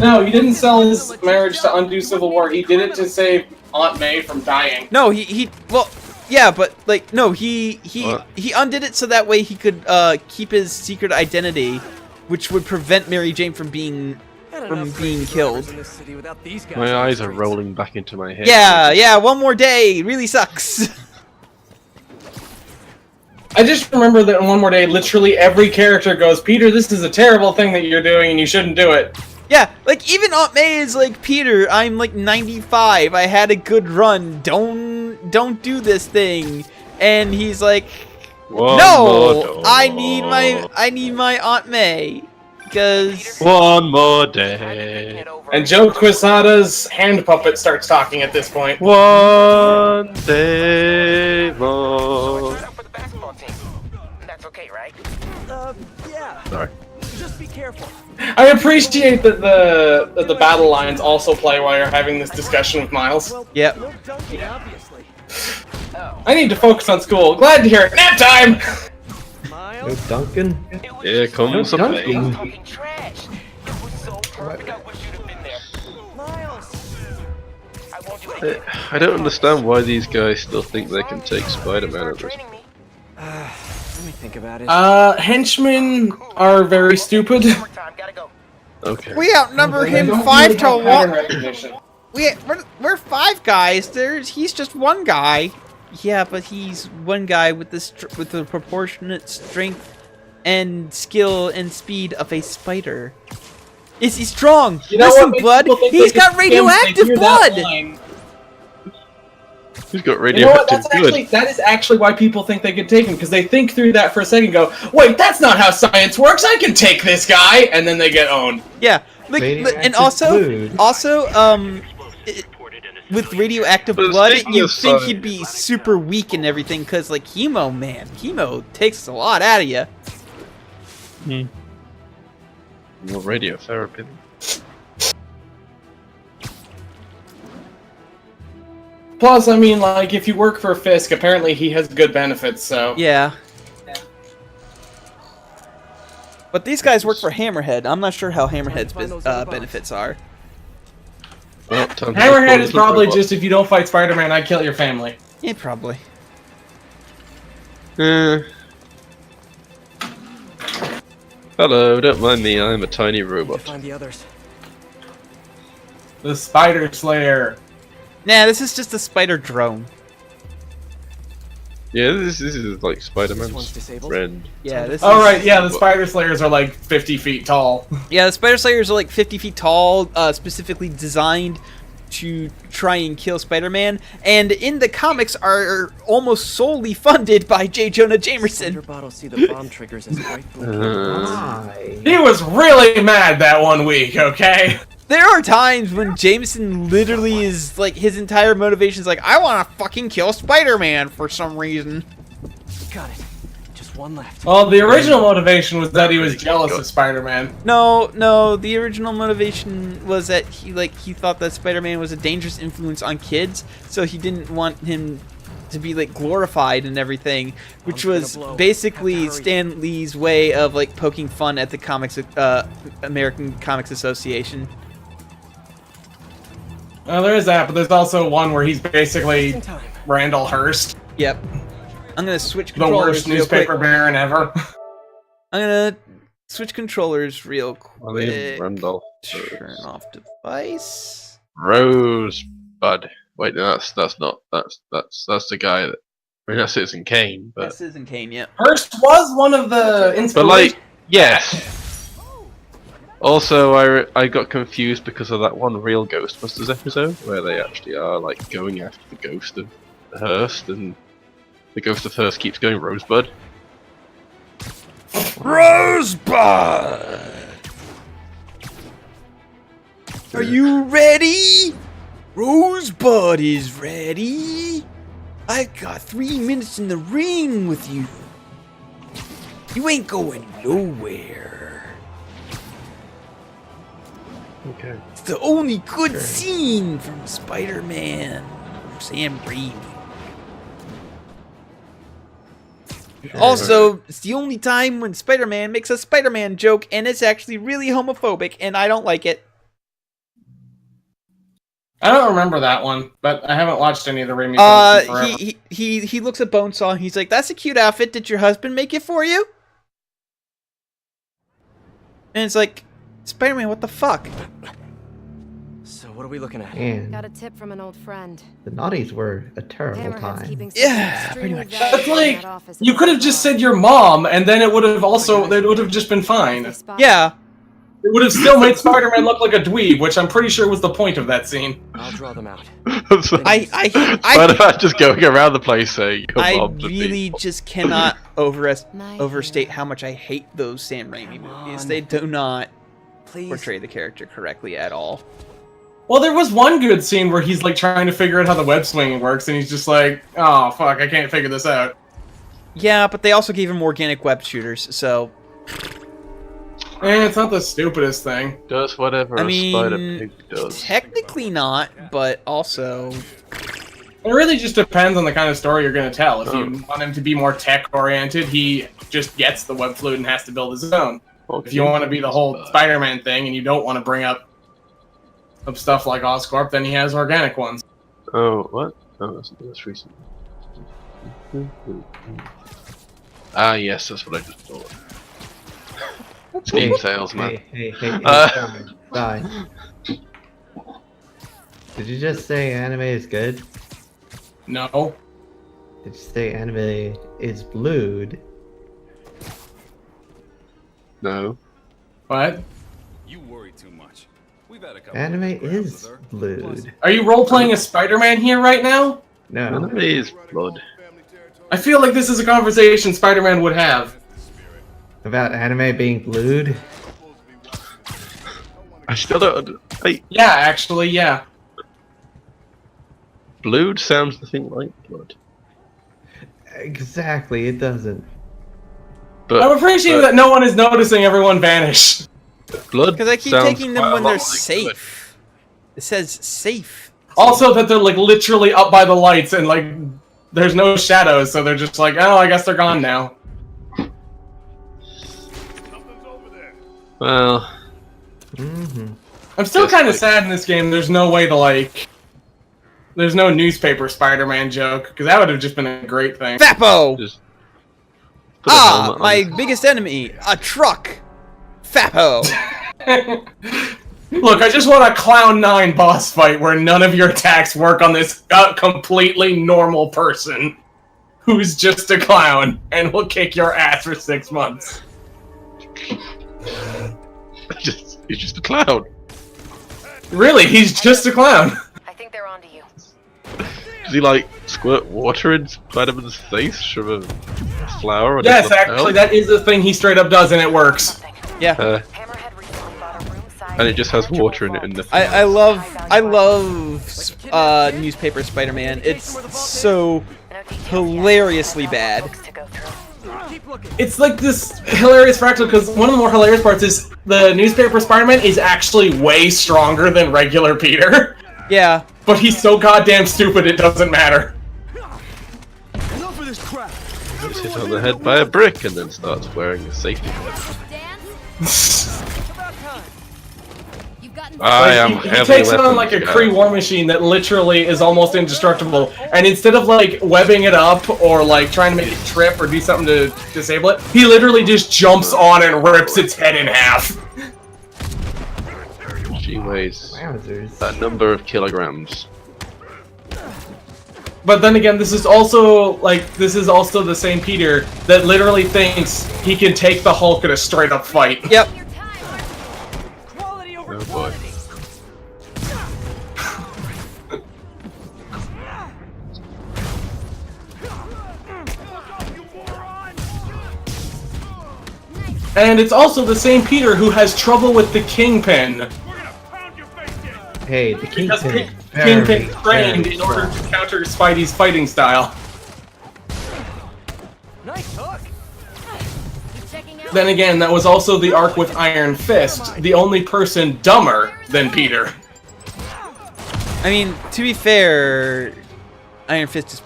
No, he didn't sell his marriage to undo Civil War. He did it to save Aunt May from dying. No, he well, yeah, but like no, he What? undid it so that way he could keep his secret identity, which would prevent Mary Jane from being killed. My eyes are rolling back into my head. Yeah, one more day really sucks. I just remember that in One More Day, literally every character goes, "Peter, this is a terrible thing that you're doing and you shouldn't do it." Yeah, like even Aunt May is like, "Peter, I'm like 95. I had a good run. Don't do this thing." And he's like, One "No, more I need my Aunt May because One more day. And Joe Quesada's hand puppet starts talking at this point. One day more. That's okay, right? Yeah. Sorry. Just be careful. I appreciate that the battle lines also play while you're having this discussion with Miles. Yep. No dunking, obviously. I need to focus on school. Glad to hear it. Nap time! Miles? No Duncan. Here comes the Duncan. pain. Talking trash. It was so perfect. I wish you'd have been there. Miles! I won't do it again. I don't understand why these guys still think they can take Spider-Man at this. Training me. Let me think about it. Henchmen are very stupid. Time, gotta go. Okay. we outnumber him They don't 5 really to have pattern 1. recognition. We're 5 guys. He's just one guy. Yeah, but he's one guy with the proportionate strength and skill and speed of a spider. Is he strong? You know Listen, what makes blood. people think He's they got can skim? They radioactive hear that blood. line. He's got You know what? radioactive That is actually why people think they could take him, because they think through that for a second and go, wait, that's not how science works, I can take this guy, and then they get owned. Yeah, like, Radioactive and also, food. with radioactive But blood, speaking you'd of think science- he'd be super weak and everything, because, like, chemo takes a lot out of you. good. More radiotherapy. Plus, I mean, like, if you work for Fisk, apparently he has good benefits, so... Yeah. But these guys work for Hammerhead. I'm not sure how Hammerhead's benefits are. Well, time to Hammerhead respond is to probably robot. just, if you don't fight Spider-Man, I kill your family. Yeah, probably. Hello, don't mind me, I'm a tiny To robot. find the others. The Spider Slayer. Nah, this is just a spider drone. Yeah, this is like This Spider-Man's one's disabled. friend. Yeah, this Oh, is... right, yeah, the Spider Slayers are like 50 feet tall. Yeah, the Spider Slayers are like 50 feet tall, specifically designed to try and kill Spider-Man, and in the comics are almost solely funded by J. Jonah Jameson. See the bomb triggers as bright blue. He was really mad that 1 week, okay? There are times when Jameson literally is like, his entire motivation is like, I want to fucking kill Spider-Man for some reason. Got it. Just one left. Well, the original motivation was that he was jealous of Spider-Man. No, the original motivation was that he thought that Spider-Man was a dangerous influence on kids, so he didn't want him to be like glorified and everything, which was basically Stan Lee's way of like poking fun at the comics, American Comics Association. Well, there is that, but there's also one where he's basically Randall Hearst. Yep. I'm gonna switch The controllers worst newspaper baron ever. I'm gonna switch controllers real quick. Randall. Turn off device. Rosebud. Wait, no, that's not. That's the guy that. I mean, that's Citizen Kane, but. That's Citizen Kane, yeah. Hearst was one of the inspirations. But like, yes. Also, I got confused because of that one Real Ghostbusters episode where they actually are like going after the ghost of Hearst, and the ghost of Hearst keeps going Rosebud. Rosebud! Are you ready? Rosebud is ready. I got 3 minutes in the ring with you. You ain't going nowhere. Okay. It's the only good scene from Spider-Man, from Sam Raimi. Also, it's the only time when Spider-Man makes a Spider-Man joke, and it's actually really homophobic, and I don't like it. I don't remember that one, but I haven't watched any of the Raimi films forever. He looks at Bonesaw, and he's like, "That's a cute outfit. Did your husband make it for you?" And it's like, Spider-Man, what the fuck? So what are we looking at? And Got a tip from an old friend. the naughties were a terrible Hammerhead's time. keeping Yeah, pretty much. That's like, you could have just said your mom, and then it would have also, it would have just been fine. Yeah. It would have still made Spider-Man look like a dweeb, which I'm pretty sure was the point of that scene. I'll draw them out. Spider-Man just going around the place saying, your I mom's a really people. just cannot overstate how much I hate those Sam Raimi movies. They do not portray the character correctly at all. Well, there was one good scene where he's like trying to figure out how the web swinging works, and he's just like, "Oh fuck, I can't figure this out." Yeah, but they also gave him organic web shooters, so. It's not the stupidest thing. Does whatever I mean, a spider pig does. Technically not, but also. It really just depends on the kind of story you're going to tell. If you want him to be more tech-oriented, he just gets the web fluid and has to build his own. Okay. If you want to be the whole Spider-Man thing and you don't want to bring up stuff like Oscorp, then he has organic ones. Oh, what? Oh, that's recent. Ah, yes, that's what I just thought. Steam sales, man. Hey, die. Did you just say anime is good? No. Did you say anime is blued? No. What? You worry too much. We've had a couple Anime is blued. Are you role-playing as Spider-Man here right now? No. Anime is blood. I feel like this is a conversation Spider-Man would have. About anime being blued? I still don't. Yeah, actually, yeah. Blued sounds nothing like blood. Exactly, it doesn't. But I'm appreciating that no one is noticing everyone vanish. Blood. Because I keep sounds taking them quite a when lot they're like safe. It says safe. Also, that they're like literally up by the lights and like there's no shadows, so they're just like, oh, I guess they're gone now. Well. I'm still kind of sad in this game. There's no way to like. There's no newspaper Spider-Man joke because that would have just been a great thing. Fappo! Just Ah, my biggest enemy, a truck. Fappo. Look, I just want a Clown 9 boss fight where none of your attacks work on this completely normal person who's just a clown and will kick your ass for 6 months. He's just a clown. Really, he's just a clown. I onto you. Does he like squirt water in Spider-Man's face from a flower? Yes, actually, that is the thing he straight up does, and it works. Yeah. And it just has water in it in the. I love newspaper Spider-Man. It's so hilariously bad. It's like this hilarious fractal because one of the more hilarious parts is the newspaper Spider-Man is actually way stronger than regular Peter. Yeah. But he's so goddamn stupid it doesn't matter. Enough of this crap. Gets hit on the head by a brick and then starts wearing a safety helmet. I am he takes on like a Kree war machine that literally is almost indestructible, and instead of like webbing it up or like trying to make it trip or do something to disable it, he literally just jumps on and rips its head in half. She weighs a number of kilograms. But then again, this is also the same Peter that literally thinks he can take the Hulk in a straight up fight. Yep. Oh boy. And it's also the same Peter who has trouble with the Kingpin. Hey, the Kingpin. Kingpin trained in order to counter Spidey's fighting style. Nice hook. Then again, that was also the arc with Iron Fist, the only person dumber than Peter. I mean, to be fair, Iron Fist is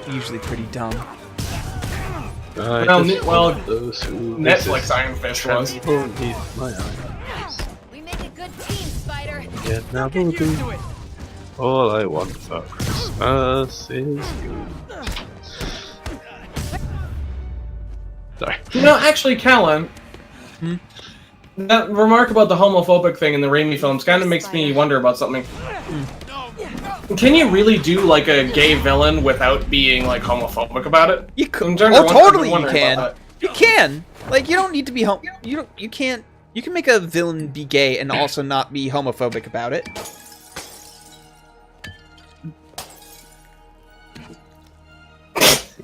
usually pretty dumb. Well, Netflix Iron Fist was. We make a good team, Spider. Yeah, now we'll do. All I want for Christmas is you. Sorry. You know, actually, Callan, that remark about the homophobic thing in the Raimi films kind of makes me wonder about something. Can you really do like a gay villain without being like homophobic about it? You could. Oh, totally, you can. You can. Like, you don't need to be You can't. You can make a villain be gay and also not be homophobic about it.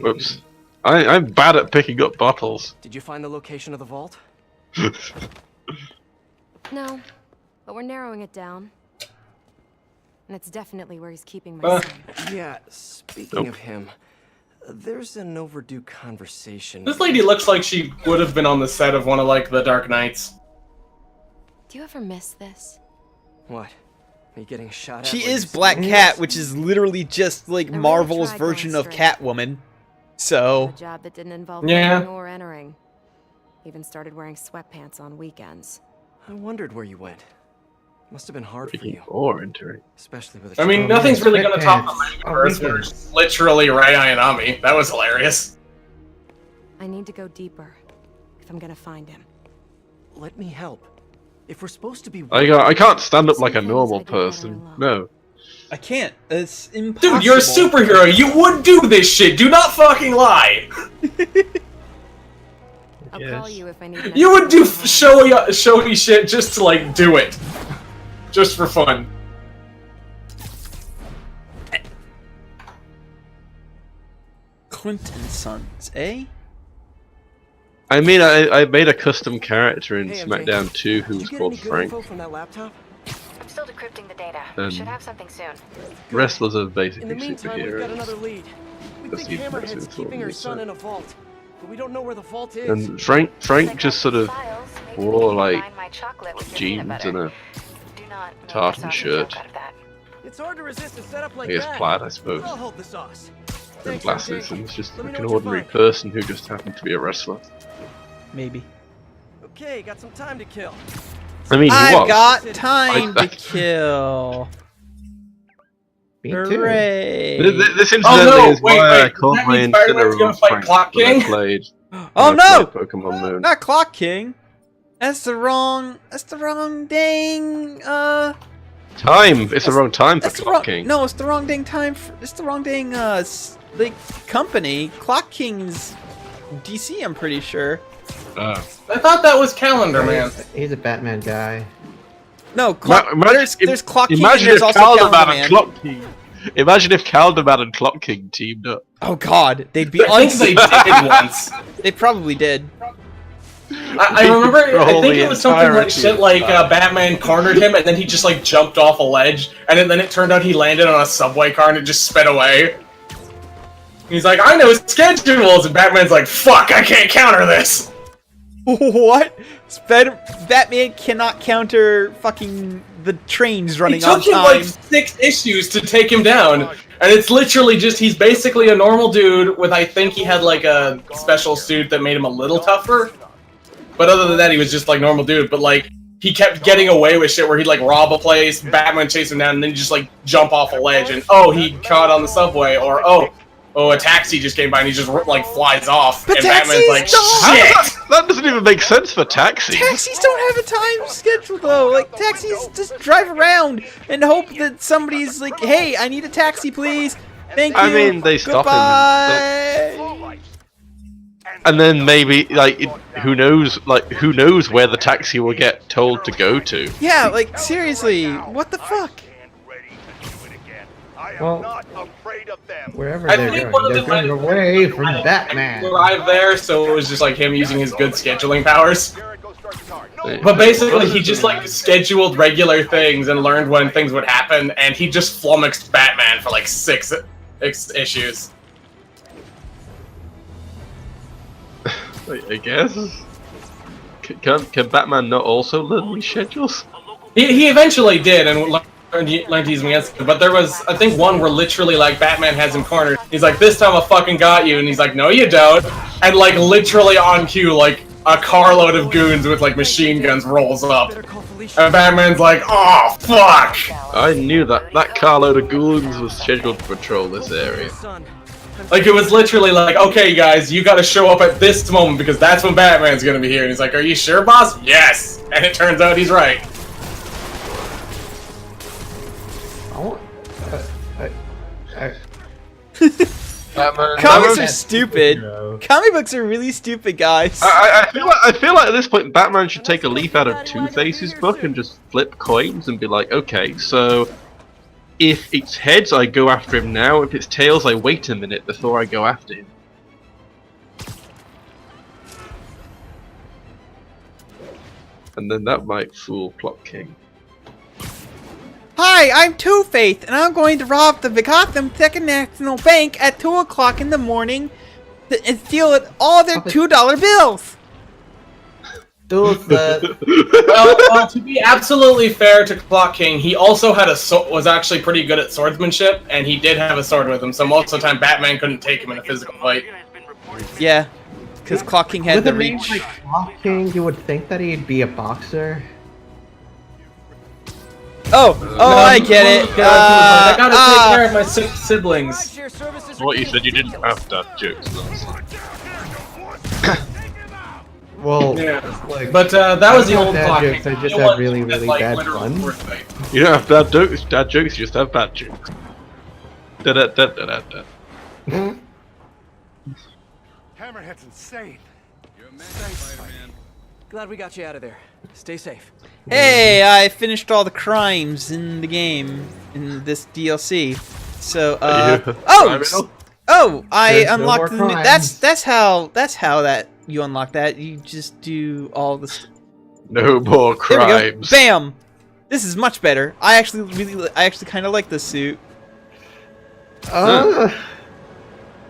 Whoops. I'm bad at picking up bottles. Did you find the location of the vault? No, but we're narrowing it down. And it's definitely where he's keeping my son. Yeah, speaking of him, there's an overdue conversation. This lady looks like she would have been on the set of one of like the Dark Knights. Do you ever miss this? What? Me getting shot at? She like is Black Cat, which is literally just like Marvel's version of Catwoman. So. A job that didn't involve yeah. moving or entering. Even started wearing sweatpants on weekends. I wondered where you went. Must have been hard for you. Or entering. Especially with a I mean, nothing's really gonna top the First where it's literally Ray Ayanami. That was hilarious. I need to go deeper if I'm gonna find him. Let me help. If we're supposed to be I can't stand up like a normal person. No. I can't. It's impossible. Dude, you're a superhero. You would do this shit. Do not fucking lie. I'll call you if I need. You would do showy shit just to like do it, just for fun. Clinton Sons, eh? I mean, I made a custom character in SmackDown 2 who was called Frank. From that laptop? I'm still decrypting the data. Should have something soon. Wrestlers are basically In the meantime, we've got another superheroes. lead. We That's think even better Hammerhead's suited keeping her for son me, in a vault, but we don't know where the vault is. And Frank just sort of wore like jeans and a tartan shirt. It's hard to resist a setup like I guess that. plaid, I suppose. I'll hold the sauce. And glasses, and it's just Let me like know an what you ordinary find. person who just happened to be a wrestler. Maybe. Okay, got some time to kill. I mean, he I've was. got time to kill. Me too. Hooray! This incidentally is why I called That my means Spider-Man's Incineroar gonna fight Frank Clock when I King? played. Oh when I no! played Pokemon Moon. Not Clock King. That's the wrong dang. Time. It's the wrong time for That's the Clock wrong. King. No, it's the wrong dang time. It's the wrong dang like company. Clock King's DC. I'm pretty sure. I thought that was Calendar Man. He's a Batman guy. No, there's Clock King and Imagine there's if also Calendar Calendar Man Man. and Clock King Imagine if Calderman and Clock King teamed up. Oh god, they'd be I think they did once. They probably did. I remember, I think it was something like shit like Batman cornered him and then he just like jumped off a ledge and then it turned out he landed on a subway car and it just sped away. He's like, I know schedules, and Batman's like, fuck, I can't counter this! What? Batman cannot counter fucking the trains running on time. It took him like 6 issues to take him down, and it's literally just, he's basically a normal dude with, I think he had like a special suit that made him a little tougher. But other than that, he was just like normal dude, but like, he kept getting away with shit where he'd like rob a place, Batman chase him down, and then he'd just like jump off a ledge, and oh, he caught on the subway, or oh, a taxi just came by and he just like flies off, but and Batman's like, shit! That doesn't even make sense for taxis. Taxis don't have a time schedule though. Like taxis just drive around and hope that somebody's like, "Hey, I need a taxi, please. Thank you." I mean, they stop him. And then maybe who knows where the taxi will get told to go to. Yeah, like seriously, what the fuck? Well, wherever I they're think going, they're them going away from Batman. Arrived there, so it was just like him using his good scheduling powers. But basically, he just like scheduled regular things and learned when things would happen, and he just flummoxed Batman for like 6 issues. I guess. Can Batman not also learn these schedules? He eventually did, and learned to use them against him. But there was, I think, one where literally like Batman has him cornered. He's like, "This time I fucking got you," and he's like, "No, you don't." And like literally on cue, like a carload of goons with like machine guns rolls up, and Batman's like, "Oh fuck!" I knew that carload of goons was scheduled to patrol this area. Like, it was literally like, "Okay, guys, you gotta show up at this moment because that's when Batman's gonna be here." And he's like, "Are you sure, boss?" "Yes!" And it turns out he's right. Comics are stupid. Comic books are really stupid, guys. I feel like at this point Batman should take a leaf out of Two-Face's book and just flip coins and be like, okay, so if it's heads, I go after him now. If it's tails, I wait a minute before I go after him. And then that might fool Clock King. Hi, I'm Two-Face, and I'm going to rob the Gotham Second National Bank at 2 o'clock in the morning and steal all their $2 bills. Well, to be absolutely fair to Clock King, he also had was actually pretty good at swordsmanship, and he did have a sword with him. So most of the time, Batman couldn't take him in a physical fight. Yeah, because Clock King had the reach. With a name like Clock King, you would think that he'd be a boxer. Oh, I get it. I gotta take care of my siblings. What, you said you didn't have dad jokes last time? Well, yeah, like, but that was the old Clock King. I just have really, really bad fun. You don't have dad jokes, you just have bad jokes. Da-da-da-da-da-da. Hammerhead's insane. You're a man, Spider-Man. Glad we got you out of there. Stay safe. Hey, I finished all the crimes in the game in this DLC. So, I unlocked the new, that's how you unlock that. You just do all this. No more crimes. There we go. Bam. This is much better. I actually kind of like this suit.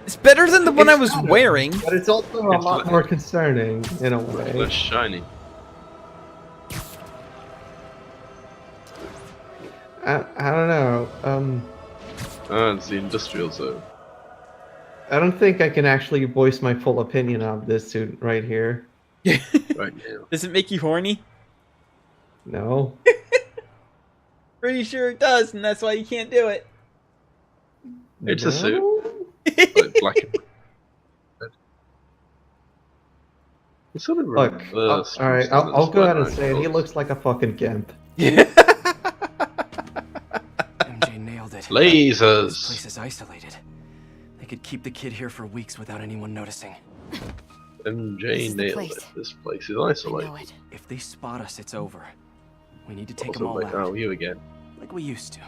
It's better than the one I was wearing. But it's also a lot more concerning in a way. Less shiny. I don't know. It's the industrial zone. I don't think I can actually voice my full opinion on this suit right here. Right now. Does it make you horny? No. Pretty sure it does, and that's why you can't do it. It's a suit. Like black and red. It's sort of Look, alright, I'll go ahead and say it. He looks like a fucking gimp. MJ nailed it. Lasers. This place is isolated. They could keep the kid here for weeks without anyone noticing. MJ nailed it. This place is isolated. If they spot us, it's over. We need to take Also, them all like, out. oh, you again. Like we used to.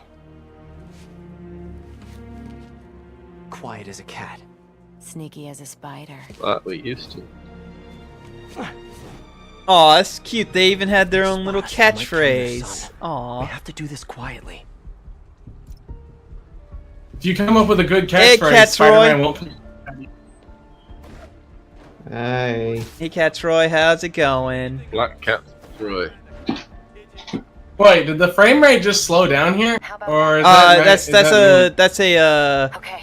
quiet as a cat. Sneaky as a spider. That we used to. Aw, that's cute. They even had their own little Spot, you might kill your catchphrase. son. Aw. We have to do this quietly. If you come up with a good Hey, catchphrase, Spider-Man won't. Hey. Hey, Catroy, how's it going? Black Cat Roy. Wait, did the frame rate just slow down here, or is that That's a Okay.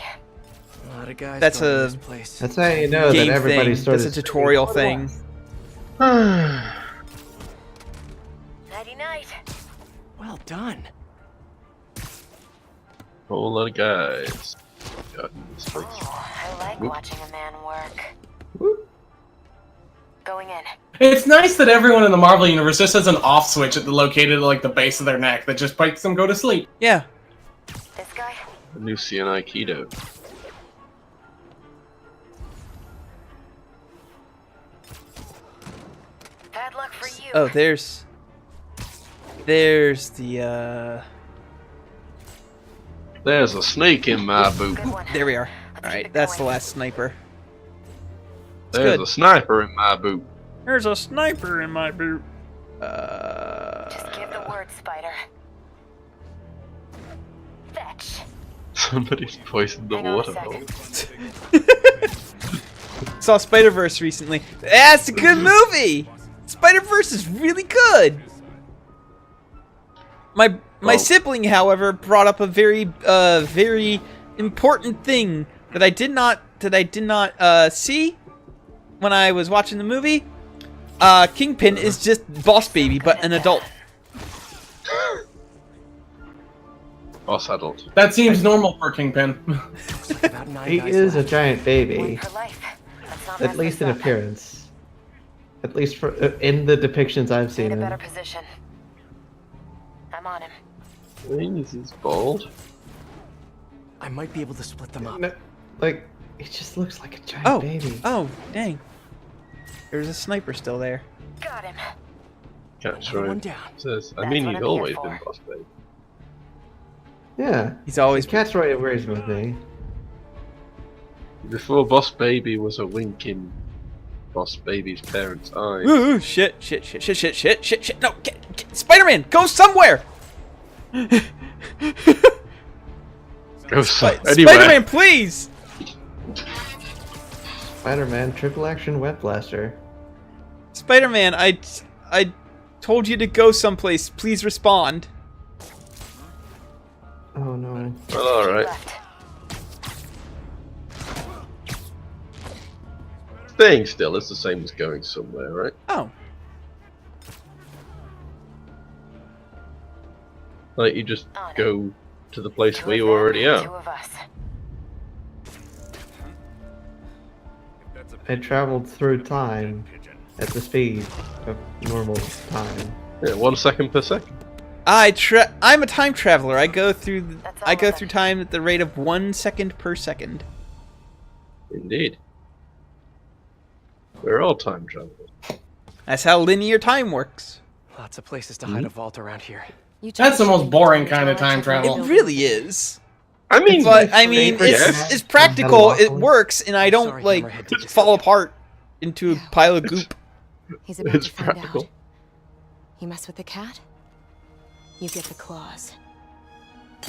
A lot of guys That's going to a this place. That's how you know that game everybody thing. started. That's a tutorial thing. Nighty night. Well done. Whole lot of guys. Got in this place. I like Whoop. watching a man work. Going in. It's nice that everyone in the Marvel universe just has an off switch located at like the base of their neck that just makes them go to sleep. Yeah. This guy? A new CNI Keto. Bad luck for you. Oh, there's the There's a snake in my boot. There we are. Alright, that's the last sniper. There's good. a sniper in my boot. There's a sniper in my boot. Just give the word, Spider. Fetch. Somebody's poisoned the Hang on a water second. hole. Saw Spider-Verse recently. That's a good movie! Spider-Verse is really good! My sibling, however, brought up a very very important thing that I did not see when I was watching the movie. Kingpin is just Boss Baby, but an adult. Boss adult. That seems normal for Kingpin. He is a giant baby. At least in appearance. At least for in the depictions I've seen In a him. better position. I'm on him. He's bald. I might be able to split them up. No, like, it just looks like a giant baby. Oh, dang. There's a sniper still there. Got him. Catch One right. down. Says, I That's mean, what he's I'm here always for. been Boss Baby. Yeah. He's always Cat's right where he's with me. Before Boss Baby was a wink in Boss Baby's parents' eyes. Ooh, shit. No, Spider-Man, go somewhere! Go anywhere. Spider-Man, please! Spider-Man triple action web blaster. Spider-Man, I told you to go someplace. Please respond. Oh no. Well, alright. Staying still is the same as going somewhere, right? Oh. Like, you just go to the place where you already are. Two of us. I traveled through time at the speed of normal time. Yeah, 1 second per second. I'm a time traveler. I go through time at the rate of 1 second per second. Indeed. We're all time travelers. That's how linear time works. Lots of places to hide a vault around here. That's the most boring kind of time travel. It really is. I mean, but I mean, it's practical. It works, and I don't Sorry, like Hammerhead, did you fall apart into a pile of goop. He's about It's to find practical. out. You mess with the cat, you get the claws.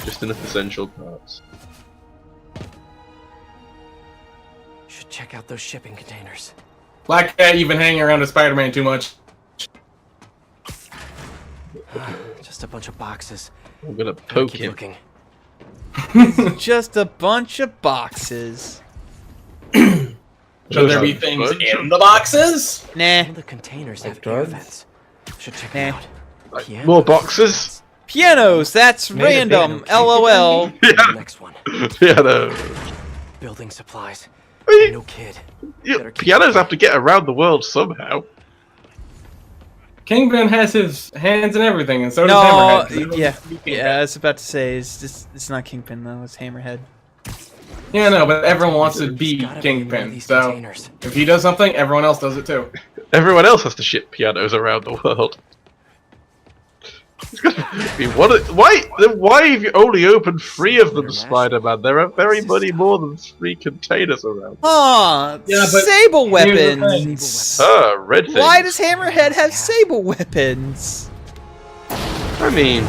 Just enough essential parts. Should check out those shipping containers. Black Cat, you've been hanging around with Spider-Man too much. Just a bunch of boxes. I'm gonna Gotta poke keep him. looking. Just a bunch of boxes. Should there be things in the boxes? Nah. Some of the containers have air drugs? vents. Should check Nah. it out. Like, Piano. more boxes? Pianos. That's Made a random. piano. LOL. The next one. Piano. Building supplies. Hey, No kid. yeah, Better keep pianos have to get around the world somehow. Kingpin has his hands in everything, and so No. does Hammerhead. Yeah. I was about to say it's not Kingpin though. It's Hammerhead. Yeah, no, but everyone wants to There's be gotta be one of Kingpin, these so containers. if he does something, everyone else does it too. Everyone else has to ship pianos around the world. Why have you only opened 3 of them, Spider-Man? There are very many more than 3 containers around. Huh, Yeah, but sable weapons. Red things. Why does Hammerhead have sable weapons? I mean...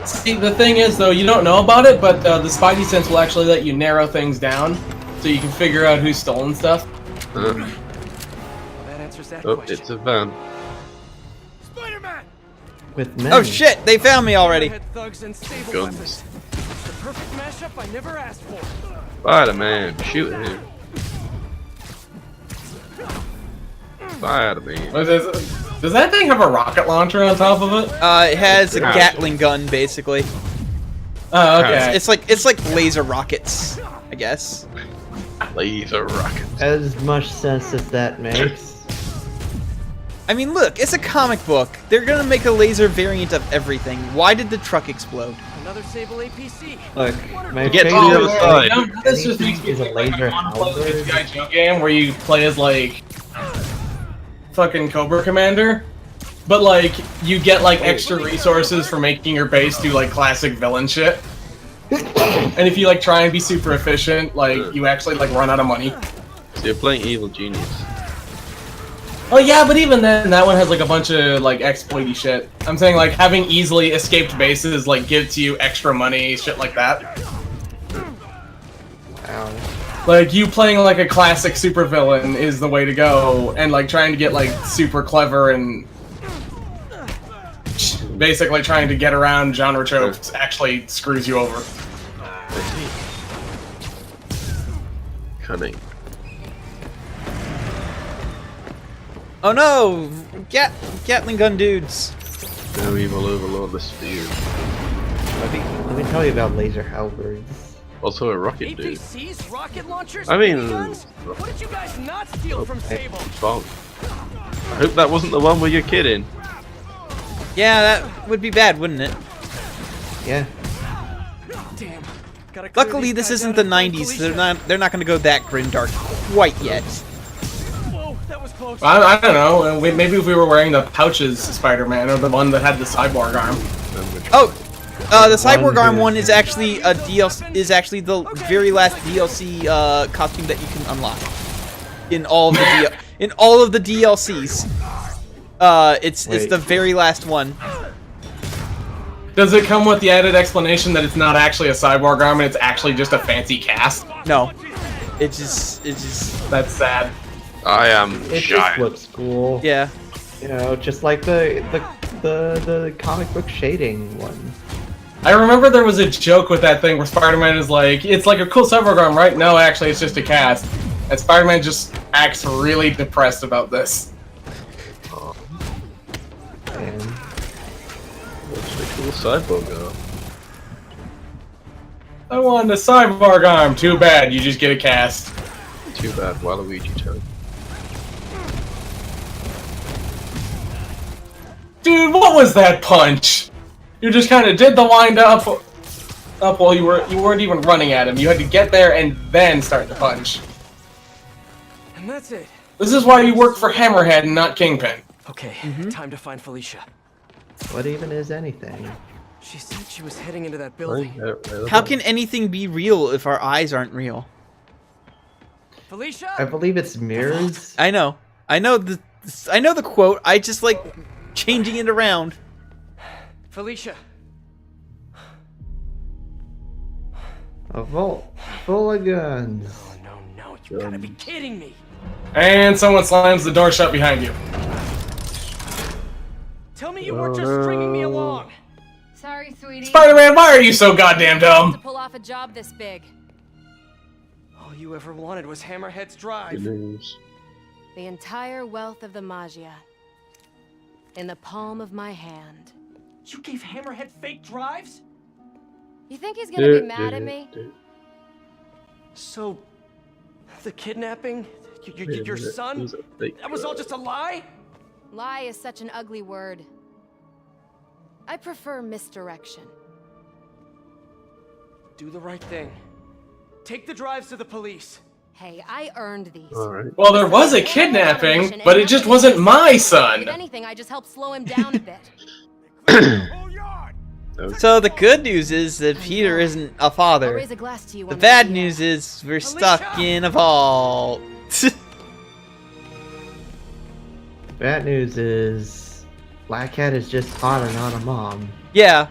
See, the thing is, though, you don't know about it, but the Spidey sense will actually let you narrow things down, so you can figure out who's stolen stuff. That answers that question. It's a van. Spider-Man! With men. Oh shit, they found me already. Thugs and stable Guns. weapons. The perfect mashup I never asked for. Spider-Man, shoot him. Spider-Man. Does that thing have a rocket launcher on top of it? It has a Gatling gun, basically. Oh, okay. It's like laser rockets, I guess. Laser rockets. As much sense as that makes. I mean, look, it's a comic book. They're gonna make a laser variant of everything. Why did the truck explode? Another Sable APC. Look, my Get to favorite the other side. This just makes me is a think like laser I wanna play halberd. this G.I. Joe game where you play as like fucking Cobra Commander, but like you get like extra resources for making your base do like classic villain shit. And if you like try and be super efficient, like you actually like run out of money. So you're playing Evil Genius. Oh yeah, but even then, that one has like a bunch of like exploity shit. I'm saying like having easily escaped bases like gives you extra money, shit like that. Ow. Like you playing like a classic supervillain is the way to go, and like trying to get like super clever and basically trying to get around genre tropes actually screws you over. Cunning. Oh no! Gatling gun dudes. No evil overlord this field. Let me tell you about laser halberds. Also a rocket dude. APCs, rocket launchers, I mean, guns? What did you guys not steal from Sable? Bonk. I hope that wasn't the one with your kid in. Yeah, that would be bad, wouldn't it? Yeah. Damn. Gotta clear Luckily, these this guys isn't out the of 90s. Felicia. They're not going to go that grimdark quite yet. Whoa, that was close. I don't know. Maybe if we were wearing the pouches Spider-Man or the one that had the cyborg arm. Oh, the cyborg arm one is actually a DLC. Is actually the very last DLC costume that you can unlock in all of the in all of the DLCs. It's the very last one. Does it come with the added explanation that it's not actually a cyborg arm and it's actually just a fancy cast? No, it's just That's sad. I am It just giant. looks cool. Yeah. You know, just like the comic book shading one. I remember there was a joke with that thing where Spider-Man is like, it's like a cool cyborg arm, right? No, actually, it's just a cast. And Spider-Man just acts really depressed about this. And Looks like a cool cyborg arm. I wanted a cyborg arm. Too bad, you just get a cast. Too bad, Waluigi toad. Dude, what was that punch? You just kind of did the wind up while you weren't even running at him. You had to get there and then start the punch. And that's it. This is why you work for Hammerhead and not Kingpin. Okay, time to find Felicia. what even is anything? She said she was heading into that building. How can anything be real if our eyes aren't real? Felicia? I believe it's mirrors. I know the quote. I just like changing it around. Felicia. A vault full of guns. No, you gotta be kidding me. And someone slams the door shut behind you. Tell me you weren't just stringing me along. Sorry, sweetie. Spider-Man, why are you so goddamn To dumb? pull off a job this big. All you ever wanted was Hammerhead's drive. The entire wealth of the Magia. In the palm of my hand. You gave Hammerhead fake drives? You think he's gonna be mad at me? So, the kidnapping? Your son? That was all just a lie? Lie is such an ugly word. I prefer misdirection. Do the right thing. Take the drives to the police. Hey, I earned these. Alright. Well, there was a kidnapping, but it just wasn't my son. If anything, I just helped slow him down a bit. So the good news is that Peter isn't a I'll father. raise a glass to you The when bad we- news is we're stuck in a vault. Bad news is Black Cat is just hot and not a mom. Yeah.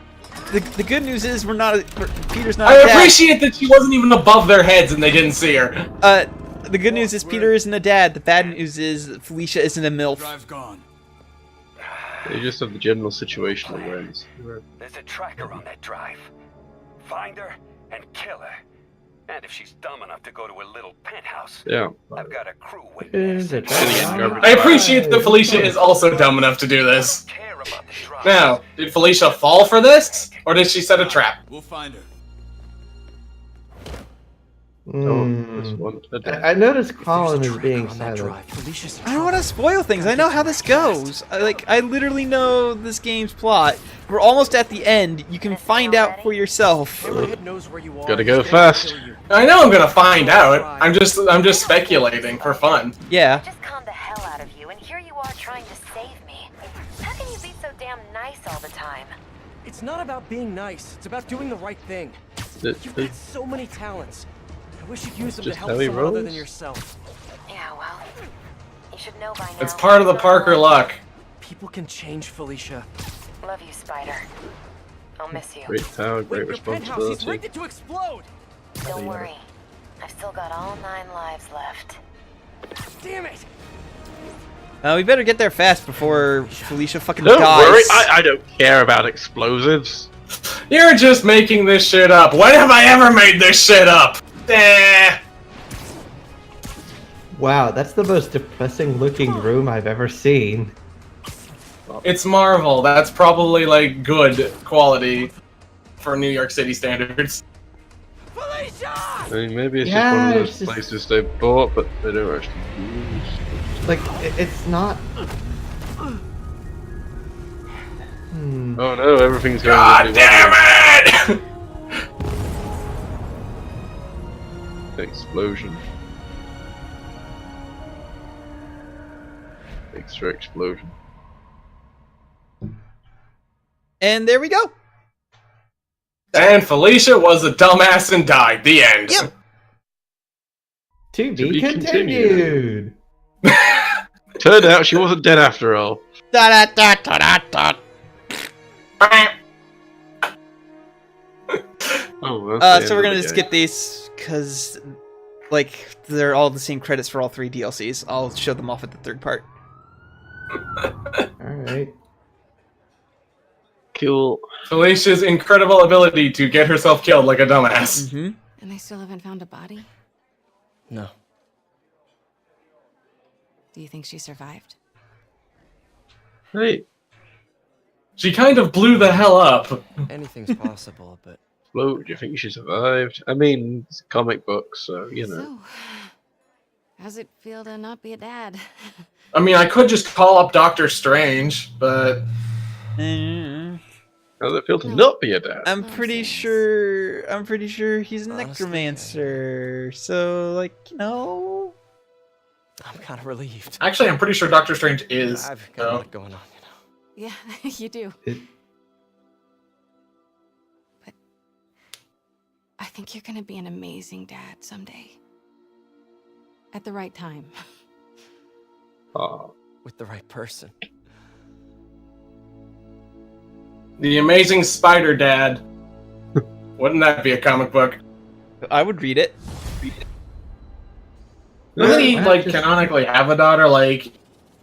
The good news is Peter's not I a dad. appreciate that she wasn't even above their heads and they didn't see her. The good news is Peter isn't a dad. The bad news is Felicia isn't a MILF. You just have the general situation awareness. There's a tracker on that drive. Find her and kill her. And if she's dumb enough to go to a little penthouse, Yeah. I've got a crew waiting. I appreciate that Felicia is also dumb enough to do this. Now, did Felicia fall for this? Or did she set a trap? We'll find her. I noticed Colin is being silent. I don't want to spoil things. I know how this goes. I literally know this game's plot. We're almost at the end. You can find out for yourself. Gotta go fast. I know I'm gonna find out. I'm just speculating for fun. Yeah. Just calmed the hell out of you, and here you are trying to save me. How can you be so damn nice all the time? It's not about being nice. It's about doing the right thing. You've got so many talents. I wish you'd use them to help someone other than yourself. Yeah, well, you should know by now. It's part of the Parker luck. People can change, Felicia. Love you, Spider. I'll miss you. Great power, great Your penthouse, he's rigged responsibility. it to explode! Don't worry. I've still got all 9 lives left. Damn it! We better get there fast before Felicia fucking Don't dies. worry, I don't care about explosives. You're just making this shit up. When have I ever made this shit up? Wow, that's the most depressing looking room I've ever seen. It's Marvel. That's probably like good quality for New York City standards. I mean, maybe it's just one of those places they bought, but they don't actually use. Like, it's not... Oh no, everything's going God really damn well. it! Explosion. Extra explosion. And there we go. And Felicia was a dumbass and died. The end. Yep. To be continued. Turned out she wasn't dead after all. Da da da da da da. Oh, so we're gonna just skip these because, like, they're all the same credits for all 3 DLCs. I'll show them off at the 3rd part. Alright. Cool. Felicia's incredible ability to get herself killed like a dumbass. Mm-hmm. And they still haven't found a body? No. Do you think she survived? Hey. She kind of blew the hell up. Anything's possible, but... Flo, do you think she survived? I mean, it's a comic book, so, you know. So, how's it feel to not be a dad? I mean, I could just call up Doctor Strange, but... How's it feel to not be a dad? I'm pretty sure he's a necromancer. So, like, you know... I'm kind of relieved. Actually, I'm pretty sure Doctor Strange is. I've got a lot going on, you know. Yeah, you do. But I think you're gonna be an amazing dad someday. At the right time. With the right person. The Amazing Spider Dad. Wouldn't that be a comic book? I would read it. Doesn't he, like, canonically have a daughter, like,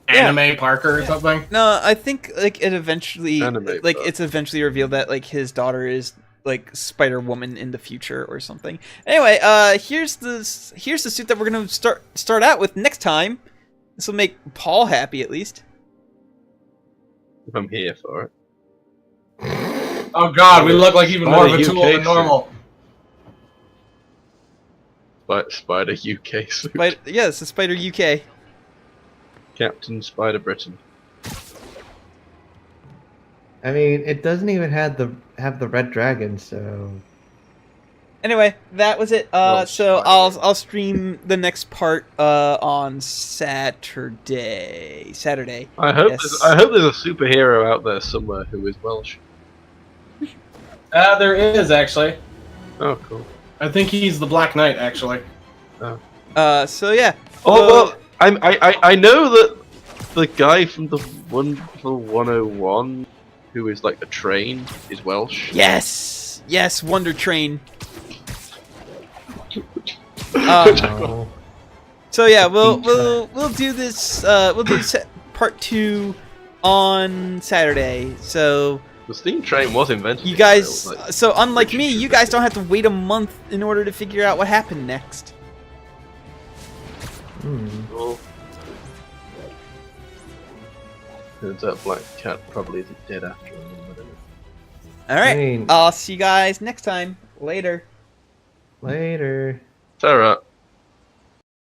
Anime Parker or something? No, I think, like, it eventually... Anime like, it's eventually revealed that, like, his daughter is, like, Spider-Woman in the future or something. Anyway, here's the suit that we're gonna start out with next time. This will make Paul happy, at least. I'm here for it. Oh god, we look like even more of a tool than normal. Spider UK suit. Yeah, it's a Spider UK. Captain Spider Britain. I mean, it doesn't even have the Red Dragon, so... Anyway, that was it. So I'll stream the next part on Saturday. I hope Yes. there's a superhero out there somewhere who is Welsh. There is actually. Oh, cool. I think he's the Black Knight, actually. Oh. So yeah. Oh well, I know that the guy from the Wonderful 101, who is like a train, is Welsh. Yes, yes, Wonder Train. So yeah, we'll do this. We'll do part 2 on Saturday. So the steam train was invented. You guys, so unlike me, you guys don't have to wait a month in order to figure out what happened next. Well, turns out Black Cat probably isn't dead after all. All right, I'll see you guys next time. Later. Later. It's alright.